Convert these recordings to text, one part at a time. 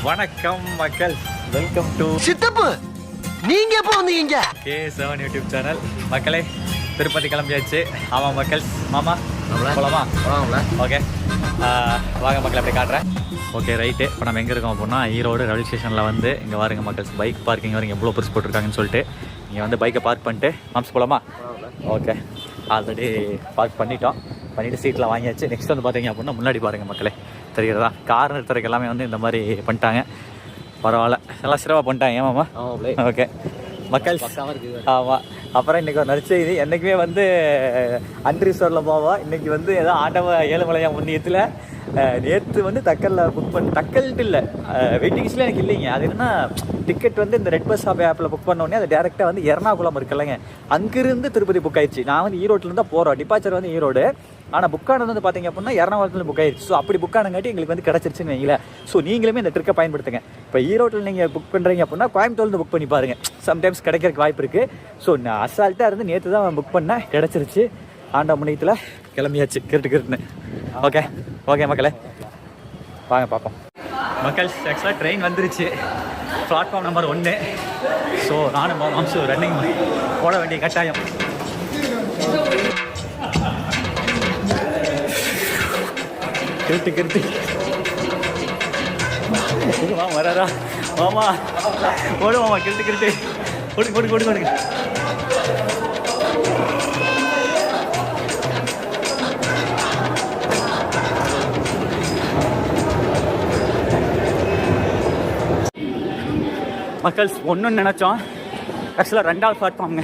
வணக்கம் மக்கள், welcome to சித்தப்பு. நீங்க எப்போ வந்தீங்க? K7 YouTube channel. மக்களே, திருப்பதி கிளம்பியாச்சு. ஆமாம் மக்கள், மாமா போகலாமா? ஓகே, வாங்க மக்கள், அப்படியே காட்டுறேன். Okay right. இப்போ நம்ம எங்கே இருக்கோம் அப்படின்னா ஈரோடு ரயில்வே ஸ்டேஷனில் வந்து இங்கே வாருங்க மக்கள், பைக் பார்க்கிங் வரைக்கும் எவ்வளோ பெருசு போட்டிருக்காங்கன்னு சொல்லிட்டு இங்கே வந்து பைக்கை பார்க் பண்ணிட்டு மாம்ஸ் போகலாமா? ஓகே, ஆல்ரெடி பார்க் பண்ணிவிட்டு சீட்டில் வாங்கியாச்சு. நெக்ஸ்ட் வந்து பார்த்தீங்க அப்படின்னா முன்னாடி பாருங்கள் மக்களே, தெரிகிறதா? கார் நிறுத்துறதுக்கு எல்லாமே வந்து இந்த மாதிரி பண்ணிட்டாங்க. பரவாயில்ல, எல்லாம் சிறப்பாக பண்ணிட்டாங்க. ஏமாம்மா? ஓகே மக்கள், ஆமாம். அப்புறம் இன்றைக்கி ஒரு நற்செய்தி. என்றைக்குமே வந்து அன்ரிசோரில் போவோம். இன்றைக்கி வந்து ஏதோ ஆட்டவ ஏழுமலையா முன்னியத்தில் நேற்று வந்து தக்கலில் புக் பண்ணி, தக்கல்ட்டு இல்லை, வெயிட்டிங்ஸில் எனக்கு இல்லைங்க. அது என்னென்னா டிக்கெட் வந்து இந்த ரெட் பஸ் ஆப்பில் புக் பண்ணோடனே அது டேரெக்டாக வந்து எர்ணாகுளம் இருக்குல்லங்க, அங்கேருந்து திருப்பதி புக் ஆயிடுச்சு. நான் வந்து ஈரோட்டில் தான் போகிறோம், டிபார்ச்சர் வந்து ஈரோடு. ஆனால் புக் ஆனது வந்து பார்த்தீங்க அப்படின்னா எர்ணாகுளத்தில் புக் ஆயிடுச்சு. ஸோ அப்படி புக் ஆனங்காட்டி எங்களுக்கு வந்து கிடச்சிருச்சுன்னு வைங்களேன். ஸோ நீங்களுமே இந்த ட்ரிக்கை பயன்படுத்துங்க. இப்போ ஈரோட்டில் நீங்கள் புக் பண்ணுறீங்க அப்படின்னா கோயம்புத்தூர்லேருந்து புக் பண்ணி பாருங்கள், சம்டைம்ஸ் கிடைக்கிறதுக்கு வாய்ப்பு இருக்குது. ஸோ நான் அசால்ட்டாக இருந்து நேற்று தான் புக் பண்ணேன், கிடச்சிருச்சு. ஆண்ட முனையத்தில் கிளம்பியாச்சு கிருட்டுன்னு. ஓகே ஓகே மக்களே, வாங்க பார்ப்போம். மக்கள், ஆக்சுவலாக ட்ரெயின் வந்துருச்சு, பிளாட்ஃபார்ம் நம்பர் 1. ஸோ நானும் மாம்சு ரன்னிங் போட வேண்டிய கட்டாயம். கிருட்டு வராரா மாமா? ஓடு மாமா, கிருட்டு ஓடு. மக்கள், ஒன்றுன்னு நினச்சோம், ஆக்சுவலாக 2வது பிளாட்ஃபார்முங்க,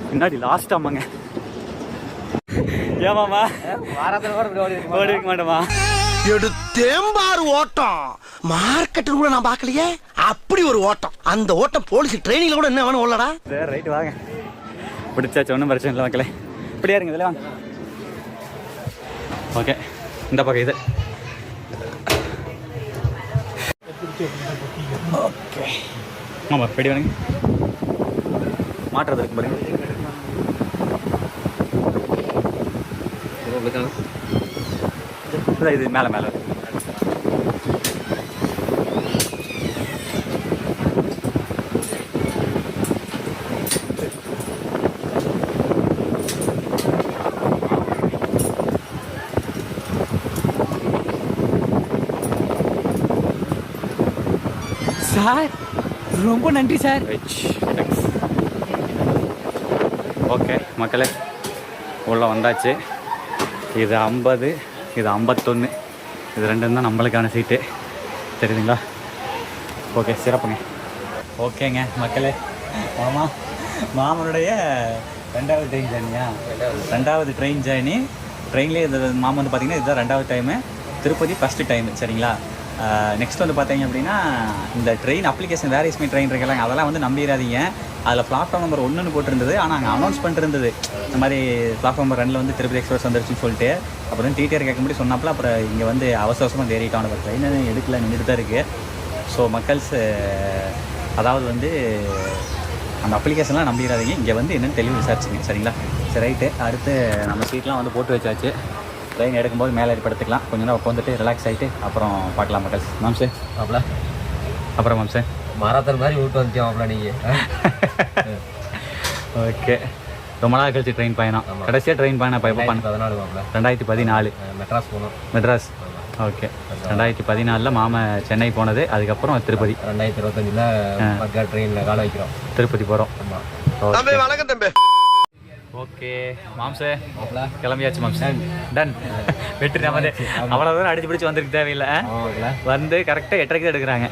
முன்னாடி லாஸ்ட். ஆமாங்க, ஏமாமா ஓடி இருக்க மாட்டோமா? தேம்பாறு ஓட்டம் மார்க்கெட்டில் கூட நான் பார்க்கலையே. அப்படி ஒரு ஓட்டம். அந்த ஓட்டம் போலீஸ் ட்ரைனிங்ல கூட என்ன வேணும் உள்ளடா. சரி ரைட்டு, வாங்க. பிடிச்சாச்சு, ஒன்றும் பிரச்சனை இல்லை மக்களே. இப்படியா இருங்க, இதில் வாங்க. ஓகே, இந்த பக்கம் இது. ஓகே ஆமாம், இப்படி வேணுங்க, மாட்டுறது இருக்கு பாருங்க. இது மேலே சார், ரொம்ப நன்றி சார். ஓகே மக்களே, உள்ளே வந்தாச்சு. இது 50, இது 51, இது 2 தான் நம்மளுக்கான சீட்டு, தெரியுதுங்களா? ஓகே, சிறப்புங்க. ஓகேங்க மக்களே, மாமனுடைய 2வது ட்ரெயின் ஜேர்னியா? 2வது ட்ரெயின் ஜேர்னி. ட்ரெயின்லேயே இது மாமன் வந்து பார்த்திங்கன்னா இதுதான் 2வது டைமு, திருப்பதி ஃபஸ்ட்டு டைமு, சரிங்களா? நெக்ஸ்ட் வந்து பார்த்தீங்க அப்படின்னா இந்த ட்ரெயின் அப்ளிகேஷன் வேரியஸ்மி ட்ரெயின் இருக்கலாம், அதெல்லாம் வந்து நம்பிடாதீங்க. அதில் பிளாட்ஃபார்ம் நம்பர் 1 போட்டிருந்தது, ஆனால் அங்கே அனௌன்ஸ் பண்ணிருந்தது இந்த மாதிரி பிளாட்ஃபார்ம் நம்பர் 2 வந்து திருப்பதி எக்ஸ்பிரஸ் வந்துருச்சுன்னு சொல்லிட்டு. அப்புறம் டிடிஆர் கேட்க முடியும் சொன்னாப்புல, அப்புறம் இங்கே வந்து அவசரமாக ஏறிட்டான். பட் ட்ரெயின் எடுக்கல, நின்றுட்டு தான் இருக்குது. ஸோ மக்கள்ஸ், அதாவது வந்து அந்த அப்ளிகேஷன்லாம் நம்பிடாதீங்க, இங்கே வந்து என்னென்னு தெளிவு விசாரிச்சுங்க, சரிங்களா? சரி ரைட்டு. அடுத்து நம்ம சீட்லாம் வந்து போட்டு வச்சாச்சு. ட்ரெயின் எடுக்கும்போது மேலே ஏற்படுத்திக்கலாம், கொஞ்சம் நேரம் உட்காந்துட்டு ரிலாக்ஸ் ஆகிட்டு அப்புறம் பார்க்கலாம் மக்கள். மாம்சே அப்பல அப்புறம் மாம்சே மாராத்தன் மாதிரி விட்டு வந்துட்டோம்ல நீங்கள். ஓகே, ரொம்ப நாள் கழிச்சு ட்ரெயின் பயணம். கடைசியாக ட்ரெயின் பயணம் இப்போ எப்போ பண்ண? 2014 மெட்ராஸ் போனோம். மெட்ராஸ். ஓகே, 2014 மாமா சென்னை போனது, அதுக்கப்புறம் திருப்பதி 2025 ட்ரெயினில் கால வைக்கிறோம், திருப்பதி போகிறோம். தம்பி வணக்கம் தம்பி. ஓகே மாம்சே, கிளம்பியாச்சு மாம்சே, டன். வெற்றி நம்ம அவ்வளோ தூரம் அடிச்சு பிடிச்சி வந்துருக்கு தேவையில்லை. வந்து கரெக்டாக 8:30 தான் எடுக்கிறாங்க.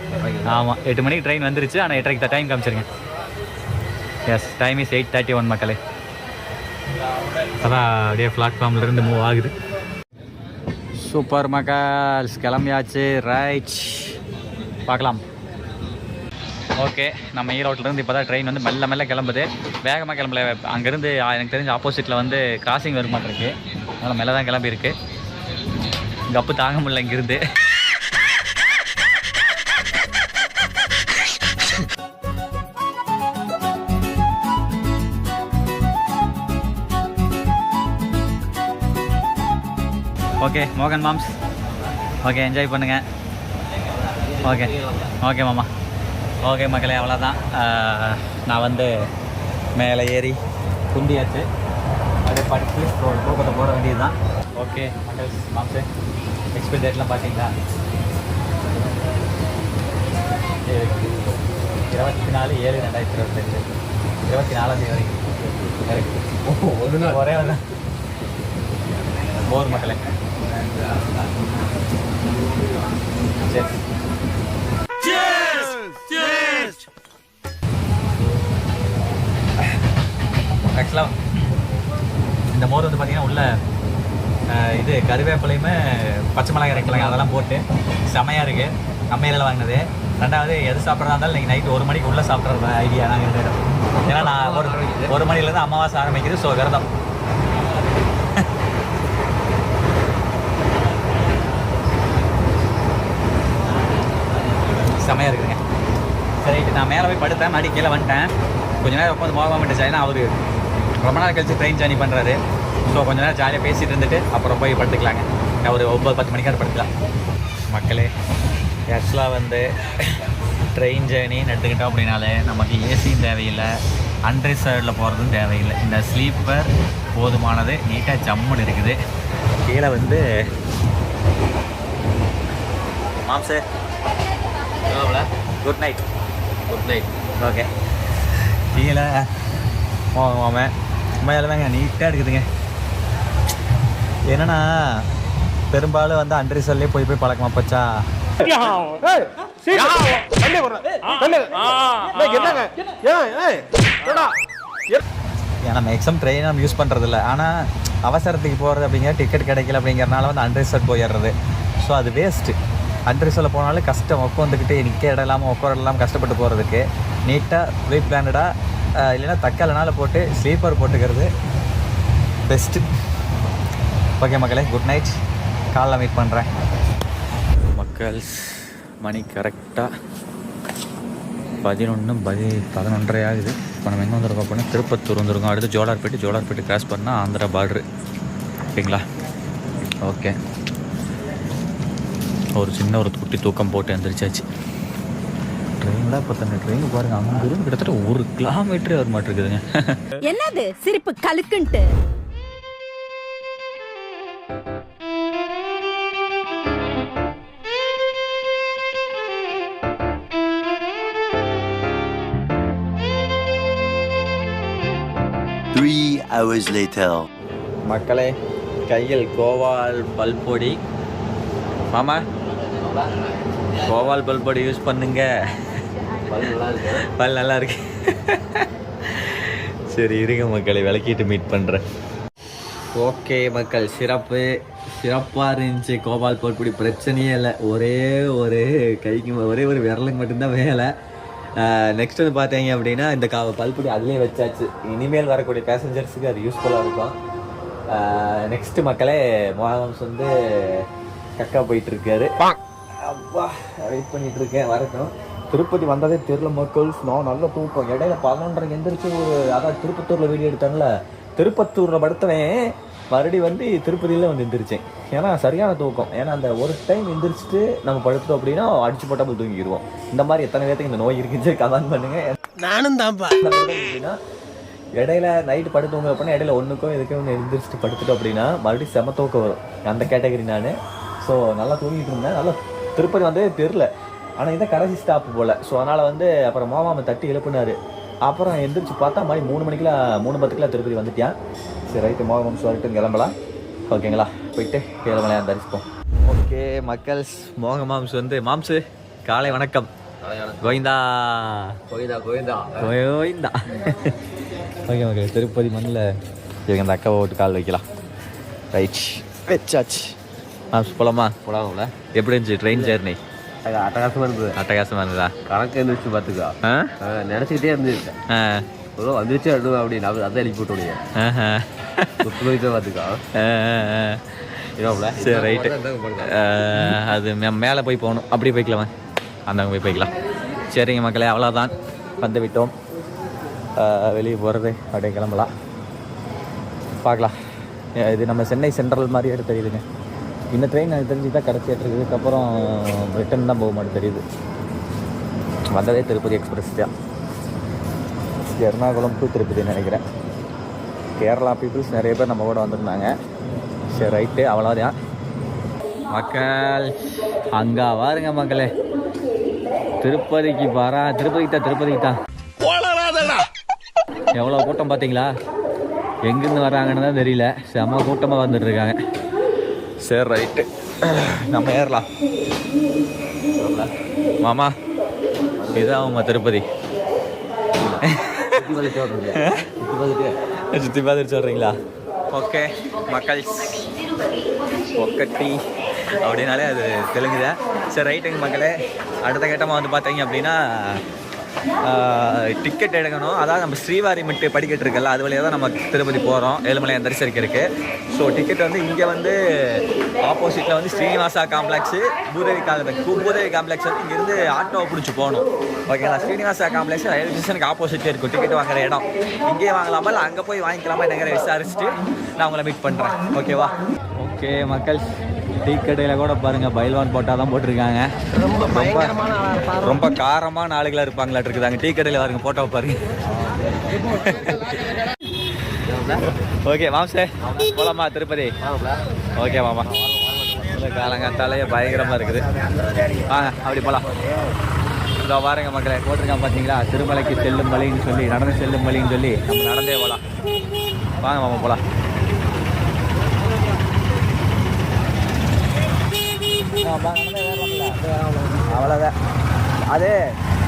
ஆமாம், 8 மணிக்கு ட்ரெயின் வந்துருச்சு, ஆனால் 8:30 தான் டைம் காமிச்சிருங்க. எஸ், டைம் இஸ் 8:31 மக்களே. அதான் அப்படியே பிளாட்ஃபார்ம்லேருந்து மூவ் ஆகுது. சூப்பர் மக்கள்ஸ், கிளம்பியாச்சு. ரைட், பார்க்கலாம். ஓகே, நம்ம ஈரோட்டிலேருந்து இப்போ தான் ட்ரெயின் வந்து மெல்ல கிளம்புது. வேகமாக கிளம்பல, அங்கேருந்து எனக்கு தெரிஞ்ச ஆப்போசிட்டில் வந்து கிராசிங் வர மாட்டிருக்கு, அதனால் மெல்ல தான் கிளம்பியிருக்கு. கப்பு தாங்க முடியல இங்கேருந்து. ஓகே மோகன் மாம்ஸ், ஓகே என்ஜாய் பண்ணுங்கள். ஓகே ஓகே மாமா. ஓகே மக்களே, அவ்வளோதான். நான் வந்து மேலே ஏறி குண்டியாச்சு, அப்படியே படித்து தூக்கத்தை போட வேண்டியது தான். ஓகே மக்கள், மாம்சு எக்ஸ்பைரி டேட்லாம் பார்த்தீங்களா? 24/7/2022, 24 வரைக்கும் ஒரு நாள் ஒரே வந்து போர் மக்களே. ஆக்சுவலாக இந்த மோர் வந்து பார்த்தீங்கன்னா உள்ள இது கருவேப்பிலையுமே பச்சை மிளகாய் இறக்கலைங்க, அதெல்லாம் போட்டு செமையாக இருக்குது. அம்மையில் வாங்கினது. ரெண்டாவது எது சாப்பிட்றதா இருந்தாலும் நீங்கள் நைட்டு 1 மணிக்கு உள்ளே சாப்பிட்ற ஐடியா நாங்கள் இருந்தோம். ஏன்னா நான் ஒரு மணிலேருந்து அமாவாசை ஆரம்பிக்குது. ஸோ விரதம். செமையாக இருக்குதுங்க. சரி, நான் மேலே போய் படுத்தேன், மாடி கீழே வந்துட்டேன். கொஞ்சம் நேரம் உட்காந்து மோகமாக விட்டுச்சு. ஏன்னா அவர் ரொம்ப நாள் கழிச்சு ட்ரெயின் ஜர்னி பண்ணுறாரு. ஸோ கொஞ்சம் நேரம் ஜாலியாக பேசிகிட்டு இருந்துட்டு அப்புறம் போய் படுத்துக்கலாங்க. ஒரு 9-10 மணிக்கார படுத்துக்கலாம் மக்களே. ஆக்சுவலாக வந்து ட்ரெயின் ஜேர்னின்னு எடுத்துக்கிட்டோம் அப்படின்னாலே நமக்கு ஏசியும் தேவையில்லை, அன்ரிசர்வ்டில் போகிறதும் தேவையில்லை. இந்த ஸ்லீப்பர் போதுமானது, நீட்டாக ஜம்முன்னு இருக்குது. கீழே வந்து மாம்சு good night. Good night. Okay, கீழே மாமே உண்மையாலுமேங்க நீட்டாக இருக்குதுங்க. என்னன்னா பெரும்பாலும் வந்து அன்ரிசர்வ்லேயே போய் பழக்கமா போச்சா. ஏன்னா மேக்ஸிமம் ட்ரெயின் நம்ம யூஸ் பண்ணுறதில்ல. ஆனால் அவசரத்துக்கு போகிறது அப்படிங்கிற டிக்கெட் கிடைக்கல அப்படிங்கிறனால வந்து அன்ரிசர்வ் போயிடுறது. ஸோ அது வேஸ்ட்டு. அன்ரிசர்வில் போனாலும் கஷ்டம், உட்காந்துக்கிட்டு நிற்க இடம் இல்லாமல் உட்கார இல்லாமல் கஷ்டப்பட்டு போகிறதுக்கு நீட்டாக ப்ரீ பிளானடாக இல்லைன்னா தக்காலனால போட்டு ஸ்லீப்பர் போட்டுக்கிறது பெஸ்ட்டு. ஓகே மக்களே, குட் நைட். காலைல மீட் பண்ணுறேன் மக்கள்ஸ். மணி கரெக்டாக 11:30 ஆகுது. இப்போ நம்ம எங்கே வந்துருக்கோம் அப்படின்னா திருப்பத்தூர் வந்துருக்கோம். அடுத்து ஜோலார்பேட்டு கிராஸ் பண்ணால் ஆந்திரா பார்டரு. ஓகேங்களா? ஓகே, ஒரு சின்ன குட்டி தூக்கம் போட்டு எழுந்திரிச்சாச்சு. ட்ரெயினில் இப்போ தண்ணி ட்ரெயின் பாருங்கள், அங்கிருந்து கிட்டத்தட்ட 1 கிலோமீட்டரே வர மாட்டிருக்குதுங்க. என்னது சிரிப்பு கலுக்குன்ட்டு? hours later. மக்களே, கையில் கோவால் பல்பொடி. மாமா, கோவால் பல்பொடி யூஸ் பண்ணுங்க, பல் நல்லா இருக்கு. சரி இருங்க மக்களே, விளக்கிட்டு மீட் பண்ணுறேன். ஓகே மக்கள், சிறப்பாக இருந்துச்சு. கோபால் பல்பொடி பிரச்சனையே இல்லை. ஒரே ஒரு கைக்கு ஒரே ஒரு விரலுக்கு மட்டும்தான் வேலை. நெக்ஸ்ட் வந்து பார்த்தீங்க அப்படின்னா இந்த பல்பொடி அதிலே வச்சாச்சு. இனிமேல் வரக்கூடிய பேசஞ்சர்ஸுக்கு அது யூஸ்ஃபுல்லாக இருக்கும். நெக்ஸ்ட் மக்களே, மோகன்ஸ் வந்து கக்கா போயிட்டுருக்காரு. அப்பா வெயிட் பண்ணிகிட்ருக்கேன் வரட்டும். திருப்பதி வந்ததே தெரியல மக்கள்ஸ். நான் நல்ல தூக்கம். இடையில 11:30 எந்திரிச்சு அதான் திருப்பத்தூரில் வீடியோ எடுத்தான்ல, திருப்பத்தூரில் படுத்தவன் மறுபடியும் வந்து திருப்பதியில் வந்து எந்திரிச்சேன். ஏன்னா சரியான தூக்கம். ஏன்னா அந்த ஒரு டைம் எந்திரிச்சிட்டு நம்ம படுத்துட்டோம் அப்படின்னா அடிச்சு போட்டாமல் தூங்கிடுவோம். இந்த மாதிரி எத்தனை பேருக்கு இந்த நோய் இருக்குன்னு கமெண்ட் பண்ணுங்க. நானும் தான்ப்பா. அப்படின்னா இடையில நைட்டு படுத்துவங்க அப்படின்னா இடையில ஒன்றுக்கும் எதுக்கும் ஒன்று எந்திரிச்சிட்டு படுத்துட்டோம் அப்படின்னா மறுபடியும் செம தூக்கம் வரும். அந்த கேட்டகரி நான். ஸோ நல்லா தூங்கிட்டு இருந்தேன். நல்லா திருப்பதி வந்து தெரில, ஆனால் இதான் கடைசி ஸ்டாப் போல். ஸோ அதனால் வந்து அப்புறம் மாமாவை தட்டி எழுப்புனார். அப்புறம் எந்திரிச்சு பார்த்தா மாதிரி 3:10 திருப்பதி வந்துட்டான். சரி ரைட்டு, மோகன் சொல்லிட்டு கிளம்பலாம். ஓகேங்களா? போயிட்டு ஏழுமலையான் தரிசிப்போம். ஓகே மக்கள்ஸ், மோக மாம்ஸ் வந்து மாம்சு காலை வணக்கம். கோவிந்தா கோவிந்தா கோவிந்தா கோவிந்தா. ஓகே மக்கள், திருப்பதி மண்ணில் இவங்க அந்த அக்காவை விட்டு கால் வைக்கலாம். ரைட், வச்சாச்சு. போலாமா? போலாம்ல. எப்படி இருந்துச்சு ட்ரெயின் ஜேர்னி? அட்டகாசமாக இருந்தது. அட்டகாசமாக இருந்ததா? கணக்கு எழுந்திரிச்சு பார்த்துக்கா. நினச்சிக்கிட்டே இருந்துருக்கேன். வந்துருச்சு அடுவோம் அப்படின்னு அதான் எழுப்பி போட்டு முடியும். போயிட்டு பார்த்துக்கா. சரி ரைட்டு. அது மேலே போய் போகணும். அப்படி போய்க்கலாமா? அந்த போய் போய்க்கலாம். சரிங்க மக்களே, அவ்வளோதான், வந்து விட்டோம். வெளியே போகிறது அப்படியே கிளம்பலாம். பார்க்கலாம். இது நம்ம சென்னை சென்ட்ரல் மாதிரி எடுத்து தெரியுதுங்க. இந்த ட்ரெயின் எனக்கு தெரிஞ்சு தான் கடைசியாக இருக்குது. இதுக்கப்புறம் ரிட்டன் தான் போக மாட்டேன் தெரியுது. வந்ததே திருப்பதி எக்ஸ்பிரஸ் தான். எர்ணாகுளம் டு திருப்பதின்னு நினைக்கிறேன். கேரளா பீப்புள்ஸ் நிறைய பேர் நம்ம கூட வந்திருந்தாங்க. சரி ரைட்டு, அவ்வளோதான் மக்கள். அங்கே பாருங்க மக்களே, திருப்பதிக்கு திருப்பதிக்கு தான் எவ்வளோ கூட்டம் பார்த்தீங்களா? எங்கேருந்து வர்றாங்கன்னு தான் தெரியல. செம்ம கூட்டமாக வந்துட்டு இருக்காங்க. சரி ரைட்டு, நம்ம ஏறலாம் மாமா. இதுதான் அவங்க திருப்பதி. சுற்றி பார்த்துட்டு சொல்கிறீங்களா? ஓகே மக்கள், ஒக்கட்டி அப்படின்னாலே அது தெலுங்குதா. சரி ரைட்டுங்க மக்களே. அடுத்த கட்டமாக வந்து பார்த்தீங்க அப்படின்னா டிக்கெட் எடுக்கணும். அதாவது நம்ம ஸ்ரீவாரிமெட்டு படிக்கட்டு இருக்குல்ல, அது வழியாக தான் நம்ம திருப்பதி போகிறோம் ஏழுமலையை தரிசனிக்கிறதுக்கு. ஸோ டிக்கெட் வந்து இங்கே வந்து ஆப்போசிட்டில் வந்து ஸ்ரீனிவாசா காம்ப்ளெக்ஸு, பூதேவி காம்ப்ளெக்ஸ் வந்து இங்கேருந்து ஆட்டோவை பிடிச்சி போகணும். ஓகேங்களா? ஸ்ரீனிவாசா காம்ப்ளெக்ஸ் ரயில்வே ஸ்டேஷனுக்கு ஆப்போசிட்டில் இருக்கும் டிக்கெட் வாங்குற இடம். இங்கேயே வாங்கலாமா இல்லை அங்கே போய் வாங்கிக்கலாமா என்னங்கிற விசாரிச்சுட்டு நான் உங்களை மீட் பண்ணுறேன். ஓகேவா? ஓகே மக்கள், டீ கடையில் கூட பாருங்கள் பைல்வான் போட்டால் தான் போட்டிருக்காங்க. ரொம்ப காரமான ஆளுகளாக இருப்பாங்களாட்டு இருக்குதாங்க. டீ கடையில் பாருங்க போட்டோ பாருங்க. ஓகே மாம்சே, போலாமா திருப்பதி? ஓகே மாமா. காலங்காத்தாலேயே பயங்கரமாக இருக்குது. வாங்க அப்படி போகலாம். இதோ பாருங்க மக்களை போட்டிருக்கான் பார்த்தீங்களா, திருமலைக்கு செல்லும் வழின்னு சொல்லி, நடந்து செல்லும் வழின்னு சொல்லி நம்ம நடந்தே போகலாம். வாங்க மாமா போகலாம். அவ்வளோதான். அதே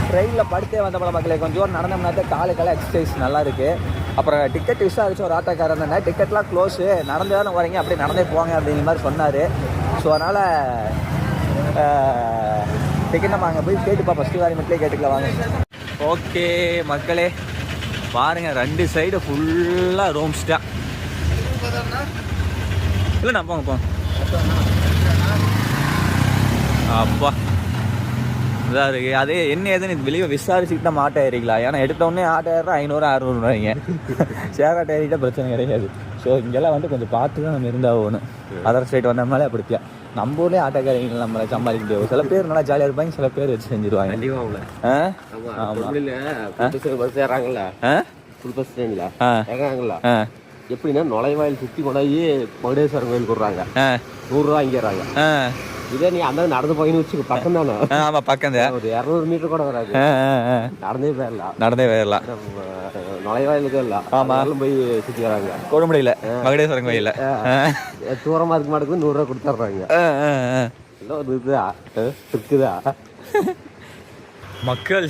ட்ரெயினில் படுத்தே வந்த பல மக்களை கொஞ்சம் தூரம் நடந்தோம்னா தான் காலுக்கெல்லாம் எக்ஸசைஸ் நல்லா இருக்குது. அப்புறம் டிக்கெட் விசாரிச்சு ஒரு ஆட்டோக்காரர் இருந்தேன், டிக்கெட்லாம் க்ளோஸு, நடந்து தானே வரீங்க, அப்படியே நடந்தே போங்க அப்படிங்கிற மாதிரி சொன்னார். ஸோ அதனால் டிக்கெட் நம்ம அங்கே போய் கேட்டுப்பா, ஃபஸ்ட்டு வாரி மட்டும் கேட்டுக்கலாம் வாங்க. ஓகே மக்களே பாருங்கள், 2 சைடு ஃபுல்லாக ரூம்ஸ் தான். இல்லை நான் போங்க அப்பா இதாக இருக்குது. அதே என்ன ஏதுன்னு வெளியே விசாரிச்சுக்கிட்டு நம்ம ஆட்டோ ஏறிக்கலாம். ஏன்னா எடுத்தோடனே ஆட்டோ ஏறா 500-600 ஷேர் ஆட்டோ ஏறிட்டால் பிரச்சனை கிடையாது. ஸோ இங்கெல்லாம் வந்து கொஞ்சம் பார்த்து தான் நம்ம இருந்தால் போகணும். அதர் ஸ்டேட் வந்தோம்னாலே அப்படித்தான். நம்ம ஊர்லேயே ஆட்டோக்காரங்க நம்மளை சமாளிக்க முடியாது. சில பேர் நல்லா ஜாலியாக இருப்பாங்க, சில பேர் வச்சு செஞ்சுருவாங்க. பஸ் ஏறாங்கல்ல, ஃபுல் பஸ் ட்ரெயினில் ஏறாங்கல்ல, எப்படின்னா நுழைவாயில் சுற்றி கொண்டாயி மகுடேஸ்வரன் கோயில் கொடுறாங்க, 100 ரூபா வாங்கிடுறாங்க. இதே நீ அந்த நடந்து போயின்னு வச்சு பக்கம் தானே? ஆமாம் பக்கம் தான். ஒரு 200 மீட்டர் கூட வராது. நடந்தே போயிடலாம். நுழைவாயிலுக்கு இல்லை. ஆமாம் போய் சுற்றி வராங்க. கொடுமுடியில் மகுடேஸ்வரன் கோயிலில் தூரமாக இருக்க மாட்டேங்குது, 100 ரூபா கொடுத்துட்றாங்க. எல்லாம் ஒரு இருக்குதா மக்கள்?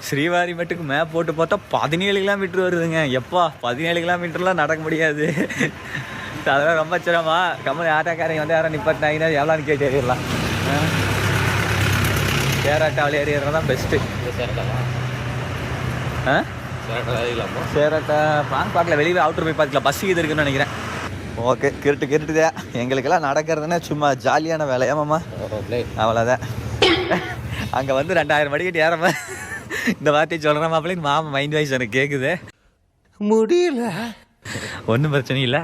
ஸ்ரீவாரி மட்டுக்கு மேப் போட்டு பார்த்தா 17 கிலோமீட்டர் வருதுங்க. எப்பா 17 கிலோமீட்டர்லாம் நடக்க முடியாது. அதெல்லாம் ரொம்ப சிரமமா. கம்மி ஆட்டோக்காரங்க வந்து யாரும் நிப்பாட்டினாங்கன்னா எவ்வளோன்னு கேட்டு ஏறிடலாம். சேராட்டாவில் ஏறிடுறது தான் பெஸ்ட்டு. சேராட்டா பாங்க பார்க்கல, வெளியே அவுட்டர் போய் பார்க்கலாம். பஸ் இது இருக்குன்னு நினைக்கிறேன். ஓகே கேட்டுதான். எங்களுக்கெல்லாம் நடக்கிறதுனா சும்மா ஜாலியான வேலை. ஏமாம்மா அவ்வளோதான். அங்கே வந்து 2000 மணிக்கிட்டு ஏறமா இந்த வார்த்தையை சொல்கிற மாப்பிள்ளைன்னு மாமா மைண்ட் வாய்ஸ் எனக்கு கேட்குது. முடியல, ஒன்றும் பிரச்சனை இல்லை,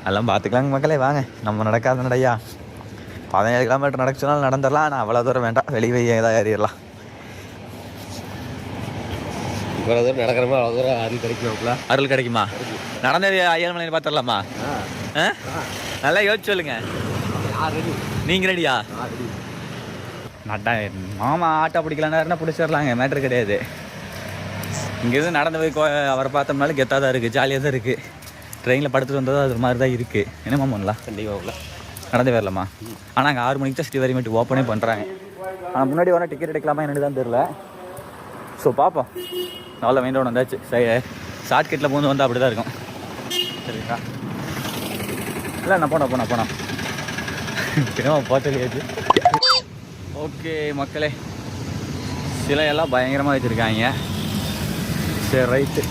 எல்லாம் பார்த்துக்கலாங்க மக்களே. வாங்க நம்ம நடக்காத நடையா. 17 கிலோமீட்டர் நடச்சுனாலும் நடந்துடலாம். ஆனால் அவ்வளோ தூரம் வேண்டாம், வெளியே ஏதாவது ஏறிடலாம். இவ்வளோ தூரம் நடக்கிறோமா அவ்வளோ தூரம் அருள் கிடைக்குமா? அருள் கிடைக்குமா? நடந்தது 7 மணி பார்த்துடலாமா? நல்லா யோசிச்சு சொல்லுங்க. நீங்கள் ரெடியா? நட்டா மாமா ஆட்டோ பிடிக்கலான்னா பிடிச்சிடலாங்க, மேட்ரு கிடையாது. இங்கேருந்து நடந்து போய் அவரை பார்த்தோம்னாலும் கெத்தாக தான் இருக்குது, ஜாலியாக தான் இருக்குது. ட்ரெயினில் படுத்துட்டு வந்ததும் அது மாதிரி தான் இருக்குது. என்ன மாமன்லாம் கண்டிப்பாக நடந்து வரலாமா? ஆனால் அங்கே 6 மணிக்கு தான் ஸ்ரீவாரிமெண்ட் ஓப்பனே பண்ணுறாங்க. ஆனால் முன்னாடி வரணும் டிக்கெட் எடுக்கலாமா என்னன்னு தான் தெரில. ஸோ பார்ப்போம். நல்லா மெயின் ரோடு வந்தாச்சு. ஷார்ட்கட்டில் பூந்து வந்தால் அப்படி தான் இருக்கும். சரிங்களா? இல்லை நான் போனோம் திரும்ப போச்சலியாச்சு. ஓகே மக்களே, சிலையெல்லாம் பயங்கரமாக வச்சுருக்காங்க. சரி ரைட்டு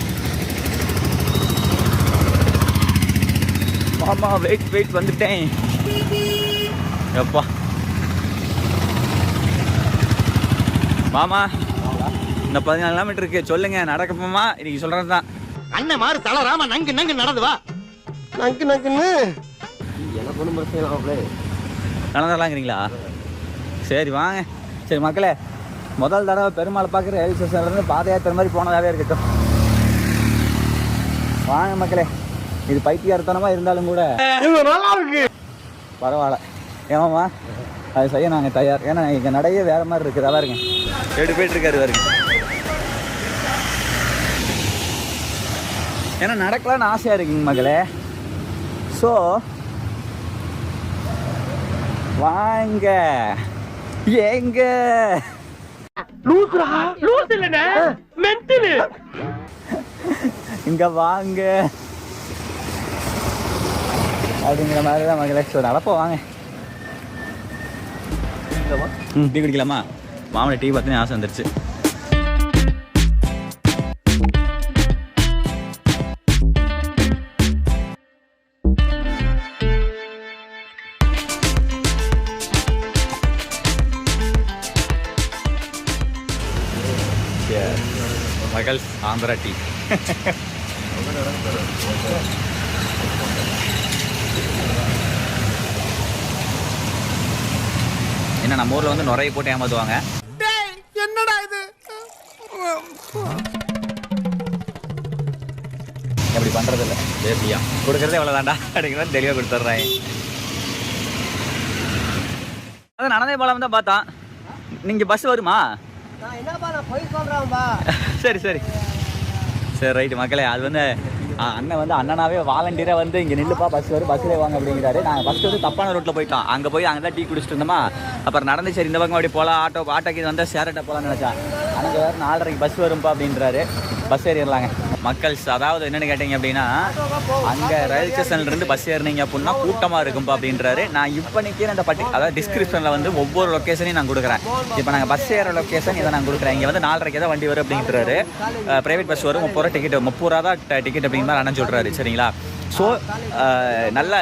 மாமா, வெயிட் வந்துட்டேன். எப்பா மாமா, இந்த 14 கிலோமீட்டர் இருக்கு, சொல்லுங்க நடக்கப்போமா? இன்னைக்கு சொல்கிறது தான். அண்ணன் மாறு தளராம நங்கு நடந்து வா. நங்குன்னு எனக்கு ஒன்றும் பிரச்சனை இல்லை. நடந்துடலாங்கிறீங்களா? சரி வாங்க. சரி மக்களே, முதல் தடவை பெருமாளை பார்க்குற ரயில் ஸ்டேஷன்லேருந்து பாத யாத்திரை மாதிரி போனதாகவே இருக்கட்டும். வாங்க மக்களே, இது பைத்தியார்த்தனமாக இருந்தாலும் கூட நல்லா இருக்கு, பரவாயில்ல. ஏமாம்மா அது செய்ய நாங்கள் தயார். ஏன்னா இங்கே நடையே வேறு மாதிரி இருக்குது. அதான் இருங்க, எப்படி போயிட்டுருக்காரு வருங்க. ஏன்னா நடக்கலான்னு ஆசையாக இருக்குங்க மக்களே. ஸோ வாங்க. எங்க இங்க வாங்க அப்படிங்கிற மாதிரி தான் மகளே. ஸோ நடப்போம் வாங்க. டீ குடிக்கலாமா? மாமலை டீ பார்த்துன்னு ஆசை வந்துருச்சு. மகள் ஆந்திரா டீ. என்ன நம்ம ஊர்ல வந்து நுரையை போட்டு ஏமாத்துவாங்க. என்னடா இது? அப்படி பண்றது இல்லை. பேசியா கொடுக்கறதே எவ்வளவுதான்டா அப்படிங்கிறத தெளிவாக கொடுத்துட்றேன். அதான் நடந்தே போலாம் தான் பார்த்தான். நீங்க பஸ் வருமா? சரி சரி சரி ரைட்டு மக்களே. அது வந்து அண்ணன் வந்து அண்ணனாவே வாலண்டியராக வந்து இங்கே நில்லுப்பா பஸ் வரும் பஸ்ஸில் வாங்க அப்படிங்கிறாரு. நாங்கள் ஃபஸ்ட்டு வந்து தப்பான ரூட்டில் போயிட்டோம். அங்கே போய் அங்கே தான் டீ குடிச்சிட்டு இருந்தோமா. அப்புறம் நடந்து சரி இந்த பக்கம் அப்படி போகலாம், ஆட்டோக்கு இது வந்தால் சேரட்டை போகலான்னு நினச்சா. அங்கே வேறு 4:30 பஸ் வரும்பா அப்படின்றாரு. பஸ் ஏறிடலாங்க மக்கள்ஸ். அதாவது என்னென்னு கேட்டிங்க அப்படின்னா, அங்கே ரயில் ஸ்டேஷன்லேருந்து பஸ் ஏறினீங்க அப்படின்னா கூட்டமாக இருக்கும்பா அப்படின்றாரு. நான் இப்போ நிற்கிற அந்த அதாவது டிஸ்கிரிப்ஷனில் வந்து ஒவ்வொரு லொக்கேஷனையும் நான் கொடுக்குறேன். இப்போ நாங்கள் பஸ் ஏற லொக்கேஷன் இதை நான் கொடுக்குறேன். இங்கே வந்து 4:30 தான் வண்டி வரும் அப்படின்றாரு. ப்ரைவேட் பஸ் வரும் 30 ரூபா டிக்கெட், 30 ரூபா தான் டிக்கெட் அப்படிங்கிற மாதிரி அண்ணன் சொல்கிறாரு. சரிங்களா? ஸோ நல்ல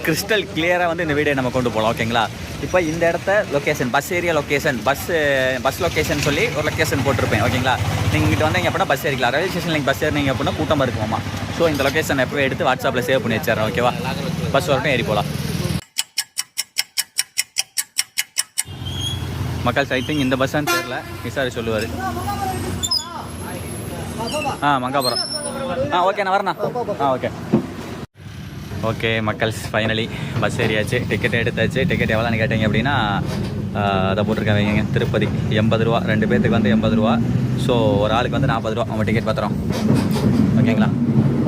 கிறிஸ்டல் கிளியராக வந்து இந்த வீடியோ நம்ம கொண்டு போகலாம். ஓகேங்களா? இப்போ இந்த இடத்த location bus area location bus location சொல்லி ஒரு லொக்கேஷன் போட்டிருப்பேன். ஓகேங்களா? நீங்கள் இங்கிட்ட வந்தீங்க அப்படின்னா பஸ் ஏறிக்கலாம். ரயில்வே ஸ்டேஷன் நீங்கள் பஸ் ஏறினீங்க அப்படின்னா கூட்டமாக இருக்குமாம்மா. ஸோ இந்த லொக்கேஷன் எப்போ எடுத்து வாட்ஸ்அப்பில் சேவ் பண்ணி வச்சிடறேன். ஓகேவா? பஸ் வரட்டும், ஏறி போகலாம். மக்கள் ஐ திங்க் இந்த பஸ்ஸான்னு தெரியல, விசாரி சொல்லுவார். மங்காபுரம். ஓகே நான் வரேண்ணா. ஓகே ஓகே மக்கள்ஸ், ஃபைனலி பஸ் ஏறியாச்சு, டிக்கெட் எடுத்தாச்சு. டிக்கெட் எவ்வளோன்னு கேட்டீங்க அப்படின்னா அதை போட்டிருக்காங்க திருப்பதி 80 ரூபா. 2 பேர்த்துக்கு வந்து 80 ரூபா. ஸோ ஒரு ஆளுக்கு வந்து 40 ரூபா அவங்க டிக்கெட் பத்திரம். ஓகேங்களா?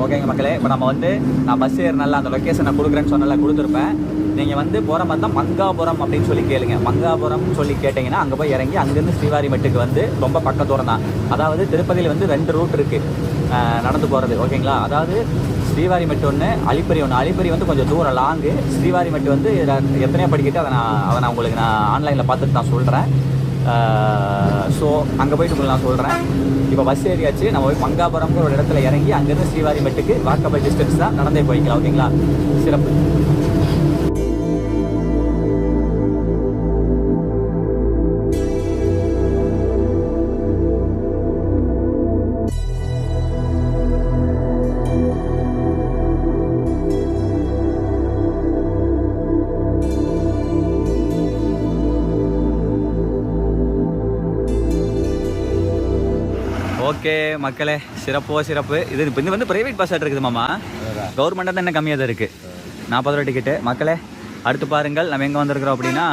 ஓகேங்க மக்களே. இப்போ நம்ம வந்து நான் பஸ் ஏறினால அந்த லொக்கேஷன் நான் கொடுக்குறேன்னு சொன்னால கொடுத்துருப்பேன். நீங்கள் வந்து போகிற மாதிரி தான் மங்காபுரம் அப்படின்னு சொல்லி கேளுங்க. மங்காபுரம் சொல்லி கேட்டிங்கன்னா அங்கே போய் இறங்கி அங்கேருந்து ஸ்ரீவாரிமெட்டுக்கு வந்து ரொம்ப பக்கத்தூரம் தான். அதாவது திருப்பதியில் வந்து 2 ரூட் இருக்குது நடந்து போகிறது. ஓகேங்களா? அதாவது ஸ்ரீவாரிமெட்டு ஒன்று, அலிப்பரி ஒன்று. அலிப்பரி வந்து கொஞ்சம் தூரம் லாங்கு. ஸ்ரீவாரிமெட்டு வந்து எத்தனையோ படிக்கிட்டு அதை நான் உங்களுக்கு ஆன்லைனில் பார்த்துட்டு நான் சொல்கிறேன். ஸோ அங்கே போயிட்டு உங்களுக்கு நான் சொல்கிறேன். இப்போ பஸ் ஏரியாச்சு, நம்ம போய் மங்காபுரம்ங்கிற ஒரு இடத்துல இறங்கி அங்கேருந்து ஸ்ரீவாரிமெட்டுக்கு வாக்கபிள் டிஸ்டன்ஸ் தான், நடந்தே போய்க்கலாம். ஓகேங்களா? சிறப்பு. ஓகே மக்களே, சிறப்பு. இது இப்போ வந்து ப்ரைவேட் பஸ் இருக்குது மாமா. கவர்மெண்ட்டாக தான் என்ன கம்மியாக தான் இருக்குது. 40 ரூபா டிக்கெட்டு. மக்களே அடுத்து பாருங்கள் நம்ம எங்கே வந்திருக்கிறோம் அப்படின்னா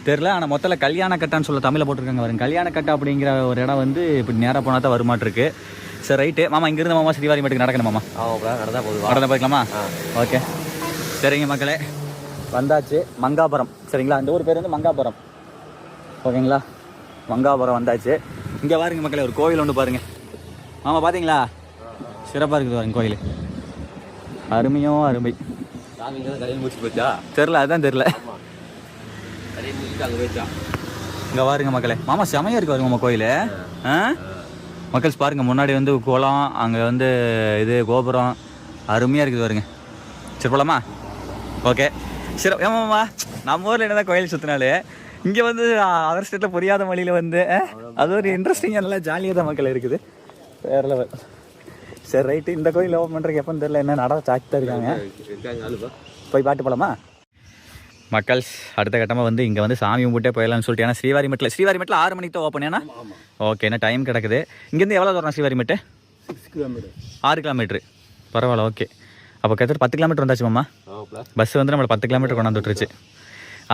தெரில. ஆனால் மொத்தத்தில் கல்யாணக்கட்டான்னு சொல்ல தமிழில் போட்டிருக்காங்க பாருங்க. கல்யாணக்கட்டா அப்படிங்கிற ஒரு இடம் வந்து இப்படி நேராக போனால் தான் வருமாட்டிருக்கு. சரி ரைட்டு மாமா, இங்கேருந்து மாமா ஸ்ரீவாரிமெட்டுக்கு நடக்கணும் மாமா. நடந்தால் போய்க்கலாமா? ஓகே சரிங்க மக்களே, வந்தாச்சு மங்காபுரம். சரிங்களா? அந்த ஊர் பேர் வந்து மங்காபுரம். ஓகேங்களா? மங்காபுரம் வந்தாச்சு. இங்கே பாருங்க மக்களே, ஒரு கோவில் ஒன்று பாருங்கள். ஆமாம் பார்த்தீங்களா? சிறப்பாக இருக்குது பாருங்க கோயில். அருமை. தெரில, அதுதான் தெரில. இங்கே பாருங்க மக்களே, மாமா செமையாக இருக்கு பாருங்க மாமா கோயில். மக்கள்ஸ் பாருங்க, முன்னாடி வந்து குளம், அங்கே வந்து இது கோபுரம், அருமையாக இருக்குது பாருங்க. சரி போலாமா? ஓகே சரி. ஏமாம்மா நம்ம ஊரில் என்ன தான் கோயில் சுற்றினாலே இங்கே வந்து அதர் ஸ்டேட்டில் புரியாத மொழியில் வந்து அது ஒரு இன்ட்ரெஸ்டிங்காக நல்லா ஜாலியாக தான் மக்கள் இருக்குது. வேறு லெவல். சரி ரைட்டு. இந்த கோயில் ஓப்பன் பண்ணுறதுக்கு எப்போன்னு தெரியல, என்ன நட சாக்கி தான் இருக்காங்க. போய் பாட்டு போகலாமா? மக்கள்ஸ் அடுத்த கட்டமாக வந்து இங்கே வந்து சாமி கும்பிட்டே போயிடலாம்னு சொல்லிட்டு. ஏன்னா ஸ்ரீவாரிமெட்டில் 6 மணிக்கு தான் ஓப்பன். ஏன்னா ஓகே, என்ன டைம் கிடக்குது. இங்கேருந்து எவ்வளோ தூரம் ஸ்ரீவாரிமெட்டு? 6 கிலோமீட்ரு. பரவாயில்ல, ஓகே. அப்போ கிட்டத்தட்ட 10 கிலோமீட்டர் வந்தாச்சு மாமா. பஸ் வந்து நம்மளை 10 கிலோமீட்டர் கொண்டாந்து விட்டுருச்சு.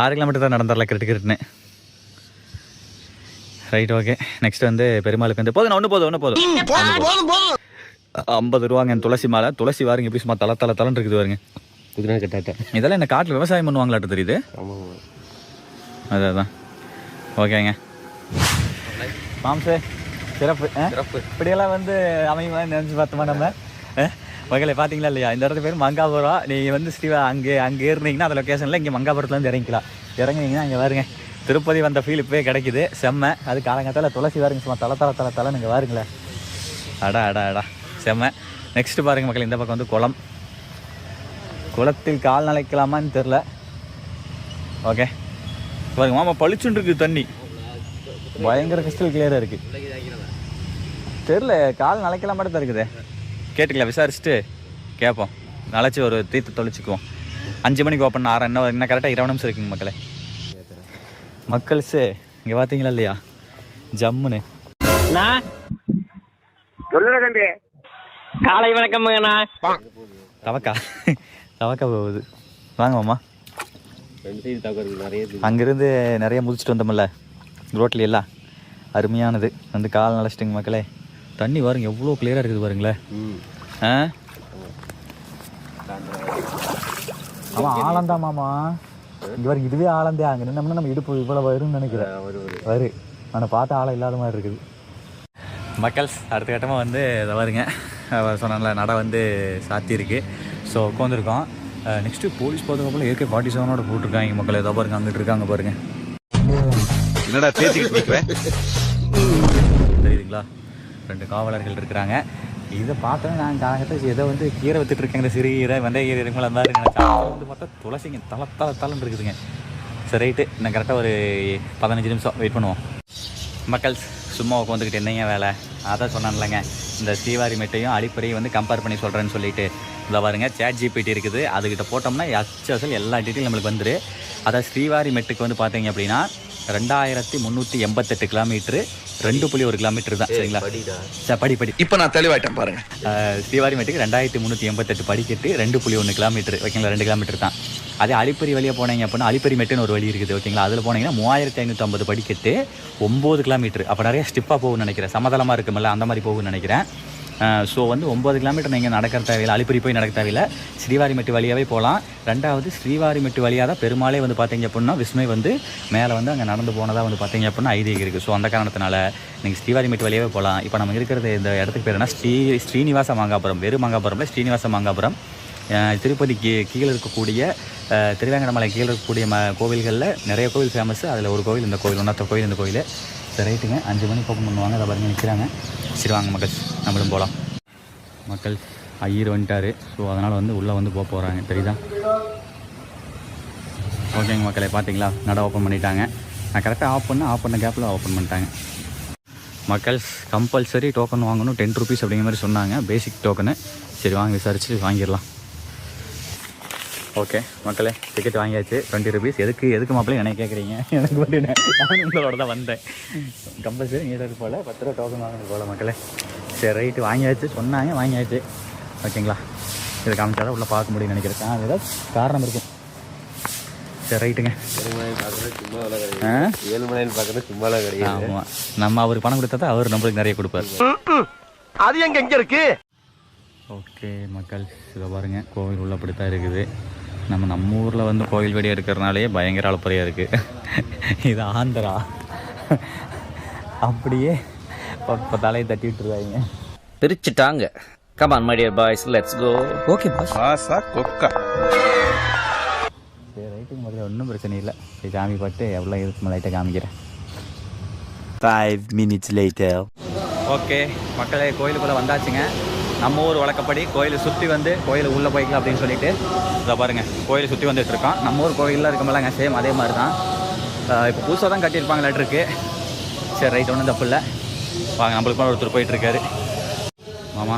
6 கிலோமீட்டர் தான் நடந்துடல கிரிட்டுன்னு. Right, okay. நெக்ஸ்ட் வந்து பெருமாளுக்கு வந்து போதும், ஒன்று போதும் 50 ரூபாங்க. என் துளசி மாலை. துளசி வாருங்க எப்படி சும்மா தலன்னு இருக்குது பாருங்க. இதெல்லாம் என்ன காட்டில் விவசாயம் பண்ணுவாங்களாட்டு தெரியுது. அதான் ஓகேங்க. மாம்சே சிறப்பு. இப்படியெல்லாம் வந்து அமையுமா நினச்சி பார்த்தோமா நம்ம. மகளே பார்த்தீங்களா இல்லையா, இந்த இடத்து பேர் மங்காபுரம். நீங்கள் வந்து அங்கே இருந்தீங்கன்னா அந்த லொக்கேஷனில் இங்கே மங்காபுரத்துலேருந்து இறங்கிக்கலாம். இறங்குனீங்கன்னா இங்கே பாருங்க, திருப்பதி வந்த ஃபீல் இப்போயே கிடைக்குது. செம்ம. அது காலங்காத்தால துளசி வாருங்க சும்மா தலை நீங்கள் வாருங்களேன். அடா செம்ம. நெக்ஸ்ட்டு பாருங்கள் மக்கள், இந்த பக்கம் வந்து குளம். குளத்தில் கால் நனைக்கலாமான்னு தெரில. ஓகே பாருங்க மாமா, பளிச்சுன்னு இருக்குது தண்ணி. பயங்கர கிறிஸ்டல் கிளியராக இருக்குது. தெரில, கால் நனைக்கலாம் மட்டும் தான் இருக்குது. கேட்டுக்கலாம், விசாரிச்சுட்டு கேட்போம். நனைச்சி ஒரு தீர்த்து தொளிச்சிக்குவோம். 5 மணிக்கு ஓப்பன். 6 இன்னும் கரெக்டாக 20 நிமிஷம் இருக்குங்க மக்களே. மக்கள்ஸு இங்கே பார்த்தீங்களா இல்லையா, ஜம்முன்னு. சொல்லுங்க தம்பி. காலை வணக்கம்ங்கண்ணா. தவக்கா போகுது. வாங்க மாமா. அங்கேருந்து நிறைய முதிச்சுட்டு வந்தோம்ல ரோட்ல எல்லாம். அருமையானது. வந்து கால் நனைச்சிட்டுங்க மக்களே. தண்ணி பாருங்க எவ்வளோ கிளியராக இருக்குது பாருங்களேன். அவன் ஆழந்தான் மாமா. இங்கே பாருங்க, இதுவே ஆழந்தே. அங்கே நின்னோம்னா நம்ம இடுப்பு இவ்வளோ வரும்னு நினைக்கிறேன். வரும் ஆனால் பார்த்து ஆழம் இல்லாத மாதிரி இருக்குது. மக்கள்ஸ் அடுத்த கட்டமாக வந்து இதை பாருங்க, சொன்னால நடை வந்து சாத்தியிருக்கு. ஸோ உட்காந்துருக்கோம். நெக்ஸ்ட்டு போலீஸ் பாதுகாப்பில் AK-47 போட்டிருக்காங்க மக்கள். ஏதோ பாருங்க, அங்கிட்டு இருக்காங்க பாருங்க. என்னடா பேசிக்கிட்டு தெரியுதுங்களா, 2 காவலர்கள் இருக்கிறாங்க. இதை பார்த்தோன்னே நான் காலங்கத்தை ஏதோ வந்து கீரை வித்துட்டு இருக்கேங்க. சிறுகீரை, வெந்தய கீரை இருக்குங்களா, அந்த மாதிரி வந்து பார்த்தா துளசிங்க தலன்னு இருக்குதுங்க. சரி ரைட்டு, இன்னும் கரெக்டாக ஒரு 15 நிமிஷம் வெயிட் பண்ணுவோம். மக்கள் சும்மா உட்காந்துக்கிட்டு என்னங்க வேலை, அதான் சொன்னான்லங்க. இந்த ஸ்ரீவாரிமெட்டையும் அடிப்படையும் வந்து கம்பேர் பண்ணி சொல்கிறேன்னு சொல்லிட்டு இதில் பாருங்க, ChatGPT இருக்குது. அதுக்கிட்ட போட்டோம்னா அசல் எல்லா டீட்டெயில் நம்மளுக்கு வந்துரு. அதாவது ஸ்ரீவாரிமெட்டுக்கு வந்து பார்த்தீங்க அப்படின்னா 2388 கிலோமீட்ரு, 2.1 கிலோமீட்டர் தான். சரிங்களா, படி இப்போ நான் தெளிவாயிட்டேன் பாருங்க. ஸ்ரீவாரிமெட்டுக்கு 2388 படிக்கட்டு, 2.1 கிலோமீட்டர். ஓகேங்களா, 2 கிலோமீட்டர் தான். அதே அலிப்பரி வழியாக போனீங்க அப்படின்னா அலிப்பரிமெட்டுன்னு ஒரு வழி இருக்குது. ஓகேங்களா, அதில் போனீங்கன்னா 3550 படிக்கட்டு, 9 கிலோமீட்டர். அப்போ நிறைய ஸ்டிப்பாக போகும்னு நினைக்கிறேன். சமதளமாக இருக்குமில்ல, அந்த மாதிரி போகும்னு நினைக்கிறேன். ஸோ வந்து 9 கிலோமீட்டர் நீங்கள் நடக்கிற தேவையில்லை, அலிப்பரி போய் நடக்க தேவையில்லை. ஸ்ரீவாரிமெட்டு வழியாகவே போகலாம். 2வது ஸ்ரீவாரிமெட்டு வழியாக தான் பெருமாளே வந்து பார்த்தீங்க அப்படின்னா விஷ்ணு வந்து மேலே வந்து அங்கே நடந்து போனதாக வந்து பார்த்தீங்க அப்படின்னா ஐதீகம் இருக்குது. ஸோ அந்த காரணத்தினால நீங்கள் ஸ்ரீவாரிமெட்டு வழியாகவே போகலாம். இப்போ நம்ம இருக்கிறது இந்த இடத்துக்கு பேர் என்ன, ஸ்ரீனிவாச மாங்காபுரம். வெறும் மாங்காபுரம்ல ஸ்ரீனிவாச மாங்காபுரம். திருப்பதிக்கு கீழே இருக்கக்கூடிய திருவேங்கடமலை கீழே இருக்கக்கூடிய கோவில்களில் நிறைய கோவில் ஃபேமஸ். அதில் ஒரு கோவில் இந்த கோவில், ஒன்றாத்த கோவில் இந்த கோவில். சரி ரைட்டுங்க, 5 மணிக்கு ஓப்பன் பண்ணுவாங்க. அதை பாருங்க நிற்கிறாங்க. சரி வாங்க மக்கள், நம்மளும் போகலாம். மக்கள் ஐயர் வந்துட்டார். ஸோ அதனால் வந்து உள்ளே வந்து போக போகிறாங்க. தெரியுதா? ஓகேங்க மக்களை, பார்த்தீங்களா நடை ஓப்பன் பண்ணிட்டாங்க. நான் கரெக்டாக ஆஃப் பண்ண கேப்பில் ஓப்பன் பண்ணிட்டாங்க. மக்கள் கம்பல்சரி டோக்கன் வாங்கணும், 10 ருபீஸ் அப்படிங்கிற மாதிரி சொன்னாங்க, பேசிக் டோக்கனு. சரி வாங்க விசாரிச்சு வாங்கிடலாம். ஓகே மக்களே, டிக்கெட் வாங்கியாச்சு, 20 ருபீஸ். எதுக்கு மாப்பிள்ளை என்ன கேட்குறீங்க? எனக்கு வந்து நான் உங்களோட தான் வந்தேன். கம்பல்சரி நீடருக்கு போல் 10 ரூபா டோக்கன் வாங்கினது போல் மக்களே. சரி ரைட்டு, வாங்கியாச்சு சொன்னாங்க, வாங்கியாச்சு. ஓகேங்களா, இதை காமிச்சாதான் உள்ளே பார்க்க முடியும்னு நினைக்கிறேன். ஏதாவது காரணம் இருக்கும். சரி ரைட்டுங்க. ஆமாம், நம்ம அவருக்கு பணம் கொடுத்தா தான் அவர் நம்மளுக்கு நிறைய கொடுப்பார். அது எங்கே இருக்கு? ஓகே மக்கள், இதை பாருங்கள், கோவில் உள்ள அப்படித்தான் இருக்குது. நம்ம ஊரில் வந்து கோவில் வெடி எடுக்கிறனாலே பயங்கர அலப்பறையாக இருக்குது. இது ஆந்திரா. அப்படியே இப்போ தலையை தட்டி விட்டுருவாங்க. பிரிச்சுட்டாங்க. Come on my dear boys, let's go. Okay boss. கொக்கா. சரி ரைட்டுக்கு முதல்ல ஒன்றும் பிரச்சனை இல்லை. சரி காமி பாட்டு எவ்வளோ இருக்கு லைட்டாக காமிக்கிறேன். 5 minutes later. ஓகே மக்களே, கோயிலுக்குள்ளே வந்தாச்சுங்க. நம்ம ஊர் வழக்கப்படி கோயிலை சுற்றி வந்து கோயிலை உள்ளே போய்க்கலாம் அப்படின்னு சொல்லிட்டு இதை பாருங்கள், கோயிலை சுற்றி வந்துட்டுருக்கோம். நம்ம ஊர் கோயிலில் இருக்கமெல்லாங்க சேம் அதே மாதிரி தான். இப்போ புதுசாக தான் கட்டியிருப்பாங்க லெட்டருக்கு. சரி ரைட், ஒன்றும் தப்பு இல்லை. வாங்க, நம்மளுக்கு மேலே ஒருத்தர் போயிட்டுருக்காரு. மாமா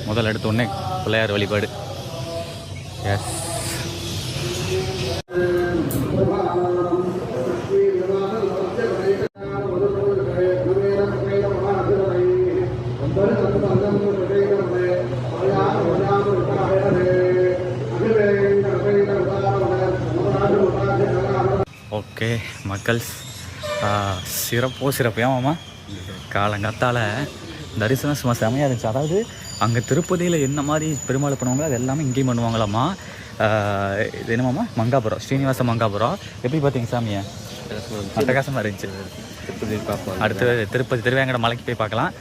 முதல் எடுத்த உடனே பிள்ளையார் வழிபாடு. எஸ் ஓகே மக்கள், சிறப்போ சிறப்பு ஏமாம்மா காலங்காத்தால் தரிசனம் சும்மா செமையாக இருந்துச்சு. அதாவது அங்கே திருப்பதியில் என்ன மாதிரி பெருமாள் பண்ணுவாங்களோ அது எல்லாமே இங்கேயும் பண்ணுவாங்களாம்மா. இது என்னமாம்மா மங்காபுரம், ஸ்ரீனிவாச மங்காபுரம். எப்படி பார்த்தீங்க சாமியை? அட்டகாசமாக இருந்துச்சு. அடுத்து திருப்பதி திருவேங்கட மலைக்கு போய் பார்க்கலாம்.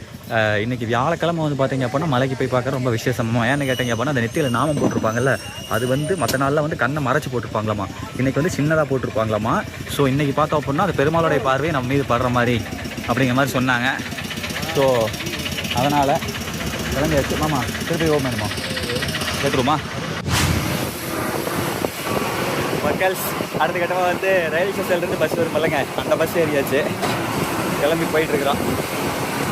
இன்றைக்கி வியாழக்கிழமை வந்து பார்த்தீங்க அப்படின்னா மலைக்கு போய் பார்க்க ரொம்ப விசேஷமாக. ஏன்னு கேட்டீங்க அப்படின்னா அந்த நெத்தியில் நாமம் போட்டிருப்பாங்கல்ல, அது வந்து மற்ற நாளில் வந்து கண்ணை மறைச்சி போட்டிருப்பாங்களாமா, இன்றைக்கி வந்து சின்னதாக போட்டிருப்பாங்களாமா. ஸோ இன்றைக்கி பார்த்தோம் அப்படின்னா அந்த பெருமாளுடைய பார்வையை நம்ம மீது படுற மாதிரி அப்படிங்கிற மாதிரி சொன்னாங்க. ஸோ அதனால் கிளம்பி வச்சு மாமா திருப்பி ஓம் வேணுமா கேட்டுருமா மக்கள். அடுத்த கட்டமாக வந்து ரயில் ஸ்டேஷன்லேருந்து பஸ் வரும் இல்லைங்க, அந்த பஸ் ஏறியாச்சு, கிளம்பி போயிட்டுருக்குறோம்.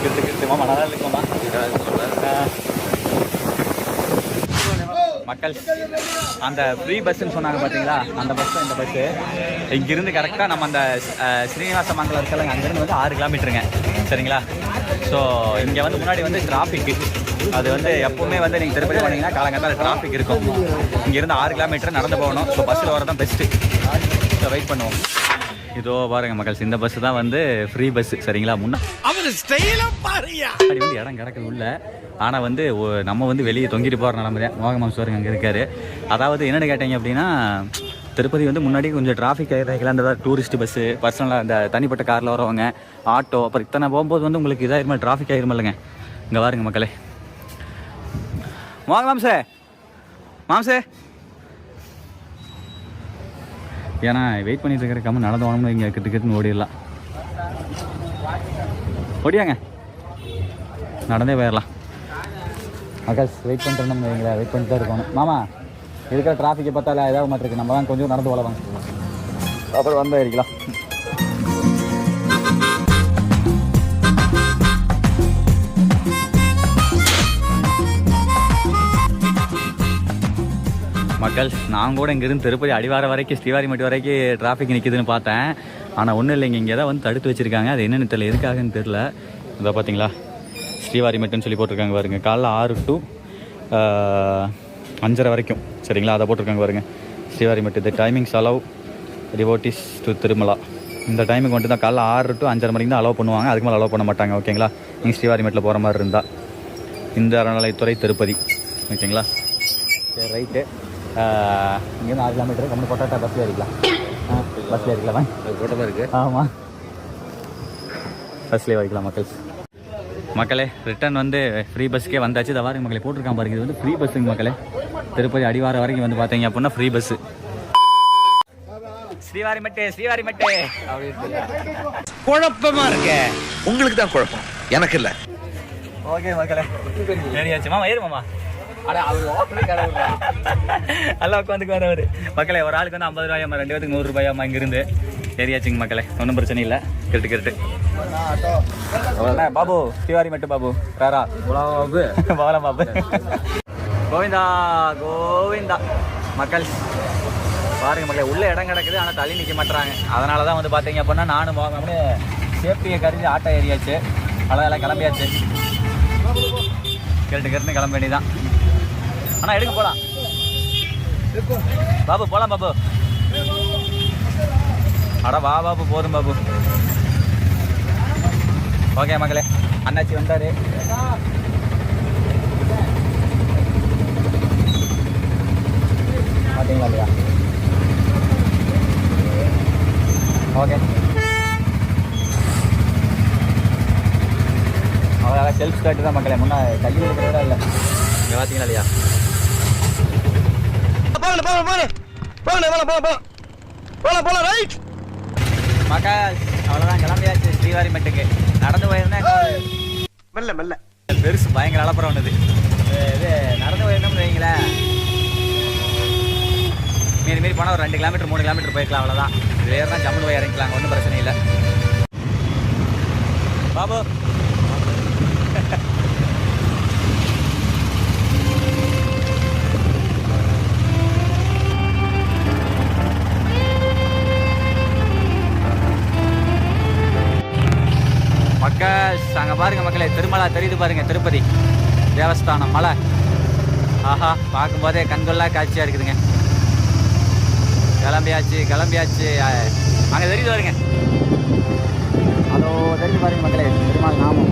கிட்டு மாமா நல்லா இருக்குமாம்மா மக்கள். அந்த ஃப்ரீ பஸ்ஸுன்னு சொன்னாங்க பார்த்தீங்களா, அந்த பஸ் தான் இந்த பஸ்ஸு. இங்கேருந்து கரெக்டாக நம்ம அந்த ஸ்ரீனிவாச மங்கலம் இருக்கலங்க, அங்கேருந்து வந்து 6 கிலோமீட்டருங்க சரிங்களா. ஸோ இங்கே வந்து முன்னாடி வந்து டிராஃபிக்கு, அது வந்து எப்போவுமே வந்து நீங்கள் திருப்பதி போனீங்கன்னா காலங்காத்தால் டிராஃபிக் இருக்கும். இங்கேருந்து 6 கிலோமீட்டர் நடந்து போகணும். ஸோ பஸ்ஸில் வர தான் பெஸ்ட்டு. ஸோ வெயிட் பண்ணுவோம். இதோ பாருங்க மக்கள், இந்த பஸ் தான் வந்து ஃப்ரீ பஸ் சரிங்களா. முன்னாடி வந்து இடம் கிடக்குது உள்ள, ஆனால் வந்து நம்ம வந்து வெளியே தொங்கிட்டு போகிற நிலமை தான். மோகமாம் சார் அங்கே இருக்காரு. அதாவது என்னென்னு கேட்டீங்க அப்படின்னா, திருப்பதி வந்து முன்னாடி கொஞ்சம் டிராஃபிக் ஆகிருக்கலாம். அந்த டூரிஸ்ட் பஸ்ஸு, பர்சனலாக இந்த தனிப்பட்ட காரில் வரவங்க, ஆட்டோ, அப்புறம் இத்தனை போகும்போது வந்து உங்களுக்கு இதாகிருமா, டிராஃபிக் ஆகிருமா இல்லைங்க. இங்கே பாருங்க மக்களே, வாங்க மாம்சே மாம்சே. ஏன்னா வெயிட் பண்ணிட்டு இருக்கிற கம்மி நடந்து வாங்கணும், இங்கே கிட்டுன்னு ஓடிடலாம். ஓடியாங்க, நடந்தே போயிடலாம். அக்காஸ் வெயிட் பண்ணிட்டு வைங்களா, வெயிட் பண்ணிட்டு தான் இருக்கணும். மாமா இருக்கிற டிராஃபிக்கை பார்த்தால ஏதாவது மாட்டிருக்கு, நம்ம தான் கொஞ்சம் நடந்து போகலாம், அப்புறம் வந்தால் இருக்கலாம். மக்கள், நான் கூட இங்கேருந்து திருப்பதி அடிவார வரைக்கும் ஸ்ரீவாரிமட்டி வரைக்கும் டிராஃபிக் நிற்கிதுன்னு பார்த்தேன். ஆனால் ஒன்றும் இல்லைங்க, இங்கே தான் வந்து தடுத்து வச்சுருக்காங்க. அது என்னென்னு தெரியல, எதுக்காகன்னு தெரில. இதை பார்த்தீங்களா, ஸ்ரீவாரிமட்டுன்னு சொல்லி போட்டிருக்காங்க பாருங்க. காலைல 6 to 5:30 வரைக்கும் சரிங்களா, அதை போட்டிருக்காங்க பாருங்க. Srivari Mettu the timings allow devotees to Tirumala. இந்த டைமுக்கு மட்டும் தான் காலைல 6 to 5:30 மணிக்கு தான் அலோவ் பண்ணுவாங்க, அதுக்கு மேலே அலோவ் பண்ண மாட்டாங்க ஓகேங்களா. நீங்கள் ஸ்ரீவாரிமட்டில் போகிற மாதிரி இருந்தால். இந்த அறநிலைத்துறை திருப்பதி ஓகேங்களா. சரி ரைட்டு. இங்கேருந்து 6 கிலோமீட்டர் கம்மி கொட்டாட்டா பஸ்ஸில் ஏறிக்கலாம். பஸ்ஸில் ஏறிக்கலாம், கூட்டமாக இருக்குது. ஆமாம், பஸ்லேயே வைக்கலாம் மக்கள். மக்களே ரிட்டர்ன் வந்து ஃப்ரீ பஸ்ஸுக்கே வந்தாச்சு. இதை வாருங்க மக்களே, போட்டிருக்கான் பாருங்க, இது வந்து ஃப்ரீ பஸ்ஸுங்க மக்களே. திருப்பதி அடிவார வரைக்கும் வந்து பார்த்தீங்க அப்படின்னா ஃப்ரீ பஸ்ஸு. ஸ்ரீவாரிமட்டு ஸ்ரீவாரிமட்டு அப்படின்னு குழப்பமா இருக்க. உங்களுக்கு தான் குழப்பம், எனக்கு இல்லை. ஓகே மக்களே, ஏறியாச்சு. மாமா ஏறு மாமா. நல்லா உட்காந்துக்கு வர மக்களே. ஒரு ஆளுக்கு வந்து 50 ரூபாயாம்மா, 2 பேருக்கு 100 ரூபாயாம்மா. இங்கிருந்து ஏரியாச்சுங்க மக்களே, ஒன்றும் பிரச்சனை இல்லை. கிட்டு பாபு, ஸ்ரீவாரிமட்டு பாபு வேறா பாபு போகலாம் பாபு. கோவிந்தா கோவிந்தா. மக்கள் பாருங்க மக்களே, உள்ள இடம் கிடக்குது, ஆனால் தள்ளி நிற்க மாட்டுறாங்க. அதனால தான் வந்து பார்த்தீங்க அப்படின்னா நானும் போகாம சேஃப்டியை கருதி ஆட்டோ ஏரியாச்சு. அதெல்லாம் கிளம்பியாச்சு. கிரட்டுன்னு கிளம்ப வேண்டியதான். ஆனால் எடுக்க போகலாம் பாபு, போகலாம் பாபு. அட வா பாபு, போதும் பாபு. ஓகே மக்களே, அண்ணாச்சி வந்தார். பார்த்தீங்களா இல்லையா? ஓகே, அவ்வளோ செல்ஃப் ஸ்டார்ட் தான் மக்களே. முன்னா கையில் இருக்கிறதா இல்லை. இங்கே பார்த்தீங்களா இல்லையா? மக்கள் அவ்வளோதான், கிளம்பியாச்சு ஸ்ரீவாரிமட்டுக்கு. நடந்து போயிருந்தேன் மெல்ல மெல்ல, பெருசு பயங்கர அலப்புறம் ஒன்றுது. இது நடந்து போயிருந்தோம்னு வைங்களேன், மீறி போனால் ஒரு 2 கிலோமீட்டர் 3 கிலோமீட்டர் போய்க்கலாம். அவ்வளோதான். வேறு தான் ஜம்முன்னு போய் இறங்கிக்கலாங்க, ஒன்றும் பிரச்சனை இல்லை. பாபு மக்கள் அங்கே பாருங்க மக்களே, திருமலா தெரியுது பாருங்க, திருப்பதி தேவஸ்தானம் மலை. ஆஹா, பார்க்கும்போதே கண்கொள்ளா காட்சியாக இருக்குதுங்க. கிளம்பியாச்சு. அங்கே தெரியுது பாருங்க, அதோ தெரிஞ்சு பாருங்க மக்களே, பெருமாள் நாமம்.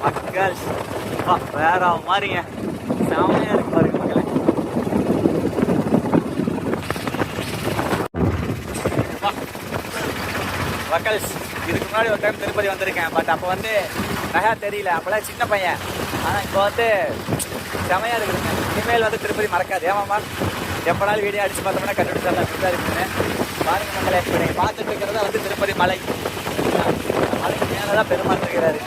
மக்கள் வேற மாதிரிங்க, செமையா இருக்கு பாருங்க மக்களே. மக்கள் இதுக்கு முன்னாடி ஒரு டைம் திருப்பதி வந்திருக்கேன். பட் அப்போ வந்து நகை தெரியல, அப்போல்லாம் சின்ன பையன். ஆனால் இப்போ வந்து செமையாக இருக்குதுங்க. இனிமேல் வந்து திருப்பதி மறக்காது. ஏமாம்மா எப்போனாலும் வீடியோ அடித்து பார்த்தோம்னா கண்டுபிடிச்சாலும் அப்படி தான் இருக்குதுன்னு பாருங்க மக்களே. இப்போ நீங்கள் பார்த்துட்டு இருக்கிறதா வந்து திருப்பதி மலை. அதுக்கு மேலே தான் பெருமாள் இருக்கிறாரு.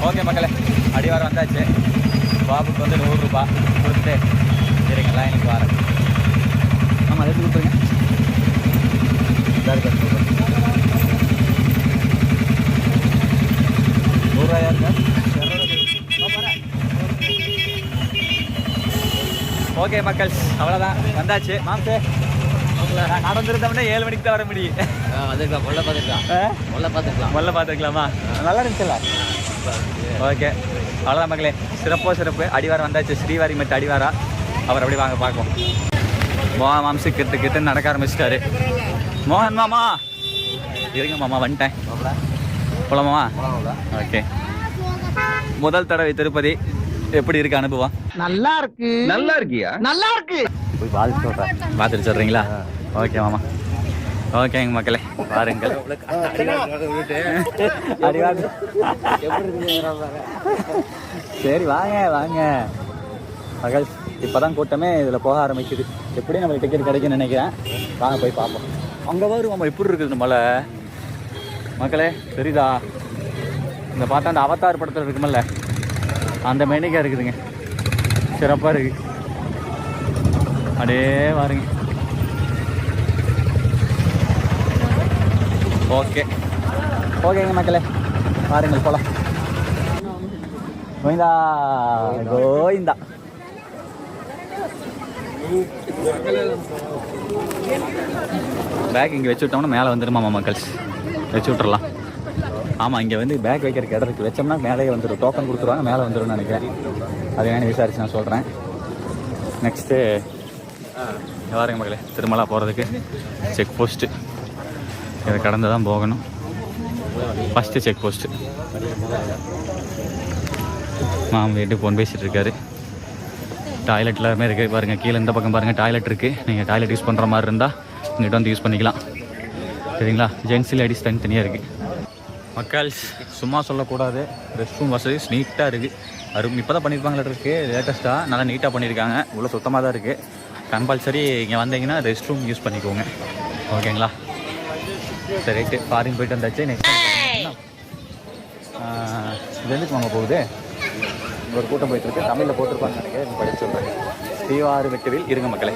ஓகே மக்களே, அடிவாரம் வந்தாச்சு. பாபுக்கு வந்து 100 ரூபாய் கொடுத்துட்டு சரிங்களா, எனக்கு வரேன். ஆமாம், அதை எடுத்து கொடுத்துருங்க. ரூபாயா இருக்கா? ஓகே மக்கள், அவ்வளோதான், வந்தாச்சு. மாம்சே நான் வந்துருந்தோம்னா 7 மணிக்கு தான் வர முடியும். வந்துருக்கலாம், கொல்ல பார்த்துக்கலாம். முதல்ல பார்த்துக்கலாமா? நல்லா இருந்துச்சுல்ல? ஓகே, அவ்வளோதான் மக்களே, சிறப்பு. அடிவாரம் வந்தாச்சு, ஸ்ரீவாரி மெட்டு அடிவாரா. அவர் அப்படி வாங்க பார்ப்போம். மாம்சு கிட்ட நடக்க ஆரம்பிச்சிட்டாரு. மோகன் மாமா இருங்க மாமா, வந்துட்டேன். போலாமா? ஓகே, முதல் தடவை திருப்பதி, எப்படி இருக்கு அனுபவம்? நல்லா இருக்கு. நல்லா இருக்கியா? நல்லா இருக்கு. போய் பார்த்து சொல்கிறேன். பார்த்துட்டு சொல்கிறீங்களா? ஓகே மாமா. ஓகேங்க மக்களே, பாருங்கள். சரி வாங்க மகள். இப்போதான் கூட்டமே இதில் போக ஆரம்பிக்குது. எப்படி நம்மளுக்கு டிக்கெட் கிடைக்குன்னு நினைக்கிறேன். வாங்க போய் பார்ப்போம். அங்கே வருவோம் எப்படி இருக்குது மலை மக்களே, தெரியுதா? இந்த பார்த்தா அந்த அவதார் படத்தில் இருக்குமல்ல, அந்த மெனிக்காக இருக்குதுங்க. சிறப்பாக இருக்குது. அப்படியே பாருங்க. ஓகேங்க மக்களே, பாருங்கள் போலாம். கோவிந்தா. பேக் இங்கே வச்சு விட்டோம்னா மேலே வந்துடுமாமா மக்கள், வச்சு விட்றலாம். ஆமாம், இங்கே வந்து பேக் வைக்கிறதுக்கு இடம் இருக்குது. வச்சோம்னா மேலே வந்துடும். டோக்கன் கொடுத்துருவாங்க, மேலே வந்துடும்னு நினைக்கிறேன். அது வேணும் விசாரிச்சு நான் சொல்கிறேன். நெக்ஸ்ட்டு பாருங்க மக்களே, திருமலா போகிறதுக்கு செக் போஸ்ட்டு, இதை கடந்து தான் போகணும். First check post. மாமா வீட்டுக்கு ஃபோன் பேசிகிட்டு இருக்காரு. டாய்லெட் எல்லாருமே இருக்குது பாருங்கள். கீழே இந்த பக்கம் பாருங்கள் டாய்லெட் இருக்குது. நீங்கள் டாய்லெட் யூஸ் பண்ணுற மாதிரி இருந்தால் இங்கிட்ட வந்து யூஸ் பண்ணிக்கலாம். சரிங்களா? ஜென்ஸ் லேடிஸ் தனித்தனியாக இருக்குது. மக்கள் சும்மா சொல்லக்கூடாது, ரெஸ்ட் ரூம் வசதி நீட்டாக இருக்குது. இப்போ தான் பண்ணியிருப்பாங்களா இருக்குது, லேட்டஸ்ட்டாக நல்லா நீட்டாக பண்ணியிருக்காங்க. உள்ள சுத்தமாக தான் இருக்குது. கம்பல்சரி இங்கே வந்தீங்கன்னா ரெஸ்ட் ரூம் யூஸ் பண்ணிக்கோங்க. ஓகேங்களா? சரி ரைட்டு, ஃபாரின் போயிட்டு வந்தாச்சு. நெக்ஸ்ட் இது எதுக்கு வாங்க போகுது? ஒரு கூட்டம் போயிட்டுருக்கு. தமிழில் போட்டிருப்பாங்க நினைக்கிறேன், படிச்சு சொல்கிறேன். ஸ்ரீவாரி மெட்டுவில் இருங்க மக்களே.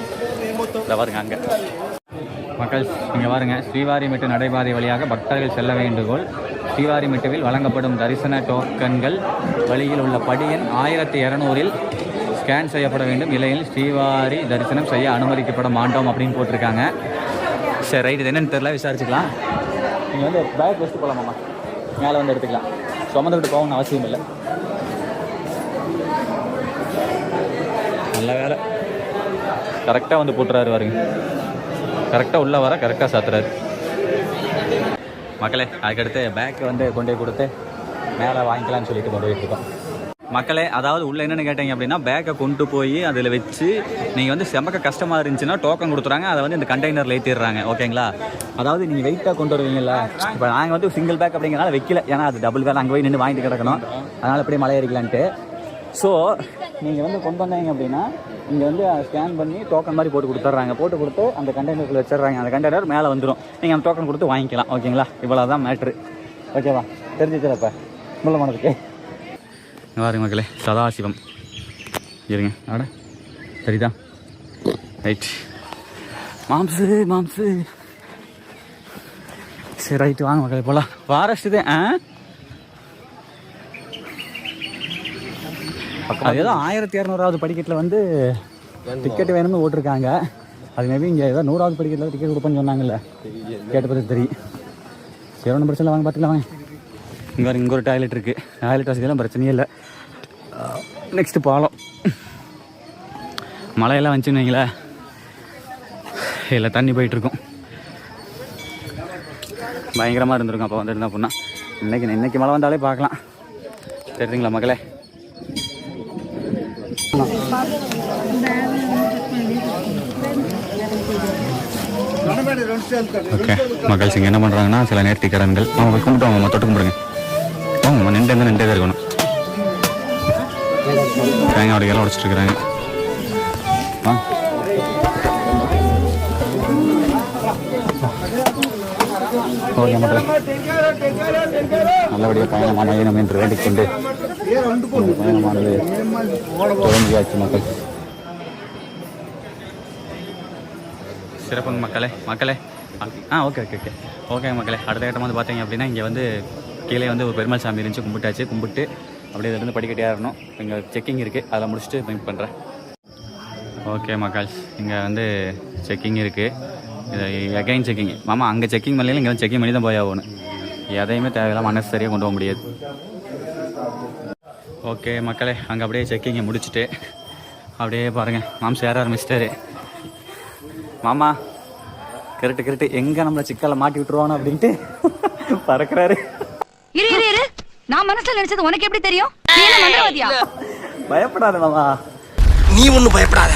இதை பாருங்க அங்கே மக்கள், இங்கே பாருங்க. ஸ்ரீவாரி மெட்டு நடைபாதை வழியாக பக்தர்கள் செல்ல வேண்டுகோள். ஸ்ரீவாரி மெட்டுவில் வழங்கப்படும் தரிசன டோக்கன்கள் வழியில் உள்ள படியன் 1200 ஸ்கேன் செய்யப்பட வேண்டும். இல்லையில் ஸ்ரீவாரி தரிசனம் செய்ய அனுமதிக்கப்பட மாட்டோம் அப்படின்னு போட்டிருக்காங்க. சரி ரைட், இது என்னென்னு தெரியல, விசாரிச்சுக்கலாம். நீங்கள் வந்து பேக் வச்சுட்டு போகலாமாம்மா, மேலே வந்து எடுத்துக்கலாம். சுமந்துக்கிட்டு போகணும்னு அவசியம் இல்லை. நல்ல வேலை, கரெக்டாக வந்து போட்டுறாரு பாருங்க. கரெக்டாக உள்ளே வர கரெக்டாக சாத்துறாரு மக்களே. அதுக்கடுத்து பேக்கை வந்து கொண்டு போய் கொடுத்து மேலே வாங்கிக்கலாம்னு சொல்லிட்டு கொண்டு போயிட்டுருக்கோம் மக்களே. அதாவது உள்ளே என்னென்னு கேட்டீங்க அப்படின்னா, பேக்கை கொண்டு போய் அதில் வச்சு நீங்கள் வந்து செமக்க கஷ்டமாக இருந்துச்சுன்னா டோக்கன் கொடுத்துறாங்க. அதை வந்து இந்த கண்டெய்னரில் ஏற்றிடுறாங்க. ஓகேங்களா? அதாவது நீங்கள் வெயிட்டாக கொண்டு வருவீங்களா? இப்போ நாங்கள் வந்து சிங்கிள் பேக் அப்படிங்கிறனால வைக்கல. ஏன்னா அது டபுள் பேக், அங்கே போய் நின்று வாங்கிட்டு கிடக்கணும். அதனால் அப்படியே மலை ஏறிக்கலான்ட்டு. ஸோ நீங்கள் வந்து கொண்டு வந்தீங்க அப்படின்னா இங்கே வந்து ஸ்கேன் பண்ணி டோக்கன் மாதிரி போட்டு கொடுத்துட்றாங்க. போட்டு கொடுத்து அந்த கண்டெய்னருக்குள்ள வச்சிடுறாங்க. அந்த கண்டெய்னர் மேலே வந்துடும். நீங்கள் அந்த டோக்கன் கொடுத்து வாங்கிக்கலாம். ஓகேங்களா? இவ்வளோ தான் மேட்ரு. ஓகேவா? தெரிஞ்சிச்சுலப்ப முள்ளமானதுக்கு. பாருங்க மக்களே, சதாசிவம் இருங்க. ஆட சரிதா? ரைட். மாம்சு மாம்சு. சரி ரைட்டு, வாங்க மக்களே போகலாம். ஃபாரஸ்ட் தான். அது ஏதோ 1200வது படிக்கட்டில் வந்து டிக்கெட் வேணும்னு ஓட்டிருக்காங்க. அது மேபி இங்கே ஏதோ 100வது படிக்கட்டில் டிக்கெட் கொடுப்பேன்னு சொன்னாங்கல்ல, கேட்ட பற்றி தெரியும். சரி ஒன்றும் பிரச்சனை, வாங்க பார்த்துக்கலாம் வாங்க. இங்கே ஒரு டாய்லெட் இருக்குது. டாய்லெட் வசதியெல்லாம் பிரச்சனையே இல்லை. நெக்ஸ்ட்டு பாலம். மழையெல்லாம் வந்துச்சுன்னு வைங்களேன், இல்லை தண்ணி போயிட்டுருக்கும். பயங்கரமாக இருந்திருக்கும் அப்போ வந்துருந்தா அப்படின்னா. இன்னைக்கு மழை வந்தாலே பார்க்கலாம். தெரியுதுங்களா மக்களே? ஓகே மக்கள், இங்கே என்ன பண்ணுறாங்கன்னா சில நேர்த்திக்கடன்கள். அவங்க போய் கும்பிட்டு வாங்க, தொட்டு கும்பிடுங்க. வாங்க, நின்றே தான் இருக்கணும். தேங்காய் உடைக்கலாம் உடைச்சிட்டு இருக்கிறாங்க. ஓகே மக்கள், நல்லபடியாக பயணமான நம்ம என்று வேண்டிக்கொண்டு பயணமானது தொடங்கியாச்சு மக்கள். சிறப்புங்க மக்களே. ஓகே மக்களே. அடுத்த கட்டம் வந்து பார்த்தீங்க அப்படின்னா இங்கே வந்து கீழே வந்து ஒரு பெருமாள் சாமி இருந்துச்சு. கும்பிட்டு அப்படியே இதிலிருந்து படிக்கட்டி ஏறணும். இங்கே செக்கிங் இருக்குது, அதில் முடிச்சுட்டு மீட் பண்ணுறேன். ஓகே மக்கள், இங்கே வந்து செக்கிங் இருக்குது. இது எகைன் செக்கிங். மாமா அங்கே செக்கிங் பண்ணல, இங்கே வந்து செக்கிங் பண்ணி தான் போய் ஆகணும். எதையுமே தேவையில்லாம அன்னெசரியாக கொண்டு போக முடியாது. ஓகே மக்களே, அங்கே அப்படியே செக்கிங்கை முடிச்சுட்டு அப்படியே பாருங்கள் மாம்சம் ஏற ஆரம்பிச்சிட்டாரு. மாமா கிரட்டு எங்கே நம்மளை சிக்கலை மாட்டி விட்டுருவானோ அப்படின்ட்டு பறக்கிறாரு. இரு நான் மனசுல நினைச்சது உனக்கு எப்படி தெரியும்? நீ என்ன மந்திரவாதியா? பயப்படாத மாமா, நீ ஒன்றும் பயப்படாத,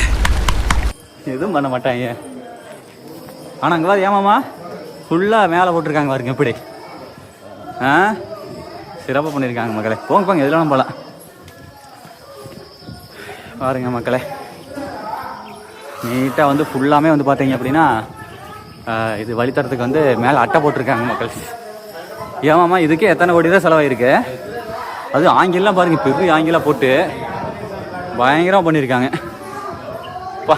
எதுவும் பண்ண மாட்டாங்க. ஆனால் அங்கே ஏன் மாமா ஃபுல்லாக மேலே போட்டிருக்காங்க பாருங்க எப்படி. சிறப்பாக பண்ணியிருக்காங்க மக்களே. போங்க எதுலாம் போகலாம் பாருங்க மக்களே. நீட்டாக வந்து ஃபுல்லாமே வந்து பார்த்தீங்க அப்படின்னா இது வழித்தரத்துக்கு வந்து மேலே அட்டை போட்டிருக்காங்க மக்கள். ஏமாம்மா இதுக்கே எத்தனை கோடி தான் செலவாயிருக்கு. அது ஆங்கிலாம் பாருங்க, பெரிய ஆங்கிலாம் போட்டு பயங்கரமாக பண்ணியிருக்காங்க. பா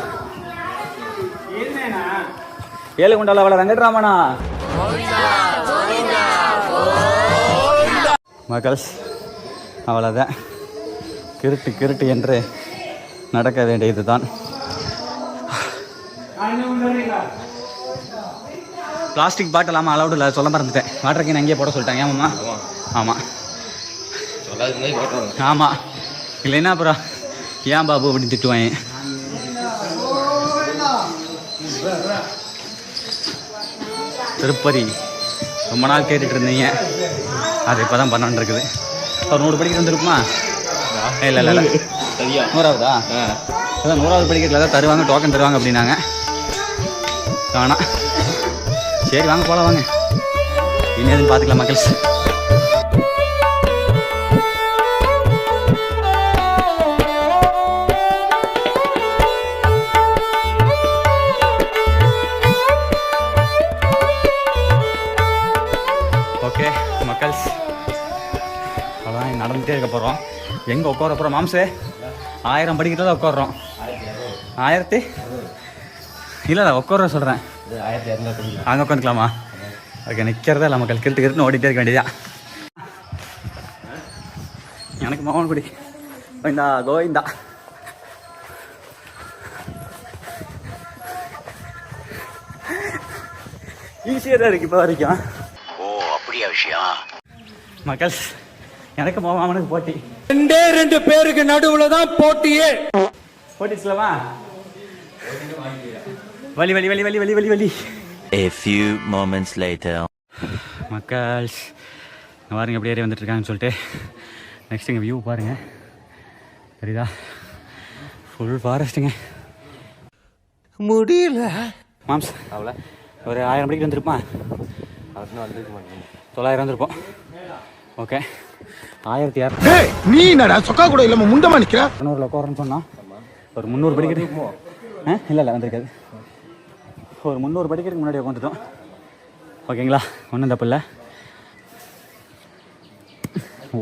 ஏழு குண்டால அவளை வெங்கட்ராமனா மக்கள்ஸ். அவ்வளோதான், கிருட்டு என்று நடக்க வேண்டியது தான். பிளாஸ்டிக் பாட்டில் ஆமாம் அலவுட் இல்லை, சொல்ல மறந்துட்டேன். வாட்டர் கேன் அங்கேயே போட சொல்லிட்டாங்க. ஏமாம்மா? ஆமாம் ஆமாம், இல்லைன்னா அப்புறம் ஏன் பாபு அப்படின்னு திட்டுவாங்க. திருப்பதி ரொம்ப நாள் கேட்டுட்டு இருந்தீங்க, அது இப்போ தான் பண்ணான்னு இருக்குது. ஒரு 100 படிக்கிட்டு வந்துருக்குமா? இல்லை 100ஆவதா? அதான் 100வது படிக்கிறதுல தான் தருவாங்க, டோக்கன் தருவாங்க அப்படின்னாங்க. ஆனால் சரி வாங்க போகலாம், வாங்க இனி எதுன்னு பார்த்துக்கலாம் மக்கள். ஓகே மக்கள்ஸ், அதான் நடந்துகிட்டே இருக்க போகிறோம். எங்கே உட்கார போகிறோம் மாம்சே? 1000 படிக்கிட்டு தான் உட்காடுறோம். 1000 இல்லை உட்கார சொல்கிறேன். அங்கே உட்காந்துக்கலாமா? ஓகே, நிற்கிறதா இல்லை மக்கள். கிருட்டுன்னு ஓடிட்டே இருக்க வேண்டியதா. எனக்கு மகன் குடி கோவிந்தா. ஈஸியாக தான் இருக்குது இப்போ வரைக்கும். அப்படியா விஷயம்? மக்கள், எனக்கு மாமனுக்கு போட்டி. 2 பேருக்கு நடுவுல தான் போட்டியே. போட்டிச்சலாமா? வலி. A few moments later. மக்கள் பாருங்க எப்படி ஏறி வந்துட்டு இருக்காங்கன்னு சொல்லிட்டு. நெக்ஸ்ட் இங்கே வியூ பாருங்க, சரிதா? ஃபுல் ஃபாரஸ்ட்டுங்க. முடியல மாம்ஸ் அவ்வளோ ஒரு 1000 படிக்கிட்டு வந்துருப்பான். 900 வந்திருப்போம். ஓகே 1600 டேய் நீ என்னடா சொக்கா கூட இல்லாம முண்டமா நிக்கிற? 200 உட்காரன்னு சொன்னா ஒரு 300 படிக்கிறது இல்லை வந்திருக்காது. ஒரு 300 படிக்கிறதுக்கு முன்னாடி உட்காந்துட்டோம். ஓகேங்களா, ஒன்றும் தப்பு இல்லை.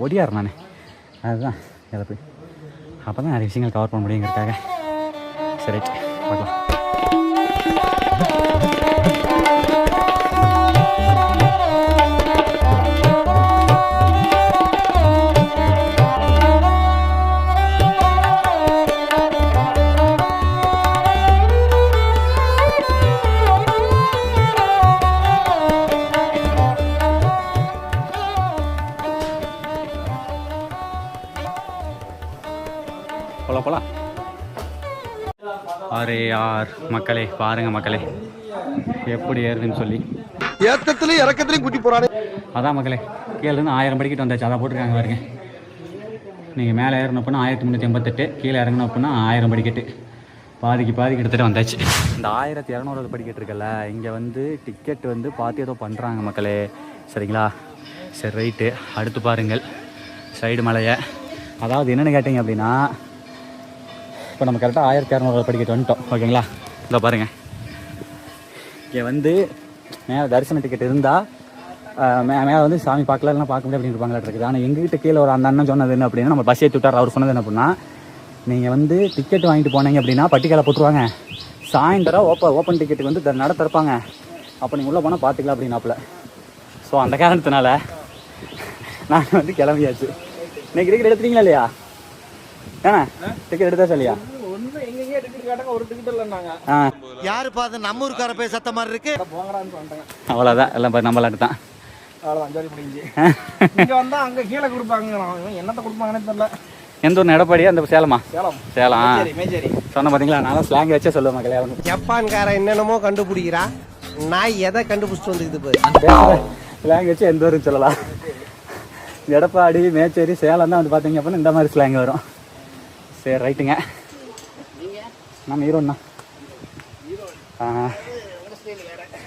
ஓடியார் நான் அதுதான் இதை போய் அப்போ தான் நிறைய விஷயங்கள் கவர் பண்ண முடியுங்கிறதுக்காக. சரி பார்க்கலாம். போகலாம். அரே யார் மக்களே, பாருங்க மக்களே எப்படி ஏறுதுன்னு சொல்லி. ஏத்தத்திலயும் இறக்கத்திலயும் கூட்டி போறானே. அதான் மக்களே, கீழே இருந்து 1000 படிக்கிட்டு வந்தாச்சு. அதான் போட்டிருக்காங்க பாருங்க. நீங்கள் மேலே ஏறணும் அப்படின்னா 1388, கீழே இறங்கணும் அப்படின்னா 1000 படிக்கட்டு. பாதிக்கு எடுத்துகிட்டு வந்தாச்சு. இந்த 1200 படிக்கட்டு இருக்குல்ல, இங்கே வந்து டிக்கெட் வந்து பார்த்து ஏதோ பண்ணுறாங்க மக்களே. சரிங்களா, சரி ரைட்டு. அடுத்து பாருங்கள் சைடு மலையை. அதாவது என்னென்னு கேட்டிங்க அப்படின்னா, இப்போ நம்ம கரெக்டாக 1200 படிக்கட்டு வந்துட்டோம். ஓகேங்களா, இதை பாருங்கள். இங்கே வந்து மேலே தரிசன டிக்கெட் இருந்தால் மேலே வந்து சாமி பார்க்கலன்னா பார்க்க முடியாது அப்படின்னு இருப்பாங்களா இருக்குது. ஆனால் எங்ககிட்ட கீழே ஒரு அந்த அண்ணன் சொன்னது என்ன அப்படின்னா, நம்ம பஸ் ஏற்றி விட்டார். அவர் சொன்னது என்ன அப்படின்னா, நீங்கள் வந்து டிக்கெட் வாங்கிட்டு போனீங்க அப்படின்னா பட்டிக்கால போட்டுருவாங்க. சாயந்தரம் ஓப்பன் டிக்கெட்டுக்கு வந்து நட திறப்பாங்க. அப்போ நீங்கள் உள்ளே போனால் பார்த்துக்கலாம் அப்படின்னாப்புல. ஸோ அந்த காரணத்தினால நான் வந்து கிளம்பியாச்சு. இன்னைக்கு டிக்கெட் எடுத்துட்டீங்களா இல்லையா? ஏன்னா டிக்கெட் எடுத்தா சொல்லியா? யாரு பாத்து நம்ம ஊருக்கார போய் சத்த மாதிரி இருக்கு. அவ்வளோதான், எல்லாம் நம்மளாட்டு தான். எந்த ஊர்? எடப்பாடியா? அந்த சேலமா? சேலம். சொன்ன பார்த்தீங்களா, நான் ஸ்லாங் வச்சே சொல்லுவேன் மக்களே. ஜப்பான்கார என்னென்னமோ கண்டுபிடிக்கிறா, நான் எதை கண்டுபிடிச்சிட்டு வந்துக்குது. ஸ்லாங் வச்சு எந்த ஊருன்னு சொல்லலாம். எடப்பாடி, மேச்சேரி, சேலம் தான் வந்து பார்த்தீங்க அப்படின்னா இந்த மாதிரி ஸ்லாங் வரும். சரி ரைட்டுங்க. நம்ம ஈரோடுண்ணா.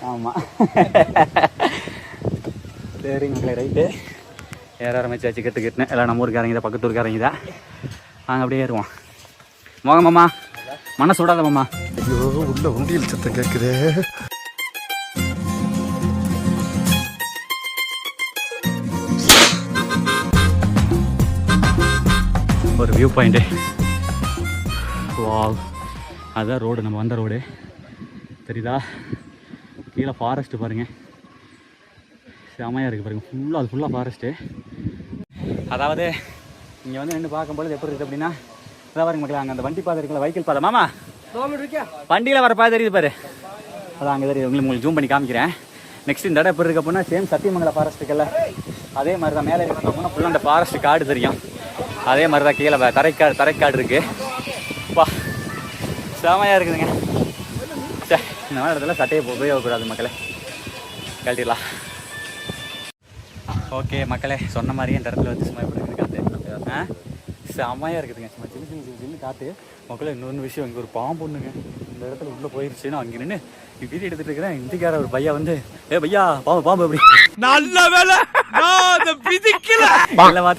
ஆமாம் சரிங்க மக்களே, ரைட்டு. ஏற ஆரம்பிச்சாச்சு. கிட்டுன்னு எல்லாம் நம்ம ஊருக்காரங்க தான், பக்கத்து ஊருக்காரங்க தான். நாங்கள் அப்படியே ஏறுவோம். வாங்க மாமா. மனசு விடாத மாமா. ஐயோ, உள்ள உண்டியல் சத்தம் கேட்குது. ஒரு வியூ பாயிண்ட்டு. வாவ், அதுதான் ரோடு, நம்ம வந்த ரோடு தெரியுதா? கீழே ஃபாரஸ்ட்டு பாருங்கள், செமையாக இருக்குது பாருங்கள். ஃபுல்லாக அது ஃபுல்லாக ஃபாரஸ்ட்டு. அதாவது இங்கே வந்து நின்று பார்க்கும்போது எப்படி இருக்குது அப்படின்னா, அதான் பாருங்க மக்களே, அங்கே அந்த வண்டி பாதை இருக்குல்ல, வைக்கல் பாதை. மாமா வண்டியில் வர பாதை தெரியுது பாரு, அதான் அங்கே தெரியுது. உங்களுக்கு ஜூம் பண்ணி காமிக்கிறேன். நெக்ஸ்ட் இந்த இடம் எப்படி இருக்கு அப்படின்னா, சேம் சத்தியமங்கல ஃபாரஸ்ட் இருக்குல்ல, அதே மாதிரி தான். மேலே இருக்கு அப்படின்னா ஃபுல்லாக அந்த ஃபாரஸ்ட் காடு தெரியும். அதே மாதிரி தான் கீழே தரைக்காடு இருக்குது. வா, செமையாக இருக்குதுங்க. சே, இந்த மாதிரி இடத்துல சட்டையை உபயோகக்கூடாது மக்களே, கழட்டிடலாம். ஓகே மக்களே, சொன்ன மாதிரியே இந்த இடத்துல வந்து சும்மா எப்படி இருக்குது காற்று. செமையாக இருக்குதுங்க, சும்மா சின்ன காற்று. மக்களே இன்னொன்று விஷயம், இங்கே ஒரு பாம்பு ஒன்றுங்க இந்த இடத்துல உள்ளே போயிடுச்சுன்னா, அங்கே நின்று வீடியோ எடுத்துகிட்டு இருக்கிறேன். இந்திக்கார ஒரு பையா வந்து, பையா பாம்பு அப்படி நல்ல வேலை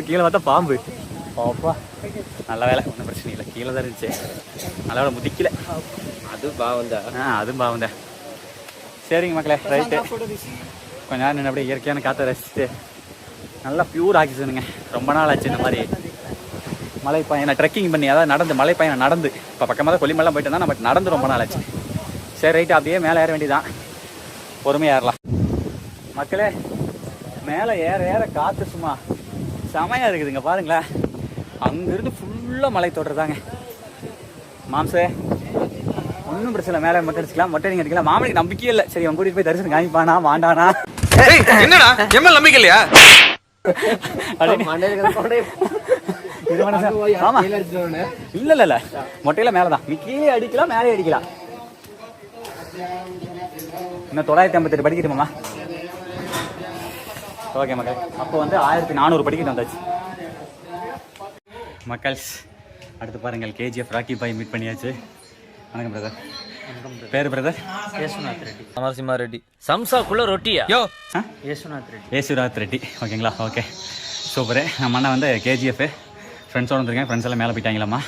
கீழே பார்த்தா பாம்பு. பாப்பா நல்ல வேலை, ஒன்றும் பிரச்சனை இல்லை, கீழே தான் இருந்துச்சு. நல்ல வேலை முதிக்கல. அது பாவந்தா. அதுவும் பாவந்தா. சரிங்க மக்களே, ரைட்டு. கொஞ்ச நேரம் நின்று அப்படியே இயற்கையான காற்றை ரசிச்சுட்டு நல்லா பியூர் ஆக்சிஜனுங்க. ரொம்ப நாள் ஆச்சு இந்த மாதிரி மலைப்பயணம் ட்ரெக்கிங் பண்ணி, அதாவது நடந்து மலைப்பயணம் நடந்து. இப்போ பக்கமாக தான் கொல்லிமலைலாம் போயிட்டு தான், நம்ம நடந்து ரொம்ப நாள் ஆச்சு. சரி ரைட்டு, அப்படியே மேலே ஏற வேண்டியதான். பொறுமையாக ஏறலாம் மக்களே. மேலே ஏற காற்று சும்மா செமையாக இருக்குதுங்க பாருங்களேன். அங்கேருந்து ஃபுல்லாக மலை தோட்டதாங்க. மாம்சே ஒன்றும் பிரச்சனை, மேலே மொட்டை அடிச்சிக்கலாம், மொட்டை நீங்கள் அடிக்கலாம். மாமனுக்கு நம்பிக்கையே இல்லை. சரி, அவன் கூட்டிகிட்டு போய் தரிசனம் காமிப்பானா வாண்டானா? என்னடா எம்எல் நம்பிக்கை இல்லையா? இல்ல மொட்டையில மேலதான். நீ கீழே அடிக்கலாம், மேலே அடிக்கலாம். இன்னும் 958 படிக்கிட்டு மாமா. ஓகே மக்கள், அப்போ வந்து 1400 படிக்கிட்டு வந்தாச்சு மக்கள்ஸ். அடுத்து பாருங்கள், கேஜிஎஃப் ராக்கி பாய் மீட் பண்ணியாச்சு. வணக்கம் பிரதர். பேரு பிரதர்? யேசுநாத் ரெட்டி. நரசிம்மா ரெட்டி. சம்சாக்குள்ள ரொட்டியா? யோ யேசுநாத் ரெட்டி. ஓகேங்களா? Okay super. நம்ம அண்ணன் வந்து கேஜிஎஃப் ஃப்ரெண்ட்ஸோடு வந்துருக்கேன். ஃப்ரெண்ட்ஸ் எல்லாம் மேலே போயிட்டாங்களாம்மா.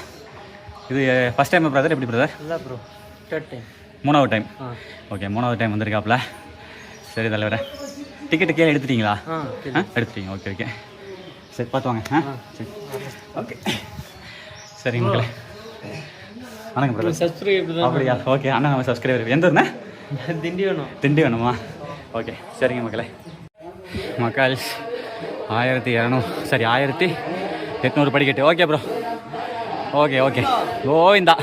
இது ஃபஸ்ட் டைம் பிரதர்? எப்படி பிரதர்? இல்லை ப்ரோ, தேர்ட் டைம். 3வது டைம். ஓகே, 3வது டைம் வந்திருக்காப்புல. சரி தலைவரே, டிக்கெட்டு கீழே எடுத்துட்டீங்களா? எடுத்துட்டீங்க. ஓகே ஓகே, சரி பார்த்து வாங்க. சரி ஓகே, சரிங்க மக்களே. வணக்கம் பிரதர். சப்ஸ்கிரைப் தான். அப்படியா? ஓகே அண்ணா, நம்ம சப்ஸ்கிரைபர். எந்த ஊர்ண்ணா? திண்டிவனம். திண்டிவனமா? ஓகே சரிங்க மக்களே. மக்கள் 1800 படிக்கட்டு. Okay bro, okay okay. இந்தா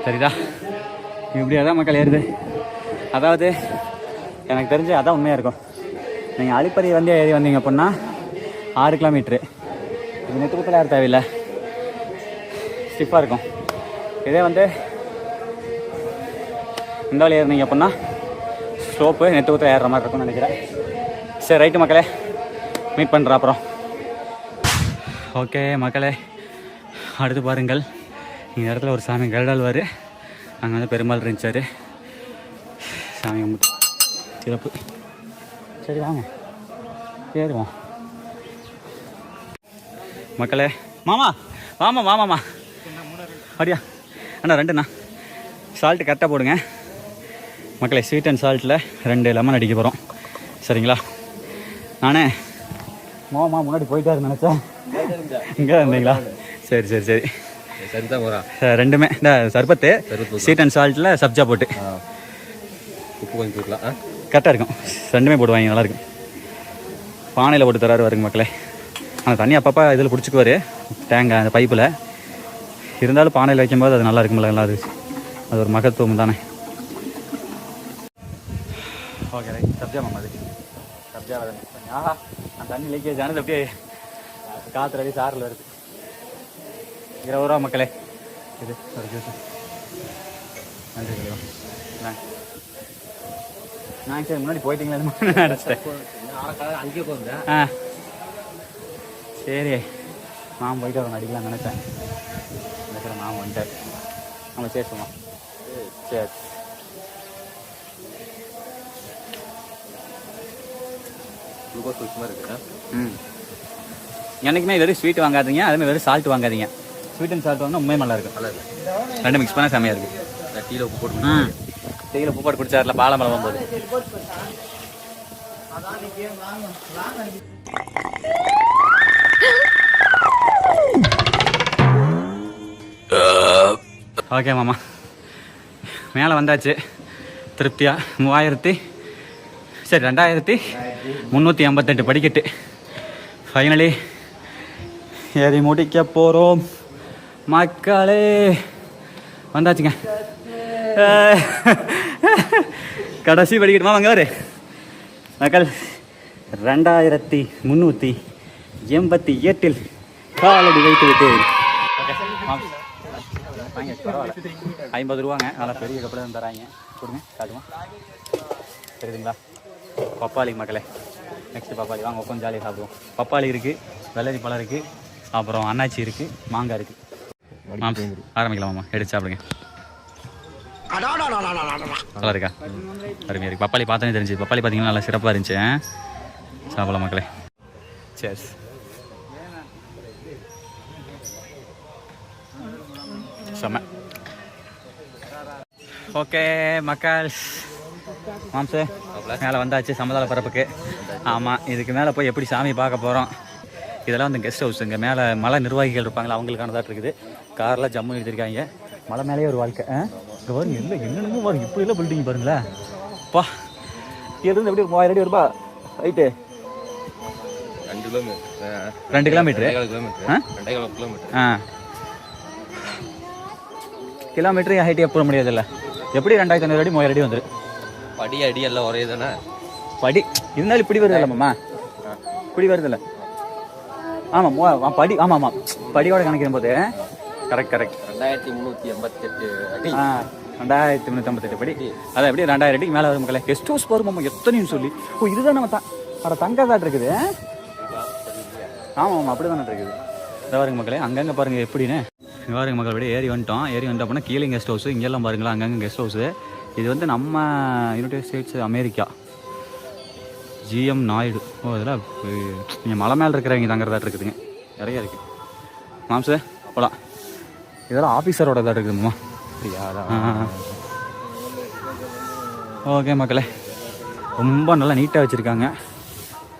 சரிதா, இப்படியா தான் மக்கள் ஏறுது. அதாவது எனக்கு தெரிஞ்சு அதான் உண்மையாக இருக்கும். நீங்கள் அழிப்பறி வந்து ஏறி வந்தீங்க அப்படின்னா 6 கிலோமீட்ரு. இது நெத்துக்குத்தில் ஏற தேவையில்லை, ஸ்டிஃபாக இருக்கும். இதே வந்து இந்த வழி ஏறினீங்க அப்படின்னா ஸ்லோப்பு நெத்துக்குத்தில் ஏறுற மாதிரி இருக்கும்னு நினைக்கிறேன். சரி ரைட்டு மக்களே, மீட் பண்ணுறேன் அப்புறம். ஓகே மக்களே, அடுத்து பாருங்கள், இந்த இடத்துல ஒரு சாமி கருடாழ்வார். அங்கே வந்து பெருமாள் இருந்துச்சார். சாமி கும்பிட்டு சிறப்பு. சரி வாங்க ஏறுவோம் மக்களே. மாமா மாமாம்மா அப்படியா அண்ணா? 2ண்ணா. சால்ட்டு கரெக்டாக போடுங்க மக்களே. ஸ்வீட் அண்ட் சால்ட்டில் 2 லெமன் அடிக்க போகிறோம். சரிங்களா? நானே மாமா முன்னாடி போயிட்டாருன்னு நினச்சேன். இங்கே இருந்தீங்களா? சரி சரி சரி. ரெண்டுமே இந்த சர்பத்து ஸ்வீட் அண்ட் சால்ட்டில் சப்ஜா போட்டு உப்பு கொஞ்சம் தூக்கலாம். கரெக்டாக இருக்கும். 2மே போடுவாங்க, நல்லாயிருக்கும். பானையில் போட்டு தராரு வருங்க மக்களே. ஆனால் தண்ணி அப்பப்போ இதில் பிடிச்சிக்குவார், டேங்க் அந்த பைப்பில். இருந்தாலும் பானையில் வைக்கும்போது அது நல்லா இருக்கும்ல, நல்லா இருந்துச்சு. அது ஒரு மகத்துவம் தானே. Okay right. சப்ஜா மாமா, அது சப்ஜா வருது. ஆஹா, அந்த தண்ணி லீக்கேஜ் ஆனது அப்படியே காற்று அடி சாரில் வருது. 20 ரூபா மக்களே. இது ஒரு ஜூஸ். நன்றி. நான் சரி முன்னாடி போயிட்டீங்களா நினச்சிட்டேன். அங்கேயே போகிறேன். சரி மாமா போயிட்டு வரணும் அடிக்கலாம்னு நினச்சேன். நினைக்கிற மாமா வந்துட்டார். நம்ம சரி சொல்லுவோம். சரி குளுக்கோஸ் குடிச்சமாக இருக்குண்ணா. என்றைக்குமே வெறும் ஸ்வீட் வாங்காதீங்க, அதேமாதிரி வெறும் சால்ட் வாங்காதீங்க. ஸ்வீட் அண்ட் சால்ட் வாங்கினா உண்மையே நல்லா இருக்கும். 2 மிக்ஸ் பண்ணால் செம்மையாக இருக்குது. டீயில் உப்பு போட்டு டீயில் உப்பு போட்டு குடிச்சார்ல பாலமரம் போகும்போது. ஓகே மாமா, மேலே வந்தாச்சு திருப்தியாக. 2388 படிக்கட்டு. ஃபைனலி ஏறி முடிக்க போகிறோம் மக்களே. வந்தாச்சுங்க. கடைசி படிக்கட்டுமா வாங்க வரு மக்கள். 2388 காலடி வைத்து விட்டு. வாங்க பரவாயில்ல, 50 ரூபாங்க. நல்லா பெரிய கப்பல் தான் தராங்க. கொடுங்க காட்டுவோம். தெரியுதுங்களா? பப்பாளி மக்களே. நெக்ஸ்ட்டு பப்பாளி வாங்க, உட்காந்து ஜாலியாக சாப்பிடுவோம். பப்பாளி இருக்குது, வெள்ளரி பழம் இருக்குது, அப்புறம் அன்னாச்சி இருக்குது, மாங்காய் இருக்குது. ஆரம்பிக்கலாமாம்மா, எடுத்து சாப்பிடுங்க. நல்லா இருக்கா? அருமையாக இருக்குது. பப்பாளி பார்த்தோன்னே தெரிஞ்சு. பப்பாளி பார்த்தீங்கன்னா நல்லா சிறப்பாக இருந்துச்சு. சாப்பிடலாம் மக்களே. சரி செம்ம. ஓகே மக்கள், மாம்சு மேலே வந்தாச்சு சமதள பரப்புக்கு. ஆமாம், இதுக்கு மேலே போய் எப்படி சாமி பார்க்க போகிறோம். இதெல்லாம் வந்து கெஸ்ட் ஹவுஸ். இங்கே மேலே மலை நிர்வாகிகள் இருப்பாங்களா, அவங்களுக்கானதாக இருக்குது. கார்லாம் ஜம்மு எடுத்திருக்காங்க. மலை மேலேயே ஒரு வாழ்க்கை. இங்கே பாருங்க, இல்லை என்னென்னமோ பாருங்க, இப்படி எல்லாம் பில்டிங் பாருங்களேன். பா இருந்து எப்படி 3000 அடி வருப்பா ரைட்டு. 2 கிலோமீட்டரு. கிலோமீட்டரு ஹைட்டு எப்போ முடியாதுல்ல. எப்படி 2500 அடி 3000 அடி வந்துரு. படி அடி எல்லாம் ஒரே தானே. படி இருந்தாலும் இப்படி வருது இல்லைம்மா, இப்படி வருதுல்ல. ஆமாம் படி. ஆமாம் ஆமாம், படியோட கணக்கிடும் போது கரெக்ட் 2388 அடி. 2388 படி. அதான் எப்படி 2000 அடிக்கு மேலே வரும் மக்களே. கெஸ்ட் ஹவுஸ் பாருமாம்மா எத்தனையும் சொல்லி. இதுதான் நம்ம தங்கதாட்டு இருக்குது. ஆமாம் அப்படி தானே இருக்குது. இதை பாருங்க மக்களே, அங்கங்கே பாருங்கள் எப்படின்னு. இங்கே பாருங்க மக்கள், அப்படியே ஏறி வந்துட்டோம். அப்படின்னா கீழே கெஸ்ட் ஹவுஸ், இங்கெல்லாம் பாருங்களா அங்கங்கே கெஸ்ட் ஹவுஸு. இது வந்து நம்ம United States America. GM Naidu. ஓ இதெல்லாம் நீங்கள் மலை மேலே இருக்கிறவங்க தங்குறதா இருக்குதுங்க, நிறைய இருக்குது. மாம்சு போகலாம். இதெல்லாம் ஆஃபீஸரோட தான் இருக்குதுமா. ஓகே மக்களே, ரொம்ப நல்லா நீட்டாக வச்சுருக்காங்க.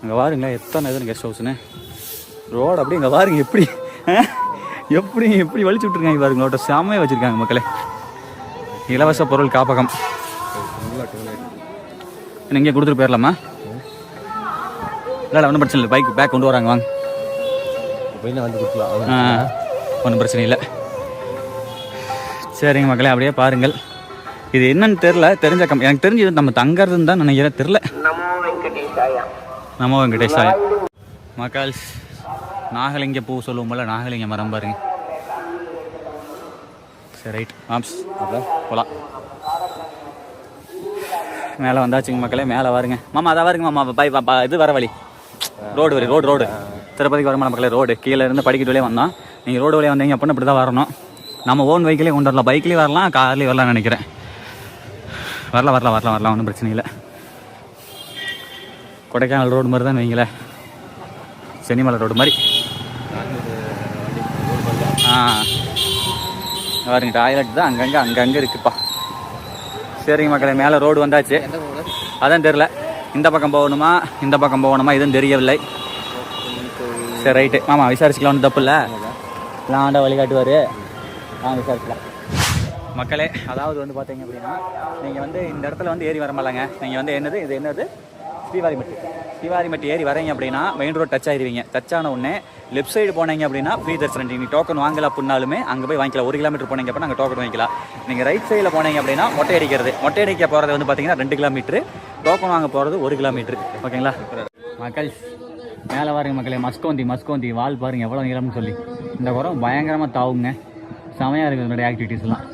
அங்கே பாருங்களேன் எத்தனை இதுன்னு கெஸ்ட் ஹவுஸ்னு. ரோடு அப்படி இங்கே பாருங்க எப்படி எப்படி எப்படி வலிச்சு விட்ருக்காங்க பாருங்க. ரோட்டை செம்மையாக வச்சுருக்காங்க மக்களே. இலவச பொருள் காப்பகம் இங்கே கொடுத்துட்டு போயிடலாமா? இல்லை ஒன்றும் பிரச்சனை இல்லை, பைக் பேக் கொண்டு வராங்க வாங்க. வந்து கொடுக்கலாம், ஒன்றும் பிரச்சனை இல்லை. சரிங்க மக்களே, அப்படியே பாருங்கள். இது என்னன்னு தெரில, தெரிஞ்ச எனக்கு தெரிஞ்சு நம்ம தங்கறதுன்னு தான் நினைக்கிறேன், தெரில. நமோ வெங்கடேஷாயா. மக்கள் நாகலிங்க பூ சொல்லுவோம்ல, நாகலிங்க மரம் பாருங்க. சரி ரைட் மாம்ஸ் போகலாம். மேலே வந்தாச்சுங்க மக்களே, மேலே வாருங்க மாமா. அதான் பாருங்க மாமா, இது வர வழி ரோடு ரோடு திருப்பதிக்கு வருமான மக்களே. ரோடு கீழே இருந்து படிக்கட்டு வழியே வந்தோம். நீங்கள் ரோடு வழியாக வந்தீங்க அப்படின்னா இப்படி தான் வரணும். நம்ம ஓன் வெஹிக்கிளே கொண்டு வரலாம், பைக்லேயும் வரலாம், கார்லேயும் வரலாம்னு நினைக்கிறேன். வரலாம் ஒன்றும் பிரச்சனை இல்லை. கொடைக்கானல் ரோடு மாதிரி தான் வைங்களேன், சென்னிமலை ரோடு மாதிரி. பாருங்க டாய்லெட் தான் அங்கங்கே இருக்குப்பா. சரிங்க மக்களே, மேலே ரோடு வந்தாச்சு. அதான் தெரில, இந்த பக்கம் போகணுமா இந்த பக்கம் போகணுமா இதுவும் தெரியவில்லை. சரி ரைட்டு மாமா, விசாரிச்சுக்கலாம், ஒன்றும் தப்பு இல்லை. எல்லாம் ஆண்டா வழிகாட்டுவார், விசாரிக்கலாம் மக்களே. அதாவது வந்து பார்த்தீங்க அப்படின்னா, நீங்கள் வந்து இந்த இடத்துல வந்து ஏறி வர மாட்டாங்க. நீங்கள் வந்து என்னது ஸ்ரீவாரிமட்டி ஏறி வரீங்க அப்படின்னா மெயின் ரோடு டச் ஆகிடுவீங்க. டச் ஆன உடனே லெஃப்ட் சைடு போனீங்க அப்படின்னா ஃப்ரீ தர்ஷன். நீங்கள் டோக்கன் வாங்கல அப்படின்னாலுமே அங்கே போய் வாங்கிக்கலாம். 1 கிலோமீட்டர் போனீங்க அப்படின்னா அங்கே டோக்கன் வாங்கிக்கலாம். நீங்கள் ரைட் சைடில் போனீங்க அப்படின்னா மொட்டை அடிக்க போகிறது வந்து பார்த்தீங்கன்னா 2 கிலோமீட்டரு, டோக்கன் வாங்க போகிறது 1 கிலோமீட்டரு. ஓகேங்களா மக்கள்? மேலே பாருங்க மக்களே, மஸ்கோந்தி வால் பாருங்க எவ்வளோ நீளம்னு சொல்லி. இந்த குரம் பயங்கரமாக தாவுங்க, செமையாக இருக்குது என்னுடைய ஆக்டிவிட்டீஸ்லாம்.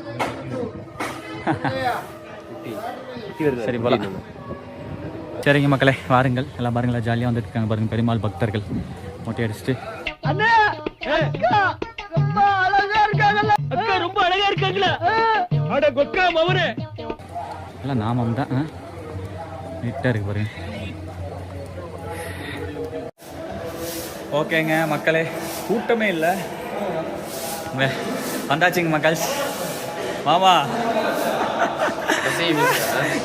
சரி போகலாம். சரிங்க மக்களே, வாருங்கள் எல்லாம் பாருங்களா, ஜாலியாக வந்துட்டு இருக்காங்க பாருங்க பெருமாள் பக்தர்கள் மொட்டை அடிச்சுட்டு. எல்லாம் நாமம் தான் நீட்டாக இருக்கு பாருங்க. ஓகேங்க மக்களே, கூட்டமே இல்லை, வந்தாச்சுங்க மக்கள். மாமா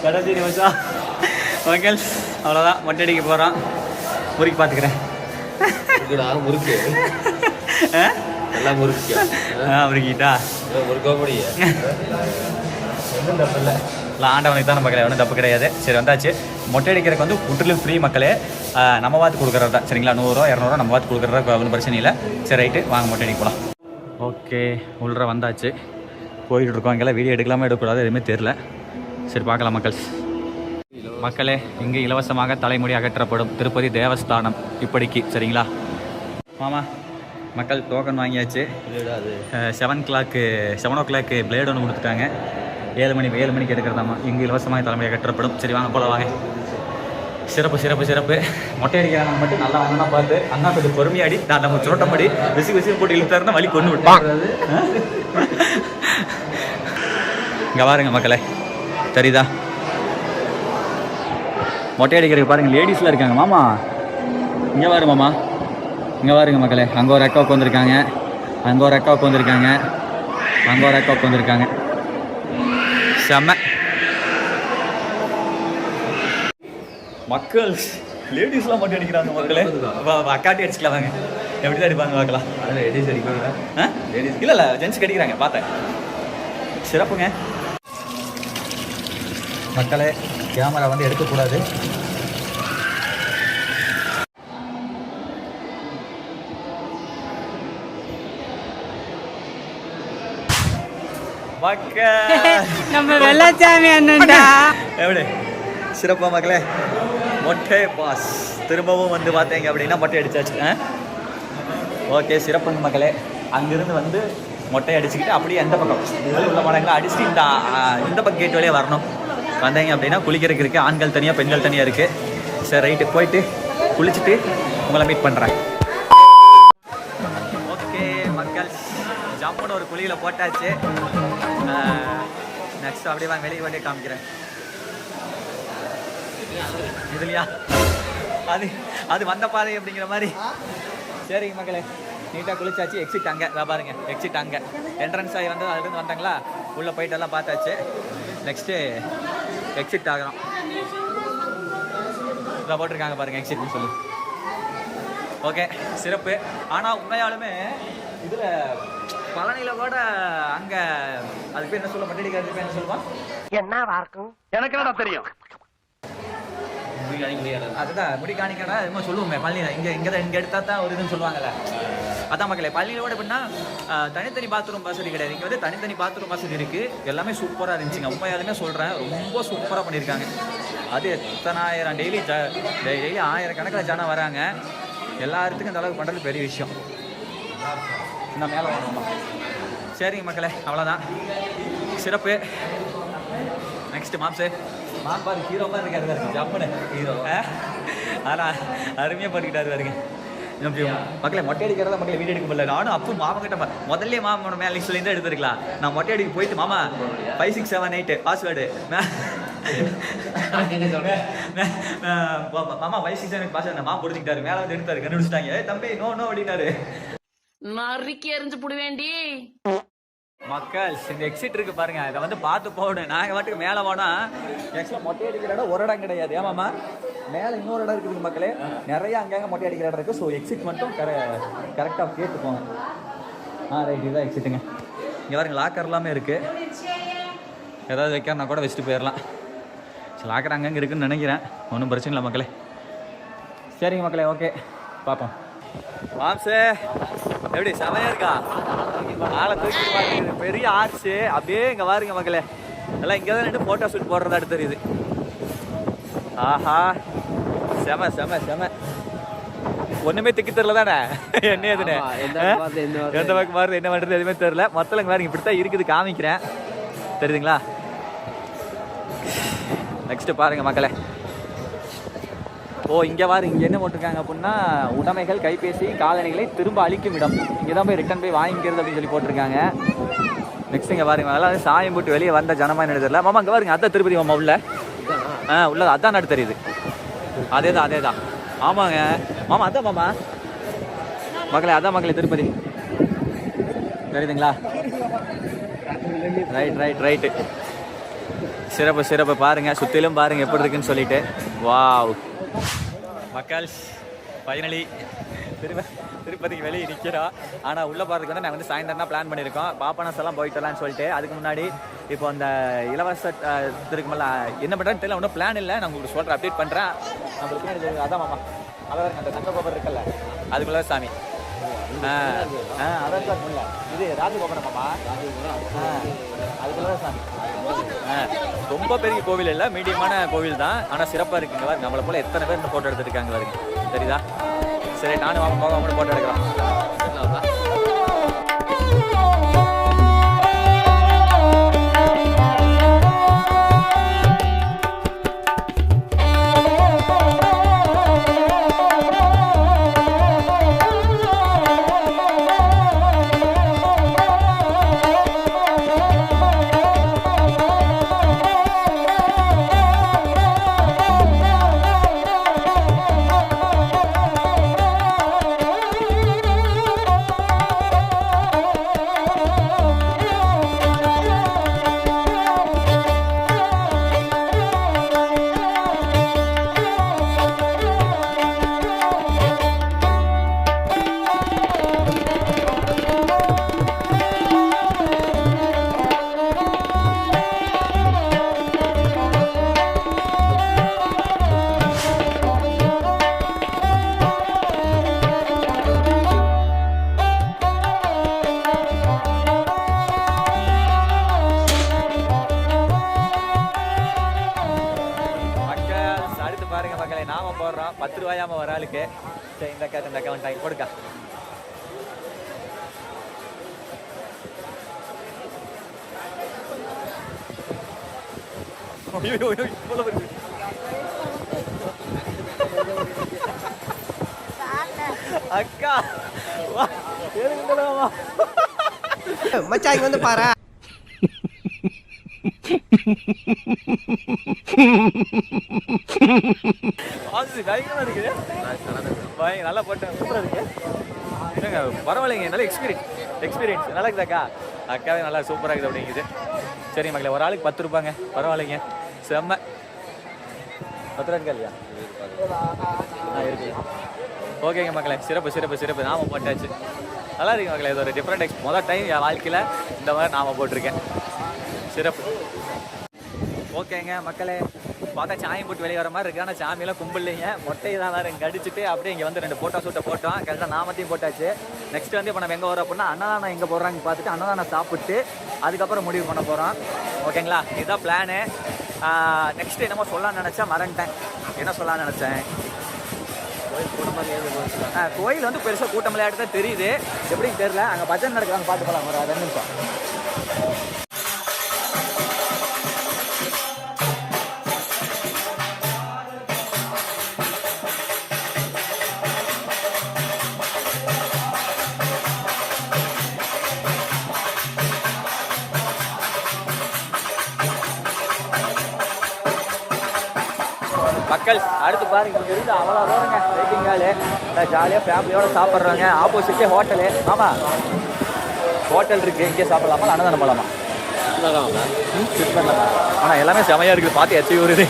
கடைசி நிமிஷம் மக்கள், அவ்வளோதான், மொட்டை அடிக்க போகிறோம். முறுக்கி பார்த்துக்கிறேன். முறுக்கிட்டா ஒன்றும் தப்பு இல்லை, ஆண்டவனுக்கு தான் மக்களே, ஒன்றும் தப்பு கிடையாது. சரி வந்தாச்சு. மொட்டை அடிக்கிறதுக்கு வந்து முற்றிலும் ஃப்ரீ மக்களே. நம்ம பார்த்து கொடுக்குறது தான் சரிங்களா, 100 200 நம்ம பார்த்து கொடுக்குறதா ஒன்றும் பிரச்சனை இல்லை. சரி ரைட்டு வாங்க மொட்டை அடிக்க போகலாம். ஓகே உள்ள வந்தாச்சு, போயிட்டு இருக்கோம். இங்கெல்லாம் வீடியோ எடுக்கலாமா எடுக்கக்கூடாது எதுவுமே தெரில. சரி பார்க்கலாம் மக்களே. இங்கே இலவசமாக தலைமுடி அகற்றப்படும் திருப்பதி தேவஸ்தானம் இப்படிக்கு சரிங்களா மாமா. மக்கள் டோக்கன் வாங்கியாச்சு. 7 o'clock பிளேடு ஒன்று கொடுத்துட்டாங்க. 7 மணிக்கு எடுக்கிறதாம்மா. இங்கே இலவசமாக தலைமுடி அகற்றப்படும். சரி வாங்க போல வாங்க. சிறப்பு. மொட்டை அடிக்கிறாங்க மட்டும் நல்லா அண்ணா பார்த்து அண்ணா கொஞ்சம் பொறுமையாடி நான் நம்ம சுரட்டப்படி விசி போட்டு இழுத்தாருன்னா வலி கொண்டு விட்டான். இங்கே பாருங்க மக்களே, சரிதா மொட்டை அடிக்கிறதுக்கு பாருங்கள் லேடிஸ்லாம் இருக்காங்க மாமா. இங்கே பாருங்க மாமா, இங்கே பாருங்க மக்களே, அங்கே ஒரு அக்கா உட்காந்துருக்காங்க, அங்கே ஒரு அக்கா உட்காந்துருக்காங்க. செம்ம மக்கள், லேடிஸ்லாம் மொட்டை அடிக்கிறாங்க மக்களே. அக்காட்டி அடிச்சுக்கலாம் வாங்க, எப்படி தான் அடிப்பாங்க பார்க்கலாம். லேடிஸ் அடிப்பாங்க, லேடிஸ் இல்லை ஜென்ஸுக்கு அடிக்கிறாங்க பார்த்தேன். சிறப்புங்க மக்களே, கேமரா வந்து எடுக்கக்கூடாது. நம்ம வெள்ளச்சாமி அண்ணன்டா. எப்படி சிறப்பா மக்களே, மொட்டை பாஸ் திரும்பவும் வந்து பார்த்தீங்க அப்படின்னா மொட்டை அடிச்சாச்சு. ஓகே சிறப்புங்க மக்களே. அங்கிருந்து வந்து மொட்டை அடிச்சுக்கிட்டு அப்படியே எந்த பக்கம் உள்ள மாடங்களை அடிச்சுட்டு இந்த பக்கம் கேட் வழியே வரணும். வந்தீங்க அப்படின்னா குளிக்கிறதுக்கு இருக்குது, ஆண்கள் தனியாக பெண்கள் தனியாக இருக்குது. சரி ரைட்டு போயிட்டு குளிச்சுட்டு உங்களை மீட் பண்ணுறேன். ஓகே மக்கள், ஜம்முன்னு ஒரு குழியில் போட்டாச்சு. நெக்ஸ்ட் அப்படியே வெளியே காமிக்கிறேன். இதுலையா அது அது வந்த பாதை அப்படிங்கிற மாதிரி. சரிங்க மக்களே, நீட்டாக குளிச்சாச்சு. எக்ஸிட் அங்கே பாருங்க, எக்ஸிட் அங்கே என்ட்ரன்ஸ் ஆகி வந்து அதுலேருந்து வந்தாங்களா, உள்ளே போயிட்டு எல்லாம் பார்த்தாச்சு. நெக்ஸ்ட்டு எக்ஸிட் ஆகிறோம். இதில் போட்டிருக்காங்க பாருங்கள் எக்ஸிட்னு சொல்லி. ஓகே, சிறப்பு. ஆனால் உண்மையாலுமே இதில் பழனியில் கூட அங்கே அதுக்கு பேர் என்ன சொல்ல, மட்டடிக்காரது பேர் என்ன சொல்லுவான்? என்னவா இருக்கும் எனக்கு என்னடா தெரியும். அதுதான் முடி காணிக்கடா என்னமோ சொல்லுவோமே பள்ளியில். இங்கே தான் இங்கே எடுத்தால் தான் ஒரு இதுன்னு சொல்லுவாங்கல்ல. அதான் மக்களே, பள்ளியில் கூட எப்படின்னா தனித்தனி பாத்ரூம் வசதி கிடையாது. இங்கே வந்து தனித்தனி பாத்ரூம் வசதி இருக்குது. எல்லாமே சூப்பராக இருந்துச்சுங்க. உண்மையாலுமே சொல்கிறேன், ரொம்ப சூப்பராக பண்ணியிருக்காங்க. அது எத்தனாயிரம் டெய்லி 1000 கணக்கில் ஜனம் வராங்க. எல்லாத்துக்கும் இந்த அளவுக்கு பண்ணுறது பெரிய விஷயம். நான் மேலே வரணுமா? சரிங்க மக்களே, அவ்வளோதான், சிறப்பு. நெக்ஸ்ட்டு மாம் பாரு, ஹீரோ மாதிரி இருக்காரு ஜம்முன்னு ஹீரோ. ஆனால் அருமையாக பண்ணிக்கிட்டாரு பாருங்க மக்களே. மொட்டை அடிக்கிறதா மக்களே வீடியோ எடுக்க முடியல. நானும் அப்போ மாமா கிட்ட முதல்ல மாமோட மேலே லிஸ்ட்லேருந்து எடுத்துருக்கலாம். நான் மொட்டை அடிக்க போயிட்டு மாமா 5678 பாஸ்வேர்டு மாமா 5678 பாஸ்வேர்டு மாமா போட்டுக்கிட்டாரு. மேலே வந்து எடுத்தாரு, கண்டுபிடிச்சிட்டாங்க. தம்பி நோ அப்படின்னாரு. நறுக்கி எரிஞ்சு புடி வேண்டி மக்கள். இந்த எக்ஸிட் இருக்கு பாருங்க, இதை வந்து பார்த்து போகணும். நாங்கள் வாட்டுக்கு மேலே போனால் ஆக்சுவலாக மொட்டை அடிக்கிற இடம் ஒரு இடம் கிடையாது. ஏமாம்மா, மேலே இன்னொரு இடம் இருக்குது மக்களே. நிறைய அங்கங்கே மொட்டை அடிக்கிற இடம் இருக்குது. ஸோ எக்ஸிட் மட்டும் கரெக்டாக கேட்டு போங்க. ரைட், இதுதான் எக்ஸிட்டுங்க. இங்கே பாருங்க, லாக்கர் எல்லாமே இருக்குது. ஏதாவது வைக்கிறனா கூட வச்சுட்டு போயிடலாம். சரி, லாக்கர் அங்கங்கே இருக்குதுன்னு நினைக்கிறேன். ஒன்றும் பிரச்சனை இல்லை மக்களே. சரிங்க மக்களே, ஓகே, பார்ப்போம். மாம்சு எப்படி செமையா இருக்கா? ஆளை தூக்கி பாருங்க, பெரிய ஆர்ச்சு அப்படியே இங்கே பாருங்க மக்களே. எல்லாம் இங்கே தான் நின்று ஃபோட்டோ ஷூட் போடுறதா தெரியுது. ஆஹா, செம செம செம. ஒன்றுமே திக்கி தெரில தானே என்ன எதுன்னு, எந்த பக்கம் மாறுது என்ன பண்ணுறது எதுவுமே தெரில. மொத்தம் இங்கே பாருங்க, இப்படி தான் இருக்குது, காமிக்கிறேன் தெரியுதுங்களா? நெக்ஸ்ட்டு பாருங்க மக்களே. இங்கே பாரு, இங்கே என்ன போட்டிருக்காங்க அப்படின்னா, உடைமைகள் கைபேசி காலணிகளை திரும்ப அளிக்கும் இடம். இங்கே தான் போய் ரிட்டர்ன் போய் வாங்கிக்கிறது அப்படின்னு சொல்லி போட்டிருக்காங்க. நெக்ஸ்ட் இங்கே பாருங்க, அதெல்லாம் சாயம் போட்டு வெளியே வந்த ஜனமாக என்ன தெரியல. மாமா இங்கே பாருங்க, அதான் திருப்பதி மாமா உள்ள உள்ளது அதான் நடு தெரியுது. அதே தான் ஆமாங்க மாமா, அதான் மாமா மக்களே, அதான் மக்களே திருப்பதி தெரியுதுங்களா? ரைட்டு. சிறப்பு பாருங்க, சுற்றிலும் பாருங்க எப்படி இருக்குன்னு சொல்லிட்டு. வாவ் மக்கள், ஃபைனலி திருப்பதிக்கு வெளியே நிற்கிறோம். ஆனால் உள்ளே போகிறதுக்கு வந்து நாங்கள் வந்து சாயந்தரம் தான் பிளான் பண்ணியிருக்கோம். பாப்பனஸ் எல்லாம் போயிட்டலான்னு சொல்லிட்டு. அதுக்கு முன்னாடி இப்போ அந்த இலவச இருக்குமல்ல, என்ன பண்ணுறேன்னு தெரியல, ஒன்றும் பிளான் இல்லை. நான் உங்களுக்கு சொல்கிறேன், அப்டேட் பண்ணுறேன். நம்மளுக்கு அதான் மாமா, அதான் அந்த தங்க கோபுரம் இருக்குல்ல, அதுக்குள்ள சாமி. அதான் சார் இல்லை, இது ராஜகோபுரம் மாமா. அதுக்குள்ள சாமி. ரொம்ப பெரிய கோவில் இல்லை, மீடியமான கோவில் தான். ஆனால் சிறப்பாக இருக்குங்க. பாருங்க, நம்மளை போல எத்தனை பேர் இந்த ஃபோட்டோ எடுத்துருக்காங்க பாருங்க, தெரியுதா? சரி, நானும் மாமா போக ஃபோட்டோ எடுக்கிறோம். நாம போடுறோம் 10 ரூபாயாம ஒரு ஆளுக்கு. சரி, இந்த அக்கா வந்துட்டாங்க, கொடுக்கா. அக்கா மச்சான் இங்க வந்து பாரு. ஆம்பியன்ஸ் பயங்கரமாக இருக்குது. நல்லா போட்டேன், சூப்பராக இருக்கு. என்னங்க பரவாயில்லைங்க, நல்ல எக்ஸ்பீரியன்ஸ் நல்லா இருக்குதாக்கா? அக்காவே நல்லா சூப்பராக இருக்குது அப்படிங்குது. சரி மக்களே, ஒரு ஆளுக்கு 10 ரூபாங்க, பரவாயில்லைங்க, செம்ம. 10 ரூபா இருக்கா இல்லையா? இருக்கு. ஓகேங்க மக்களே, சிறப்பு நாம போட்டாச்சு. நல்லா இருக்கு மக்களே, இது ஒரு டிஃப்ரெண்ட் மொதல் டைம் என் வாழ்க்கையில் இந்த மாதிரி நாம போட்டிருக்கேன். சிறப்பு. ஓகேங்க மக்களே, பார்த்தா சாமி போட்டு வெளியே வர மாதிரி இருக்கு. ஆனால் சாமியெல்லாம் கும்பிடலைங்க, மொட்டை தான் வேறு இங்கே அடிச்சுட்டு அப்படியே இங்கே வந்து 2 ஃபோட்டோ ஷூட்டை போட்டோம். கரெக்டாக நாமத்தையும் போட்டாச்சு. நெக்ஸ்ட் வந்து இப்போ நம்ம எங்கே வரோம் அப்படின்னா அன்னதானம் எங்கே போடுறாங்க பார்த்துட்டு அன்னதானம் சாப்பிட்டு அதுக்கப்புறம் முடிவு பண்ண போகிறோம். ஓகேங்களா, இதுதான் பிளானு. நெக்ஸ்ட் என்னமோ சொல்லலாம்னு நினச்சேன், மறந்துட்டேன். என்ன சொல்லலாம்னு நினச்சேன், கோயில் வந்து பெருசாக கூட்டம் விளையாட்டு தான் தெரியுது, எப்படின்னு தெரியல. அங்கே பஜனை நடக்கிறாங்க, பார்த்து போகலாம் ஒரு 2 நிமிஷம். மக்கள் அடுத்து பாருங்க, இங்கே இருந்து அவ்வளோ தூரங்க வெயிட்டிங் ஹாலு. ஜாலியாக ஃபேமிலியோடு சாப்பிட்றாங்க. ஆப்போசிட்டே ஹோட்டலு. ஆமாம், ஹோட்டல் இருக்குது, இங்கே சாப்பிட்லாமா அன்னதானம் போகலாமா? ஆனால் எல்லாமே செமையாக இருக்குது, பார்த்து எச்சி வருது.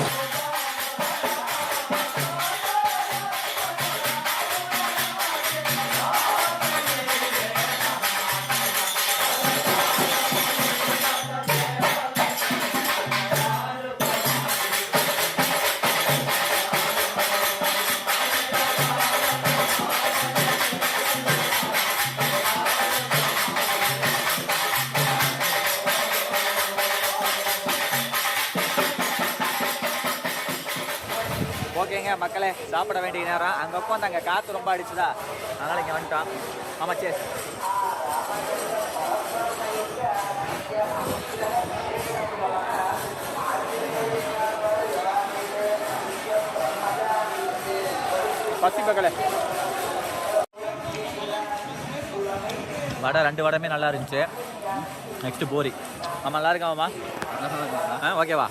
ஓகேங்க மக்களே, சாப்பிட வேண்டிய நேரம். அங்கே உட்காந்து அங்கே காற்று ரொம்ப அடிச்சுதா, அதனால் இங்கே வந்துட்டோம். ஆமாம், சரி. பசி மக்களே, வடை 2 வடையுமே நல்லா இருந்துச்சு. நெக்ஸ்ட்டு பூரி. ஆமாம், நல்லா இருக்காமாம்மா? ஓகேவா?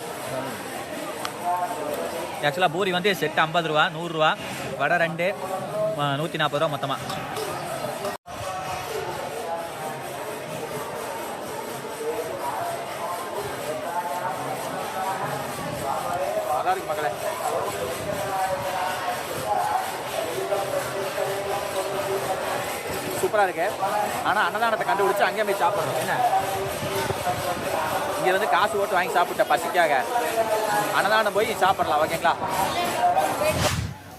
ஆக்சுவலாக பூரி வந்து செட்டு 50 ரூபா, 100 ரூபா. வடை 2 140 ரூபா மொத்தமாக. நல்லா இருக்கு மக்களே. சூப்பராக இருக்கு. ஆனால் அன்னதானத்தை கண்டுபிடிச்சி அங்கேயே போய் சாப்பிட்றோம். என்ன இங்கே வந்து காசு போட்டு வாங்கி சாப்பிட்டேன் பசிக்காக. அன்னதானம் போய் சாப்பிடலாம். ஓகேங்களா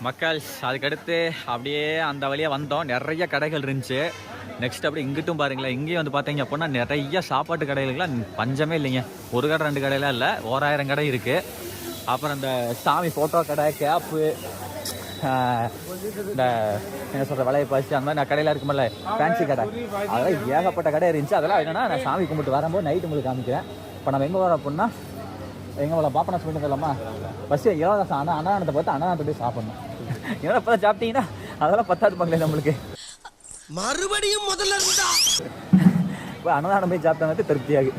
மக்கள், அதுக்கடுத்து அப்படியே அந்த வழியாக வந்தோம். நிறைய கடைகள் இருந்துச்சு. நெக்ஸ்ட் அப்படியே இங்கிட்டும் பாருங்களேன், இங்கேயும் வந்து பார்த்தீங்க அப்படின்னா நிறைய சாப்பாட்டு கடைகளுக்குலாம் பஞ்சமே இல்லைங்க. 1 கடை 2 கடையெல்லாம் இல்லை, 1000 கடை இருக்குது. அப்புறம் இந்த சாமி ஃபோட்டோ கடை, கேப்பு, இந்த என்ன சொல்கிற வளையப்பாசி, அந்த மாதிரி கடையில் இருக்குமில்ல ஃபேன்சி கடை, அதெல்லாம் ஏகப்பட்ட கடை இருந்துச்சு. அதெல்லாம் என்னென்னா நான் சாமி கும்பிட்டு வரும்போது நைட்டு உங்களுக்கு காமிக்கிறேன். இப்போ நம்ம எங்கே வரோம் அப்படின்னா எங்கே போகலாம், பாப்பனா சொல்லிட்டு போயிடலாமா? ஃபஸ்ட்டு இலவசம் அன்னதானத்தை பார்த்து அன்னதானத்தை போய் சாப்பிட்ணும். ஏன்னா இப்போ தான் சாப்பிட்டீங்கன்னா அதெல்லாம் 10வது மக்களே நம்மளுக்கு. மறுபடியும் முதல்ல இருந்தா இப்போ அன்னதானம் போய் சாப்பிட்டாங்க திருப்தியாகு.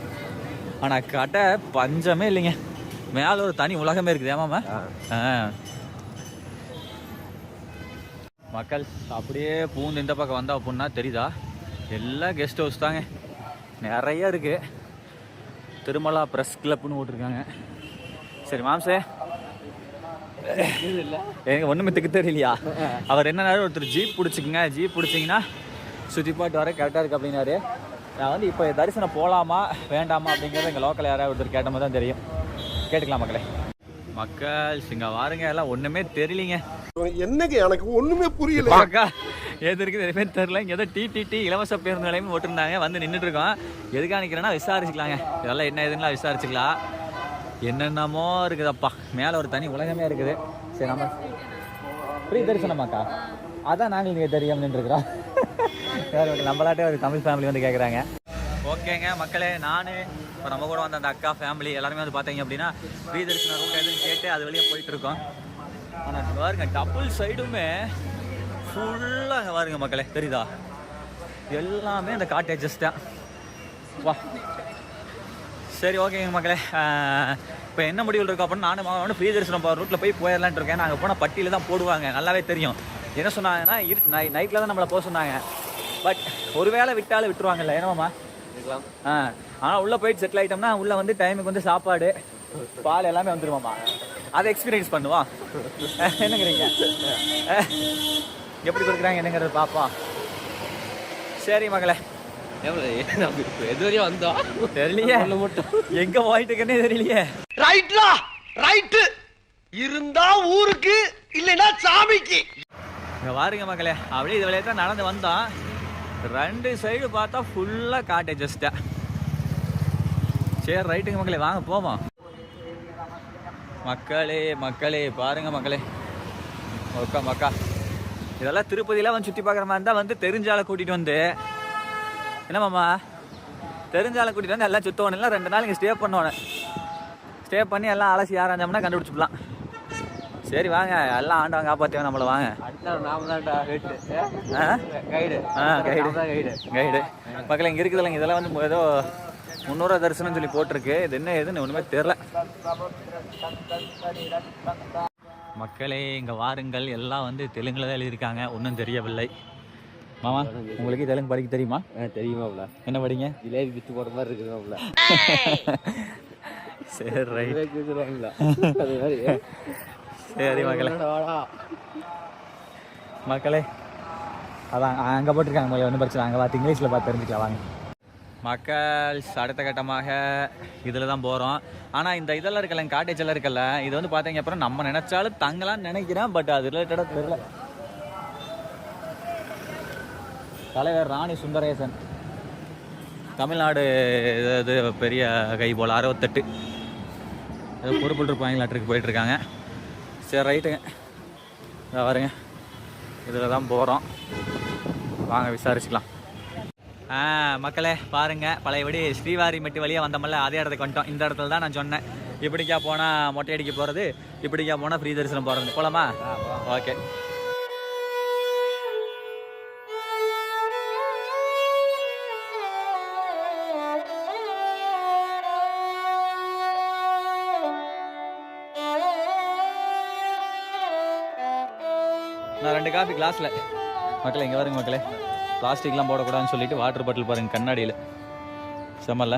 ஆனால் கடை பஞ்சமே இல்லைங்க, மேலே ஒரு தனி உலகமே இருக்குது. ஏமாமா மக்கள் அப்படியே பூந்து இந்த பக்கம் வந்தா அப்படின்னா தெரியுதா, எல்லாம் கெஸ்ட் ஹவுஸ் தாங்க, நிறைய இருக்குது. திருமலா ப்ரெஸ் கிளப்னு போட்டிருக்காங்க. சரி மாம்சே, எனக்கு ஒன்றுமே திக்கு தெரியலையா? அவர் என்னன்னா, ஒருத்தர் ஜீப் பிடிச்சிக்கங்க, ஜீப் பிடிச்சிங்கன்னா சுற்றி பாட்டு வர கரெக்டாக இருக்குது அப்படின்னாரு. நான் வந்து இப்போ தரிசனம் போகலாமா வேண்டாமா அப்படிங்கிறது எங்கள் லோக்கல் யாராவது ஒருத்தர் கேட்ட மாதிரி தான் தெரியும். கேட்டுக்கலாம் மக்களே. மக்கள் இங்கே வாருங்க, எல்லாம் ஒன்றுமே தெரியலிங்க. என்னங்க எனக்கு ஒண்ணுமே புரியல. அக்கா எது இருக்குது எதுவுமே தெரியல. இங்கே ஏதோ டிடிடி இலவச பேருந்து நிலையம் போட்டிருந்தாங்க, வந்து நின்றுட்டு இருக்கோம். எதுக்காக நிற்கிறேன்னா விசாரிச்சுக்கலாங்க, இதெல்லாம் என்ன எதுன்னா விசாரிச்சுக்கலாம். என்னென்னமோ இருக்குதப்பா, மேலே ஒரு தனி உலகமே இருக்குது. சரி நம்ம ஃப்ரீ தரிசனமாக்கா, அதான் நாங்கள் நீங்கள் தெரியாமல் நின்றுருக்குறோம். வேறு நம்மளாட்டே ஒரு தமிழ் ஃபேமிலி வந்து கேட்குறாங்க. ஓகேங்க மக்களே, நான் இப்போ நம்ம கூட வந்த அந்த அக்கா ஃபேமிலி எல்லாருமே வந்து பார்த்தீங்க அப்படின்னா ஃப்ரீ தரிசன ரூட் எதுன்னு கேட்டு அது வெளியே போயிட்டுருக்கோம். ஆனால் பாருங்க டபுள் சைடுமே ஃபுல்லாக பாருங்க மக்களே, தெரியுதா? எல்லாமே அந்த காட்டேஜஸ் தான். வா சரி ஓகேங்க மக்களே, இப்போ என்ன முடிவில் இருக்கும் அப்படின்னு நானும் ஃப்ரீ தரிசனம் போகிற ரூட்டில் போயிடலான்ட்டு இருக்கேன். நாங்கள் போனால் பட்டியில் தான் போடுவாங்க, நல்லாவே தெரியும். என்ன சொன்னாங்கன்னா நைட்டில் தான் நம்மளை போக சொன்னாங்க. பட் ஒரு வேளை விட்டாலும் விட்டுருவாங்கல்ல, ஏனோம்மா? ஆனால் உள்ளே போயிட்டு செட்டில் ஆகிட்டோம்னா உள்ளே வந்து டைமுக்கு வந்து சாப்பாடு பால் எல்லாமே வந்துடுவோம்மா. அதை எக்ஸ்பீரியன்ஸ் பண்ணுவோம். என்னங்கிறீங்க? எப்படி கொடுக்குறாங்க என்னங்கிறது பார்ப்போம். சரி மகளே, எது வரையும் வந்தோம் தெரியலையே, எங்க போயிட்டு இருக்கேன்னே தெரியலையே. ரைட்லா ரைட்டு இருந்தா ஊருக்கு இல்லைன்னா சாமிக்கு. இங்க பாருங்க மகளே, அப்படியே இது வழியா தான் நடந்து வந்தோம். 2 சைடு பார்த்தா ஃபுல்லா காட்டேஜஸ்டா. சரி ரைட்டுங்க மக்களே, வாங்க போவோம். மக்களே பாருங்க மக்களே, மக்கா இதெல்லாம் திருப்பதியெல்லாம் வந்து சுற்றி பார்க்குற மாதிரி தான் வந்து தெரிஞ்சால கூட்டிகிட்டு வந்து, என்ன மாமா தெரிஞ்சால கூட்டிகிட்டு வந்து எல்லாம் சுத்தவணும். இல்லை 2 நாள் இங்கே ஸ்டே பண்ணோன்னு, ஸ்டே பண்ணி எல்லாம் அலசி ஆராய்ஞ்சோம்னா கண்டுபிடிச்சிக்கலாம். சரி வாங்க, எல்லாம் ஆண்டவங்க காப்பாற்றியும் நம்மளை வாங்க. கைடு மக்கள் இங்கே இருக்குது இல்லைங்க, இதெல்லாம் வந்து ஏதோ 300 தரிசனம் சொல்லி போட்டிருக்கு. இது என்ன எதுன்னு ஒன்றுமே தெரில. மக்களே இங்கே வாருங்கள், எல்லாம் வந்து தெலுங்குல தான் எழுதியிருக்காங்க, ஒன்றும் தெரியவில்லை. மாமா உங்களுக்கு தெலுங்கு படிக்க தெரியுமா? தெரியுமாப்ல. என்ன படிங்க? ஜிலேபி வித்து போடுற மாதிரி இருக்குதுமாப்ல. சரி ரைட், அது மாதிரி. சரி மக்களே அதான் அங்கே போட்டிருக்காங்க, ஒன்றும் பிரச்சனை. அங்கே பார்த்து இங்கிலீஷில் பார்த்து தெரிஞ்சுக்கலாம் வாங்க. மக்கள் அடுத்த கட்டமாக இதில் தான் போகிறோம். ஆனால் இந்த இதெல்லாம் இருக்கல, காட்டேஜ் எல்லாம் இருக்கல, இது வந்து பார்த்தீங்க அப்புறம் நம்ம நினச்சாலும் தங்கலான்னு நினைக்கிறேன். பட் அது ரிலேட்டடாக தெரியல. தலைவர் ராணி சுந்தரேசன், தமிழ்நாடு இது பெரிய கை போல் 68 பொறுப்பில் இருப்பாங்களாட்டுக்கு போயிட்டுருக்காங்க. சரி ரைட்டுங்க, இதை பாருங்க, இதில் தான் போகிறோம், வாங்க விசாரிச்சுக்கலாம். மக்களே பாருங்க, பழையபடி ஸ்ரீவாரிமெட்டி வழியாக வந்தோம்ல, அதே இடத்துக்கு வந்துட்டோம். இந்த இடத்துல தான் நான் சொன்னேன், இப்படிக்கா போனால் மொட்டை அடிக்க போகிறது, இப்படிக்கா போனால் ஃப்ரீ தரிசனம் போகிறது. போகலாமா? ஓகே. நான் 2 காஃபி கிளாஸில். மக்களே இங்கே வருங்க மக்களே, பிளாஸ்டிக்லாம் போடக்கூடாதுன்னு சொல்லிட்டு வாட்டர் பாட்டில் பாருங்கள் கண்ணாடியில், செம்மல்ல.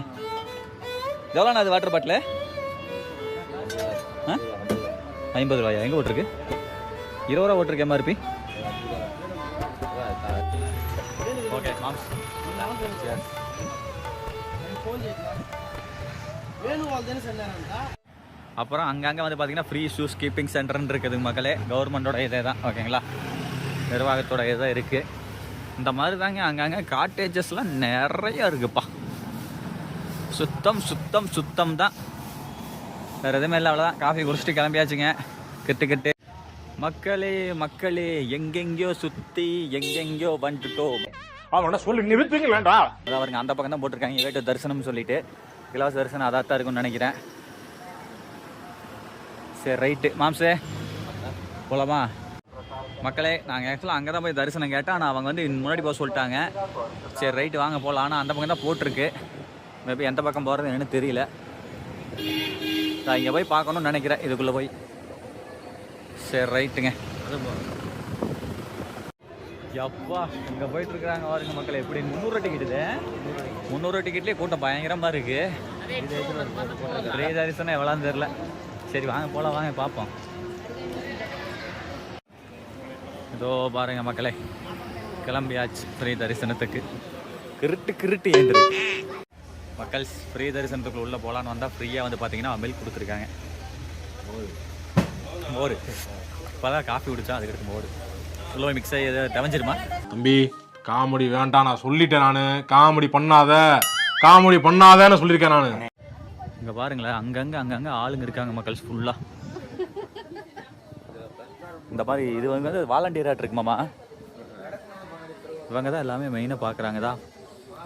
எவ்வளோண்ணா அது வாட்டர் பாட்டில்? 50 ரூபாயா? எங்கே ஓட்டிருக்கு? 20 ரூபா ஓட்டிருக்கு எம்ஆர்பி. Okay moms. அப்புறம் அங்கங்கே வந்து பார்த்தீங்கன்னா ஃப்ரீ ஷூஸ் கீப்பிங் சென்டர்ன்னு இருக்குது மக்களே, கவர்மெண்ட்டோட இதே தான், ஓகேங்களா, நிர்வாகத்தோட இதே இருக்குது. இந்த மாதிரி தாங்க அங்கங்கே காட்டேஜஸ்லாம் நிறைய இருக்குப்பா. சுத்தம் தான், வேறு எதுவுமே இல்லை, அவ்வளோதான். காஃபி குடிச்சிட்டு கிளம்பியாச்சுங்க கிட்டு. மக்களே எங்கெங்கயோ சுற்றி எங்கெங்கயோ வந்துட்டோம். அவனை சொல்லி நிறுத்துங்களேண்டா. அதான் அவருங்க அந்த பக்கம் தான் போட்டிருக்காங்க வேட்டு தரிசனம்னு சொல்லிட்டு, இலவச தரிசனம் அதான் தான் இருக்குன்னு நினைக்கிறேன். சரி ரைட்டு மாம்சே போகலாமா? மக்களே நாங்கள் ஆக்சுவலாக அங்கே தான் போய் தரிசனம் கேட்டேன், ஆனால் அவங்க வந்து முன்னாடி போக சொல்லிட்டாங்க. சரி ரைட்டு வாங்க போகலாம். ஆனால் அந்த பக்கம் தான் போட்டிருக்கு, மேபி எந்த பக்கம் போகிறது என்னன்னு தெரியல. நான் இங்கே போய் பார்க்கணும்னு நினைக்கிறேன், இதுக்குள்ளே போய். சரி ரைட்டுங்க. எப்பா இங்கே போயிட்டுருக்குறாங்க பாருங்க மக்களே, எப்படி 300 டிக்கெட்டு இது. 300 டிக்கெட்லேயே கூட்டம் பயங்கரமாக இருக்குது. ஃப்ரீ தரிசனம் எவ்வளோன்னு தெரில. சரி வாங்க போகலாம், வாங்க பார்ப்போம். இதோ பாருங்க மக்களே, கிளம்பியாச்சு ஃப்ரீ தரிசனத்துக்கு. கிருட்டு ஏந்திரு மக்கள். ஃப்ரீ தரிசனத்துக்குள்ள உள்ளே போகலான்னு வந்தால் ஃப்ரீயாக வந்து பார்த்தீங்கன்னா மில்க் கொடுத்துருக்காங்க. மோர் இப்போ தான் காஃபி குடித்தா, அதுக்கு எடுத்து மோர் ஃபுல்லாக மிக்ஸ் ஆகி எதாவது தவஞ்சிருமா? தம்பி காமெடி வேண்டாம், நான் சொல்லிட்டேன். நான் காமெடி பண்ணாதேன்னு சொல்லியிருக்கேன் நான். இங்கே பாருங்களேன், அங்கங்கே ஆளுங்க இருக்காங்க மக்கள் ஃபுல்லாக. இந்த மாதிரி இது வந்து வாலண்டியராக இருக்குமாமா, இவங்க தான் எல்லாமே மெயினாக பார்க்குறாங்க தான்.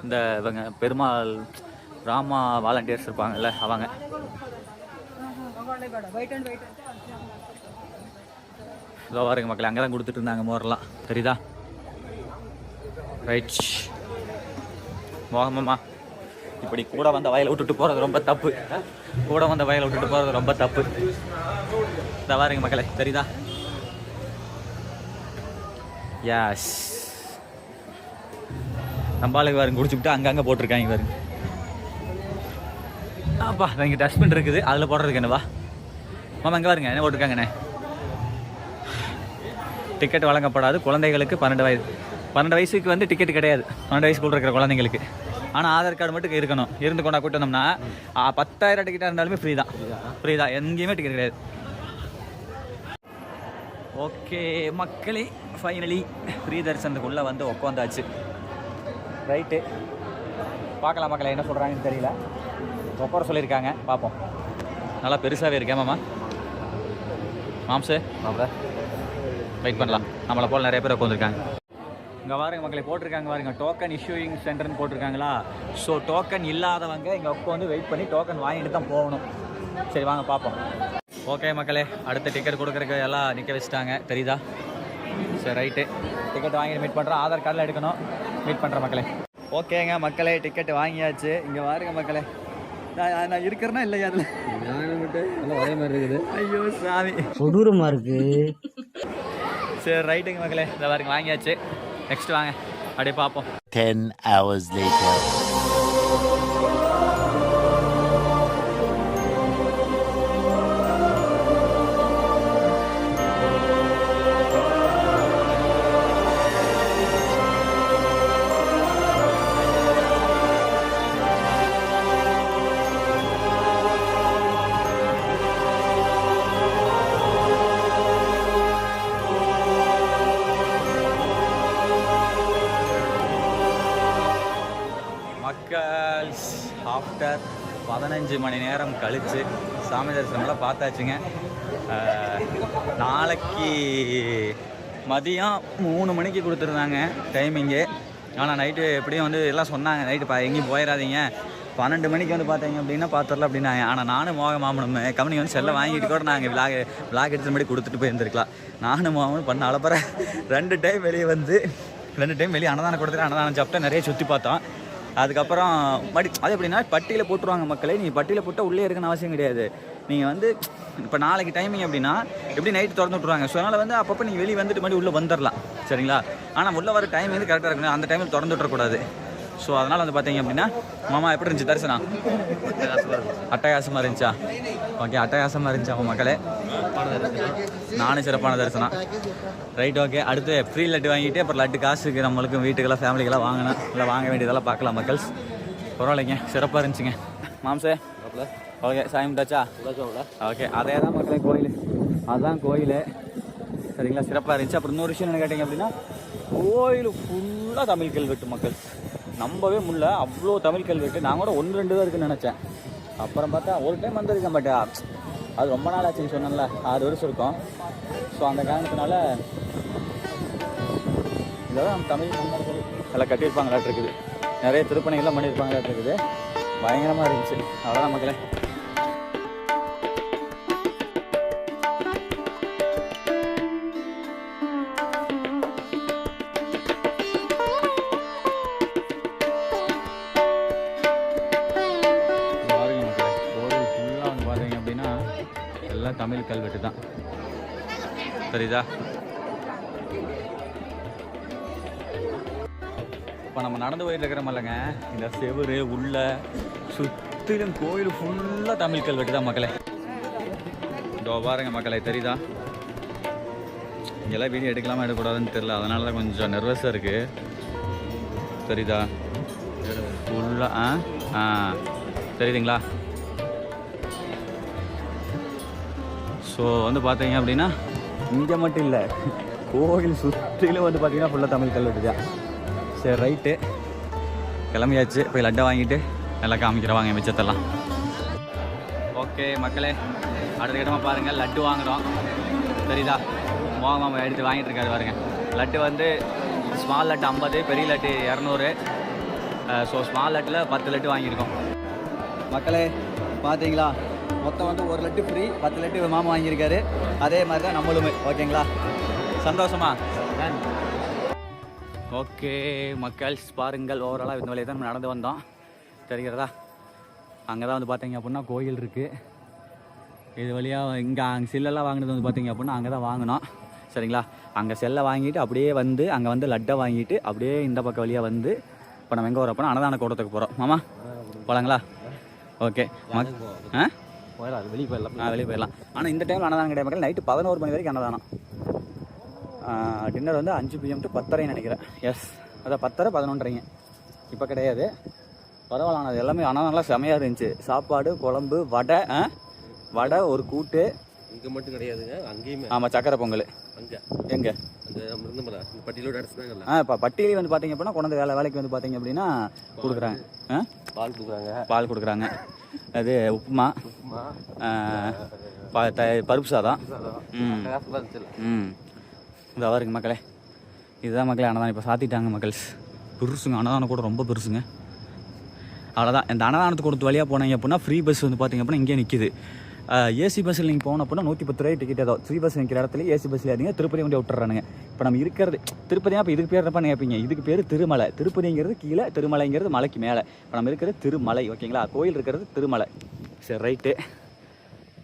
இந்த இவங்க பெருமாள் ராமா வாலண்டியர்ஸ் இருப்பாங்கல்ல அவங்க. இதோ பாருங்க மக்கள், அங்கே தான் கொடுத்துட்டு இருந்தாங்க மோரெல்லாம், தெரியுதா? ரைட் மோகமாம்மா இப்படி கூட வந்த வயலை விட்டுட்டு போகிறது ரொம்ப தப்பு. கூட வந்த வயலை விட்டுட்டு போகிறது ரொம்ப தப்பு. இந்த பாருங்க மக்களே, தெரியுதா? யாஸ், நம்பாளுக்கு பாருங்க குடிச்சுட்டு அங்கங்கே போட்டிருக்காங்க பாருங்க. அப்பா இங்கே டஸ்ட்பின் இருக்குது, அதில் போடுறதுக்கு என்னவா மாமா? இங்கே பாருங்க என்ன போட்டிருக்காங்கண்ணே. டிக்கெட் வழங்கப்படாது குழந்தைகளுக்கு 12 வயசுக்கு வந்து டிக்கெட் கிடையாது. 12 வயசுக்குள்ள இருக்கிற குழந்தைங்களுக்கு. ஆனால் ஆதார் கார்டு மட்டும் இருக்கணும். இருந்து கொண்டா கூட்டு வந்தோம்னா 10,000 டிக்கெட்டாக இருந்தாலுமே ஃப்ரீ தான். எங்கேயுமே டிக்கெட் கிடையாது. ஓகே மக்களே, ஃபைனலி ஃப்ரீ தரிசனத்துக்குள்ளே வந்து உட்காந்தாச்சு. ரைட்டு, பார்க்கலாம் மக்களே என்ன சொல்கிறாங்கன்னு தெரியல. உட்கார சொல்லியிருக்காங்க, பார்ப்போம். நல்லா பெருசாகவே இருக்கேன் மாமா. மாம்சு வெயிட் பண்ணலாம். நம்மளை போல் நிறைய பேர் உட்காந்துருக்காங்க. இங்கே பாருங்க மக்களை போட்டிருக்காங்க பாருங்க, டோக்கன் இஷ்யூயிங் சென்டர்னு போட்டிருக்காங்களா. ஸோ டோக்கன் இல்லாதவங்க இங்கே உட்காந்து வெயிட் பண்ணி டோக்கன் வாங்கிட்டு தான் போகணும். சரி வாங்க பார்ப்போம். ஓகே மக்களே, அடுத்த டிக்கெட் கொடுக்குறக்கு எல்லாம் நிற்க வச்சுட்டாங்க, தெரியுதா? சரி ரைட்டு, டிக்கெட் வாங்கி மீட் பண்ணுறோம். ஆதார் கார்டில் எடுக்கணும். மீட் பண்ணுறேன் மக்களே. ஓகேங்க மக்களே, டிக்கெட் வாங்கியாச்சு. இங்கே பாருங்க மக்களே, நான் இருக்கிறேன்னா இல்லையா அதில்? நல்லா ஒரே மாதிரி இருக்குது. ஐயோ சாமி, கொடூரமா இருக்கு. சரி ரைட்டுங்க மக்களே, இந்த பாருங்க வாங்கியாச்சு. நெக்ஸ்ட் வாங்க அப்படியே பார்ப்போம். 10 hours later. ஆஃப்டர் 15 மணி நேரம் கழித்து சாமி தரிசனம்லாம் பார்த்தாச்சுங்க. நாளைக்கு மதியம் 3 மணிக்கு கொடுத்துருந்தாங்க டைமிங்கு. ஆனால் நைட்டு எப்படியும் வந்து எல்லாம் சொன்னாங்க, நைட்டு எங்கேயும் போயிடாதீங்க 12 மணிக்கு வந்து பார்த்தீங்க அப்படின்னா பார்த்துடலாம் அப்படின்னாங்க. ஆனால் நானும் மாமனும் கம்பெனி வந்து செல்லை வாங்கிட்டு கூட நாங்கள் விளாக் எடுத்து மாதிரி கொடுத்துட்டு போயிருந்துருக்கலாம். நானும் மாமனும் பண்ண அளப்பற 2 டைம் வெளியே வந்து 2 டைம் வெளியே அன்னதானம் கொடுத்துட்டு அன்னதானம் சாப்பிட்டா நிறைய சுற்றி பார்த்தோம். அதுக்கப்புறம் அது எப்படின்னா பட்டியில் போட்டுருவாங்க மக்களே. நீங்கள் பட்டியில் போட்டால் உள்ளே இருக்குன்னு அவசியம் கிடையாது. நீங்கள் வந்து இப்போ நாளைக்கு டைமிங் அப்படின்னா எப்படி நைட்டு திறந்து விட்ருவாங்க. ஸோ அதனால் வந்து அப்பப்போ நீங்கள் வெளியே வந்துட்டு மாதிரி உள்ளே வந்துடலாம், சரிங்களா? ஆனால் உள்ளே வர டைம் வந்து கரெக்டாக இருக்கணும். அந்த டைமில் திறந்து விட்றக்கூடாது. ஸோ அதனால் வந்து பார்த்தீங்க அப்படின்னா மாமா எப்படி இருந்துச்சு தரிசனம்? அட்டகாசமாக இருந்துச்சா? ஓகே, அட்டகாசமாக இருந்துச்சா மக்களே? நானும் சிறப்பான தரிசனம். Right, okay. அடுத்து ஃப்ரீ லட்டு வாங்கிட்டு அப்புறம் லட்டு காசுக்கு நம்மளுக்கு வீட்டுக்கெல்லாம் ஃபேமிலிக்கெல்லாம் வாங்கினேன். இல்லை வாங்க வேண்டியதெல்லாம் பார்க்கலாம் மக்கள்ஸ். பரவாயில்லைங்க, சிறப்பாக இருந்துச்சுங்க. மாம்சே ஓகே, சாமி கும்பிட்டாச்சா? ஓகே, அதே தான் மக்களே கோயில். அதுதான் கோயில், சரிங்களா? சிறப்பாக இருந்துச்சு. அப்புறம் இன்னொரு விஷயம் என்ன கேட்டிங்க அப்படின்னா, கோயில் ஃபுல்லாக தமிழ் கல்வெட்டு மக்கள். நம்பவே முடியல, அவ்வளோ தமிழ் கல்வெட்டு. நான் கூட 1-2 தான் இருக்குன்னு நினச்சேன். அப்புறம் பார்த்தா ஒரு டைம் வந்திருக்கேன். பட் அது ரொம்ப நாள் ஆச்சுன்னு சொன்னேன்ல, 6 வருஷம் இருக்கும். ஸோ அந்த காரணத்தினால இதெல்லாம் தமிழ் மன்னர்கள் எல்லாம் கட்டியிருப்பாங்களாட்டு இருக்குது. நிறைய திருப்பணிகள்லாம் பண்ணியிருப்பாங்களாட்டு இருக்குது. பயங்கரமாக இருந்துச்சு. அவ்வளோதான் மக்களே. தமிழ் கல்வெட்டு தான், சரிதா? இப்போ நம்ம நடந்து போயிட்டு இருக்கிறோமில்லங்க, இந்த செவுரு உள்ள சுற்றிலும் கோயில் ஃபுல்லாக தமிழ் கல்வெட்டு தான் மக்களே. இதோ பாருங்க மக்களே, தெரியுதா? இங்கெல்லாம் வீடியோ எடுக்கலாமா எடுக்கக்கூடாதுன்னு தெரியல, அதனால தான் கொஞ்சம் நர்வஸாக இருக்குது, தெரியுதா? ஃபுல்லாக தெரியுதுங்களா? ஸோ வந்து பார்த்தீங்க அப்படின்னா இங்கே மட்டும் இல்லை, கோயில் சுற்றிலும் வந்து பார்த்தீங்கன்னா ஃபுல்லாக தமிழ் கல்வெட்டு தான். சரி ரைட்டு, கிளம்பியாச்சு. போய் லட்டை வாங்கிட்டு நல்லா காமிக்கிறவாங்க மிச்சத்தெல்லாம். ஓகே மக்களே, அடுத்த இடமா பாருங்கள், லட்டு வாங்குகிறோம், தெரியுதா? மாமா எடுத்து வாங்கிட்டு இருக்காரு பாருங்க. லட்டு வந்து ஸ்மால் லட்டு 50, பெரிய லட்டு 200. ஸோ ஸ்மால் லட்டில் 10 லட்டு வாங்கியிருக்கோம் மக்களே. பார்த்தீங்களா, மொத்தம் வந்து 1 லட்டு ஃப்ரீ, 10 லட்டு மாமா வாங்கியிருக்காரு. அதே மாதிரி தான் நம்மளுமே. ஓகேங்களா? சந்தோஷமா? ஓகே மக்கள்ஸ், பாருங்கள் ஓவராலாக இந்த வழியை தான் நம்ம நடந்து வந்தோம். தெரிகிறதா? அங்கே தான் வந்து பார்த்தீங்க அப்படின்னா கோயில் இருக்குது. இது வழியாக அங்கே செல்லெல்லாம் வாங்கினது வந்து பார்த்தீங்க அப்படின்னா அங்கே தான் வாங்கினோம். சரிங்களா? அங்கே செல்லை வாங்கிட்டு அப்படியே வந்து அங்கே வந்து லட்டை வாங்கிட்டு அப்படியே இந்த பக்கம் வழியாக வந்து இப்போ நம்ம எங்கே வரோம் அப்படின்னா அன்னதான கூடத்துக்கு போகிறோம். மாமா போகலாங்களா? ஓகே. போயிடலாம், வெளியே போயிடலாம். வெளியே போயிடலாம். ஆனால் இந்த டைமில் அன்னதானம் கிடையாது மக்கள். நைட்டு 11 மணி வரைக்கும் அன்னதானம். டின்னர் வந்து 5 PM to 10:30 நினைக்கிறேன். எஸ், அதான் 10:30 11:30. இப்போ கிடையாது. பரவாயில்ல. ஆனால் எல்லாமே அன்னதானம்லாம் செமையாக இருந்துச்சு. சாப்பாடு, குழம்பு, வடை, ஒரு கூட்டு. இங்கே மட்டும் கிடையாதுங்க, அங்கேயுமே. ஆமாம், சக்கரை பொங்கல். அங்கே எங்கே? அந்த மிருந்தமலை பட்டியலோடு அடிச்சுதாங்கல்ல. இப்போ பட்டியலி வந்து பார்த்தீங்க அப்படின்னா கொண்டு வேலைக்கு வந்து பார்த்தீங்க அப்படின்னா கொடுக்குறாங்க. பால் கொடுக்குறாங்க. அது உப்புமா, பருப்பு சாதம். இந்த வருங்க மக்களே, இதுதான் மக்களே அன்னதானம். இப்போ சாத்திட்டாங்க மக்கள். பெருசுங்க அன்னதானம் கூட, ரொம்ப பெருசுங்க. அவ்வளோதான். இந்த அன்னதானத்துக்கு கொடுத்து வழியாக போனீங்க அப்படின்னா ஃப்ரீ பஸ் வந்து பார்த்தீங்க அப்படின்னா இங்கே நிற்கிது. ஏசி பஸ்ஸில் நீங்கள் போன அப்படின்னா 110 ரூபாய் டிக்கெட். ஏதோ ஃப்ரீ பஸ் நிற்கிற இடத்துல ஏசி பஸ்ஸில் ஏறிங்க திருப்பதி வண்டி விட்டுறானுங்க. இப்போ நம்ம இருக்கிறது திருப்பதியாக. இப்போ இதுக்கு பேர் என்னப்பா கேட்பீங்க? இதுக்கு பேர் திருமலை. திருப்பதிங்கிறது கீழே, திருமலைங்கிறது மலைக்கு மேலே. இப்போ நம்ம இருக்கிறது திருமலை. ஓகேங்களா? கோயில் இருக்கிறது திருமலை. சரி, ரைட்டு.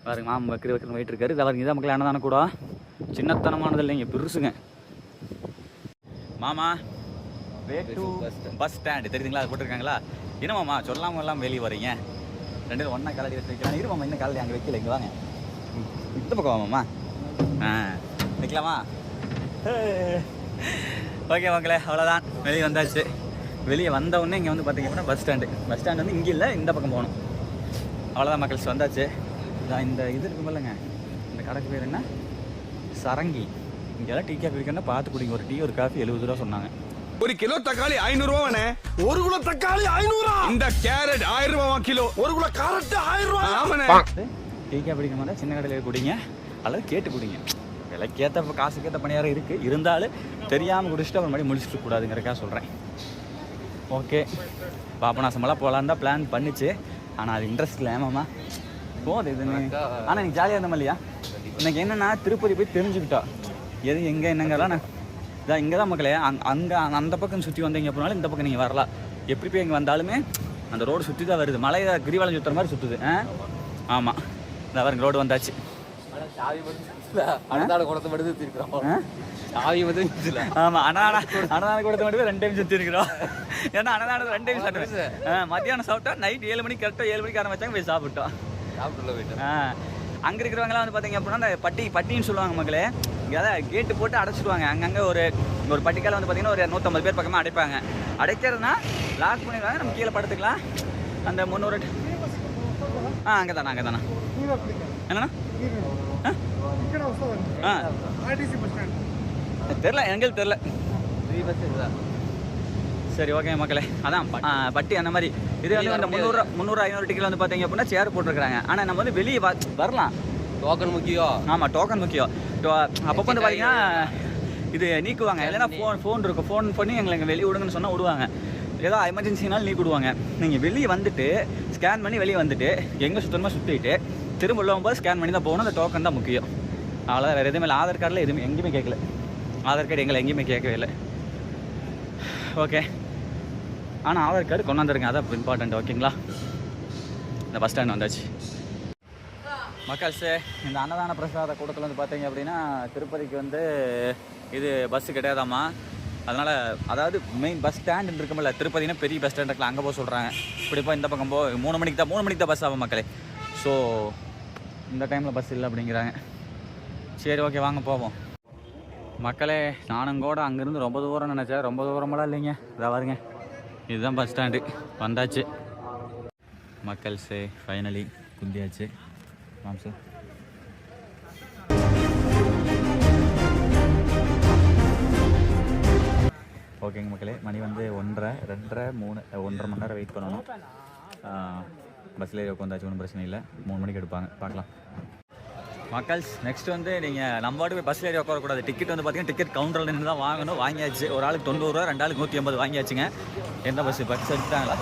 பாருங்க, மாமா வைக்கிற வெயிட் இருக்காரு. இதை பாருங்க, இதான் மக்கள் அன்னதானம் கூட. சின்னத்தனமானது இல்லைங்க, பெருசுங்க. மாமா பஸ் ஸ்டாண்டு தெரியுதுங்களா? அது போட்டிருக்காங்களா? என்ன மாமா சொல்லாமல் எல்லாம் வெளியே வரீங்க? 2 ஒன்றா கலடி வச்சு வைக்கலாம். இரு மாமா, இன்னும் கலடி அங்கே வைக்கல. இங்கே வாங்க, இந்த பக்கம் மாமா. வைக்கலாமா? ஓகே மக்களே, அவ்வளோதான். வெளியே வந்தாச்சு. வெளியே வந்தவுடனே இங்கே வந்து பார்த்தீங்க அப்படின்னா பஸ் ஸ்டாண்டு வந்து இங்கே இல்லை, இந்த பக்கம் போகணும். அவ்வளோதான் மக்கள்ஸ், வந்தாச்சு. இந்த இது இருக்கும் இல்லைங்க, இந்த கடைக்கு பேர் என்ன? சரங்கி. இங்கெல்லாம் டீ காஃபி இருக்குன்னா பார்த்து குடிங்க. ஒரு டீ ஒரு காஃபி 70 ரூபா சொன்னாங்க. 1 கிலோ தக்காளி 500 ரூபாண்ணே. 1 கிலோ தக்காளி 500. இந்த கேரட் 1000 ரூபா கிலோ. 1 கிலோ கேரட் 1000 ரூபா. ஆமாண்ணே. டீ காஃபி குடிக்க மாதிரி சின்ன கடையில் குடிங்க, அல்லது கேட்டு குடிங்க. விலைக்கேற்ற காசுக்கேற்ற பணியாரம் இருக்குது. இருந்தாலும் தெரியாமல் குடிச்சிட்டு அப்புறம் மாதிரி முடிச்சுட்டு கூடாதுங்கிறக்கா சொல்கிறேன். ஓகே, பாபநாசமெல்லாம் போகலான்னு தான் பிளான் பண்ணிச்சு. ஆனால் அது இன்ட்ரெஸ்ட் இல்லை. ஏமாம்மா போகுது இதுன்னு. ஆனால் எனக்கு ஜாலியாக இருந்த மாதிரியா? எனக்கு என்னென்னா திருப்பதி போய் தெரிஞ்சுக்கிட்டா எது எங்கே என்னங்கெல்லாம். நான் இதான் இங்கே தான் மக்களே. அங்கே அந்த பக்கம் சுற்றி வந்தீங்க அப்படின்னாலும் இந்த பக்கம் நீங்கள் வரலாம். எப்படி போய் இங்கே வந்தாலுமே அந்த ரோடு சுற்றி தான் வருது. மலையை கிரிவலம் சுற்றுற மாதிரி சுற்றுது. ஆமாம், இந்த அவருக்கு ரோடு வந்தாச்சு. அன்னதான கூடத்தை மட்டும் சுற்றிருக்கிறோம். சாவி மட்டும் ஆமாம், அன்னதான கூடத்தை மட்டும் 2 டைம் சுற்றிருக்கிறோம். ஏன்னா அன்னதானத்தை 2 டைம் சாப்பிட்டேன். மத்தியானம் சாப்பிட்டா, நைட் 7 மணிக்கு கரெக்டாக 7 மணிக்கு ஆரம்பிச்சாங்க போய் சாப்பிட்டோம். அங்கே இருக்கிறவங்களாம் வந்து பார்த்தீங்க அப்படின்னா அந்த பட்டின்னு சொல்லுவாங்க மக்களே. அதான் கேட்டு போட்டு அடைச்சிடுவாங்க. அங்கங்கே ஒரு பட்டிக்கால வந்து பார்த்தீங்கன்னா ஒரு 150 பேர் பக்கமாக அடைப்பாங்க. அடைக்கிறதுனா லாக் பண்ணிடுவாங்க. நம்ம கீழே படுத்துக்கலாம். அந்த 300 அங்கே தானே என்னண்ணா? தெரில, எங்களுக்கு தெரில. சரி, ஓகே மக்களே. அதான் பட்டி அந்த மாதிரி. இது வந்து அந்த 300-500 டிக்கெட் வந்து பார்த்தீங்க அப்படின்னா சேர் போட்டிருக்கிறாங்க. ஆனால் நம்ம வந்து வெளியே வரலாம். டோக்கன் முக்கியம். ஆமாம், டோக்கன் முக்கியம். அப்போ வந்து பார்த்தீங்கன்னா இது நீக்குவாங்க. இல்லைன்னா ஃபோன் இருக்கும். ஃபோன் பண்ணி எங்களுக்கு வெளியே விடுங்கன்னு சொன்னால் விடுவாங்க. ஏதோ எமர்ஜென்சினாலும் நீக்கி விடுவாங்க. நீங்கள் வெளியே வந்துட்டு ஸ்கேன் பண்ணி வெளியே வந்துட்டு எங்கே சுத்தமாக சுற்றிட்டு திரும்ப உள்ள போகும்போது ஸ்கேன் பண்ணி தான் போகணும். அந்த டோக்கன் தான் முக்கியம். அவ்வளோ வேறு எதுவுமே இல்லை. ஆதார் கார்டில் எதுவுமே எங்கேயுமே கேட்கல. ஆதார் கார்டு எங்களை எங்கேயுமே கேட்கவே இல்லை. ஓகே, ஆனால் ஆதார் கார்டு கொண்டாந்துருங்க, அதான் இம்பார்ட்டண்ட். ஓகேங்களா? இந்த பஸ் ஸ்டாண்ட் வந்தாச்சு மக்கள்ஸு. இந்த அன்னதான பிரசாத கூட்டத்தில் வந்து பார்த்தீங்க அப்படின்னா திருப்பதிக்கு வந்து இது பஸ்ஸு கிடையாதாம்மா. அதனால் அதாவது மெயின் பஸ் ஸ்டாண்டு இருக்குமில்ல, திருப்பதினா பெரிய பஸ் ஸ்டாண்ட் இருக்குல்ல, அங்கே போக சொல்கிறாங்க. இப்படிப்போ இந்த பக்கம் 3 மணிக்கு தான் பஸ் ஆகும் மக்களே. ஸோ இந்த டைமில் பஸ் இல்லை அப்படிங்கிறாங்க. சரி, ஓகே, வாங்க போவோம் மக்களே. நானும் கூட அங்கேருந்து ரொம்ப தூரம் நினச்சேன். ரொம்ப தூரமெல்லாம் இல்லைங்க. இதாக பாருங்க, இதுதான் பஸ் ஸ்டாண்டு. வந்தாச்சு மக்கள்ஸு. ஃபைனலி குந்தியாச்சு. ஆமாம் சார். ஓகேங்க மக்களே, மணி வந்து 1:30, 2:30, 3, 1.5 மணி நேரம் வெயிட் பண்ணணும். பஸ்ஸில் உட்காந்தாச்சு, ஒன்றும் பிரச்சனை இல்லை. 3 மணிக்கு எடுப்பாங்க, பார்க்கலாம் மக்கள்ஸ். நெக்ஸ்ட் வந்து நீங்கள் நம்ம வாட்டு போய் பஸ்ஸில் ஏறி உட்காரக்கூடாது. டிக்கெட் வந்து பார்த்தீங்கன்னா டிக்கெட் கவுண்டரில் நின்று தான் வாங்கணும். வாங்கியாச்சு. ஒரு ஆளுக்கு 90 ரூபா, 2 ஆளுக்கு 150 வாங்கியாச்சுங்க. எந்த பஸ் எடுத்துட்டாங்களா?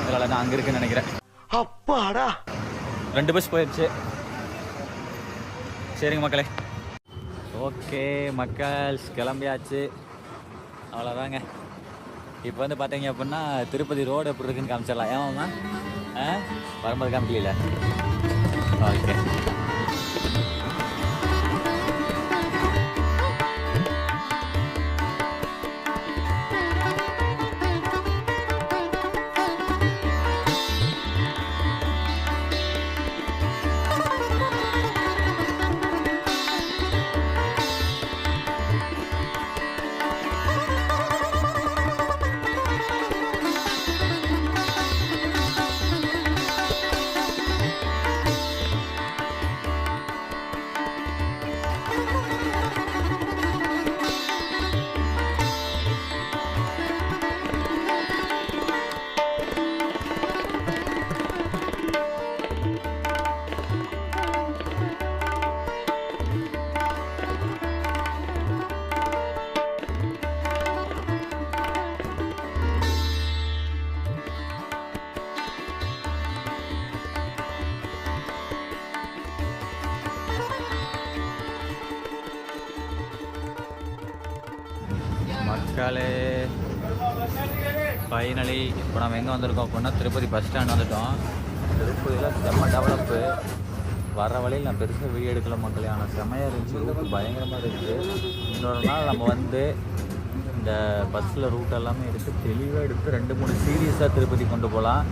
இல்லை, நான் அங்கே இருக்குன்னு நினைக்கிறேன். அப்பாடா, 2 பஸ் போயிடுச்சு. சரிங்க மக்களே. ஓகே மக்கள்ஸ், கிளம்பியாச்சு. அவ்வளோதாங்க. இப்போ வந்து பார்த்தீங்க அப்படின்னா திருப்பதி ரோடு எப்படி இருக்குன்னு காமிச்சிடலாம். ஏமாம்மா வரும்போது காமிக்கல. ஓகே மக்களே, ஃபைனலி இப்போ நம்ம எங்கே வந்திருக்கோம் அப்படின்னா திருப்பதி பஸ் ஸ்டாண்ட் வந்துட்டோம். திருப்பதியில் செம்ம டெவலப்பு. வர வழியில் நான் பெருசாக வீடியோ எடுக்கல மக்களே, ஆனால் செம்மையாக இருந்துச்சு. ரூட்டு பயங்கரமாக இருக்குது. இன்னொரு நாள் நம்ம வந்து இந்த பஸ்ஸில் ரூட் எல்லாமே எடுத்து தெளிவாக எடுத்து 2-3 சீரியஸாக திருப்பதி கொண்டு போகலாம்.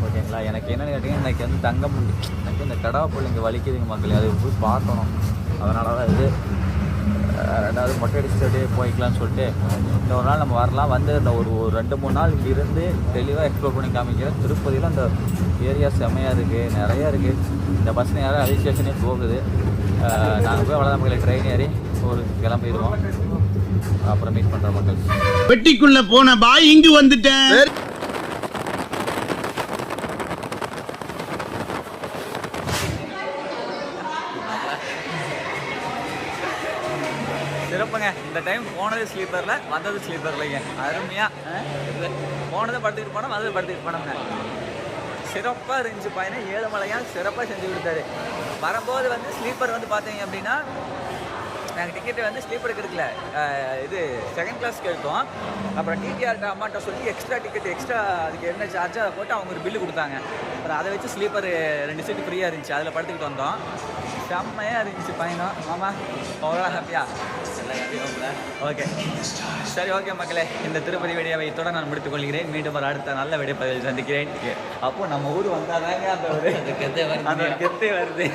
ஓகேங்களா? எனக்கு என்னென்னு கேட்டிங்கன்னா, இன்றைக்கி வந்து தங்கம் எனக்கு இந்த கடவாப்பொருள் இங்கே வலிக்குதுங்க மக்களே, அதை போய் பார்க்கணும். அதனால தான் இது 2வது மொட்டை அடிச்சுட்டு அப்படியே போய்க்கலான்னு சொல்லிட்டு இன்னொரு நாள் நம்ம வரலாம். வந்து இந்த ஒரு 2-3 நாள் இங்கே இருந்து தெளிவாக எக்ஸ்ப்ளோர் பண்ணி காமிக்கிறேன். திருப்பதியில் அந்த ஏரியா செம்மையாக இருக்குது, நிறையா இருக்குது. இந்த பஸ் நேரம் ரயில் ஸ்டேஷனே போகுது. நாங்கள் போய் அவ்வளோதான் மக்களே, ட்ரெயின் ஏறி ஒரு கிளம்பிடுவோம். அப்புறம் மீட் பண்ணுற மக்கள். பெட்டிக்குள்ள போன பாய் இங்கு வந்துட்டேன். சிறப்புங்க. இந்த டைம் போனது ஸ்லீப்பரில், வந்தது ஸ்லீப்பர்லைங்க. அருமையாக போனதை படுத்துக்கிட்டு போனோம், வந்தது படுத்துக்கிட்டு போனோம்ங்க. சிறப்பாக இருந்துச்சு. பையனை ஏழுமலையாக சிறப்பாக செஞ்சு கொடுத்தாரு. வரும்போது வந்து ஸ்லீப்பர் வந்து பார்த்தீங்க அப்படின்னா நாங்கள் டிக்கெட்டு வந்து ஸ்லீப்பருக்கு எடுக்கல, இது செகண்ட் கிளாஸ்க்கு எடுத்தோம். அப்புறம் டிடிஆர்ட்ட அம்மாட்ட சொல்லி எக்ஸ்ட்ரா டிக்கெட் எக்ஸ்ட்ரா அதுக்கு என்ன சார்ஜோ அதை போட்டு அவங்க ஒரு பில்லு கொடுத்தாங்க. அப்புறம் அதை வச்சு ஸ்லீப்பர் 2 சீட்டு ஃப்ரீயாக இருந்துச்சு, அதில் படுத்துக்கிட்டு வந்தோம். செம்மையாக இருந்துச்சு பயணம். மாமா அவ்வளோ ஹாப்பியா? ஓகே சரி, ஓகே மக்களே, இந்த திருப்பதி வீடியோவை இத்துடன் நான் முடித்துக் கொள்கிறேன். மீண்டும் ஒரு அடுத்த நல்ல வீடியோ பதிவில் சந்திக்கிறேன். அப்போது நம்ம ஊர் வந்தாதாங்க அந்த ஒரு கெத்தே வருது.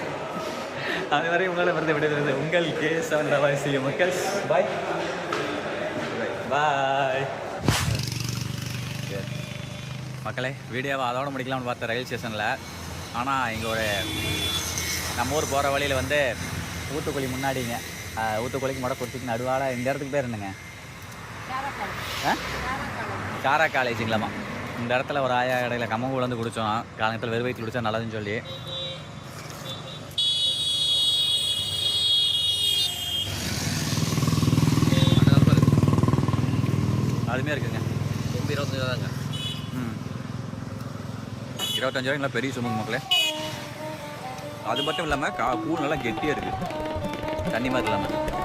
அதுவரை உங்களால் வருது விடுகிறது உங்கள் K7 மக்கள். பாய் பாய் மக்களே. வீடியோவை அதோட முடிக்கலாம்னு பார்த்தேன் ரயில் ஸ்டேஷனில். ஆனால் இங்கே ஒரு நம்ம ஊர் போகிற வழியில் வந்து ஊத்துக்குழி முன்னாடிங்க, ஊத்துக்குழிக்கு மொடை கொடுத்துக்கு நடுவாட இந்த இடத்துக்கு பேர் என்னங்க? சாரா காலேஜுங்களாம்மா. இந்த இடத்துல ஒரு ஆயா இடையில கம்மங்கூழ் வந்து குடித்தோம். காலத்தில் வெறும் வயிற்று குடித்தா நல்லதுன்னு சொல்லி. அதுமே இருக்குங்க. 25 ரூபாங்க. 25 ரூபாய்ங்களா பெரிய சுமங்க மக்களே. அது மட்டும் இல்லாமல் கூழ் நல்லா கெட்டியாக இருக்குது, தண்ணி மாதிரி இல்லாமல்.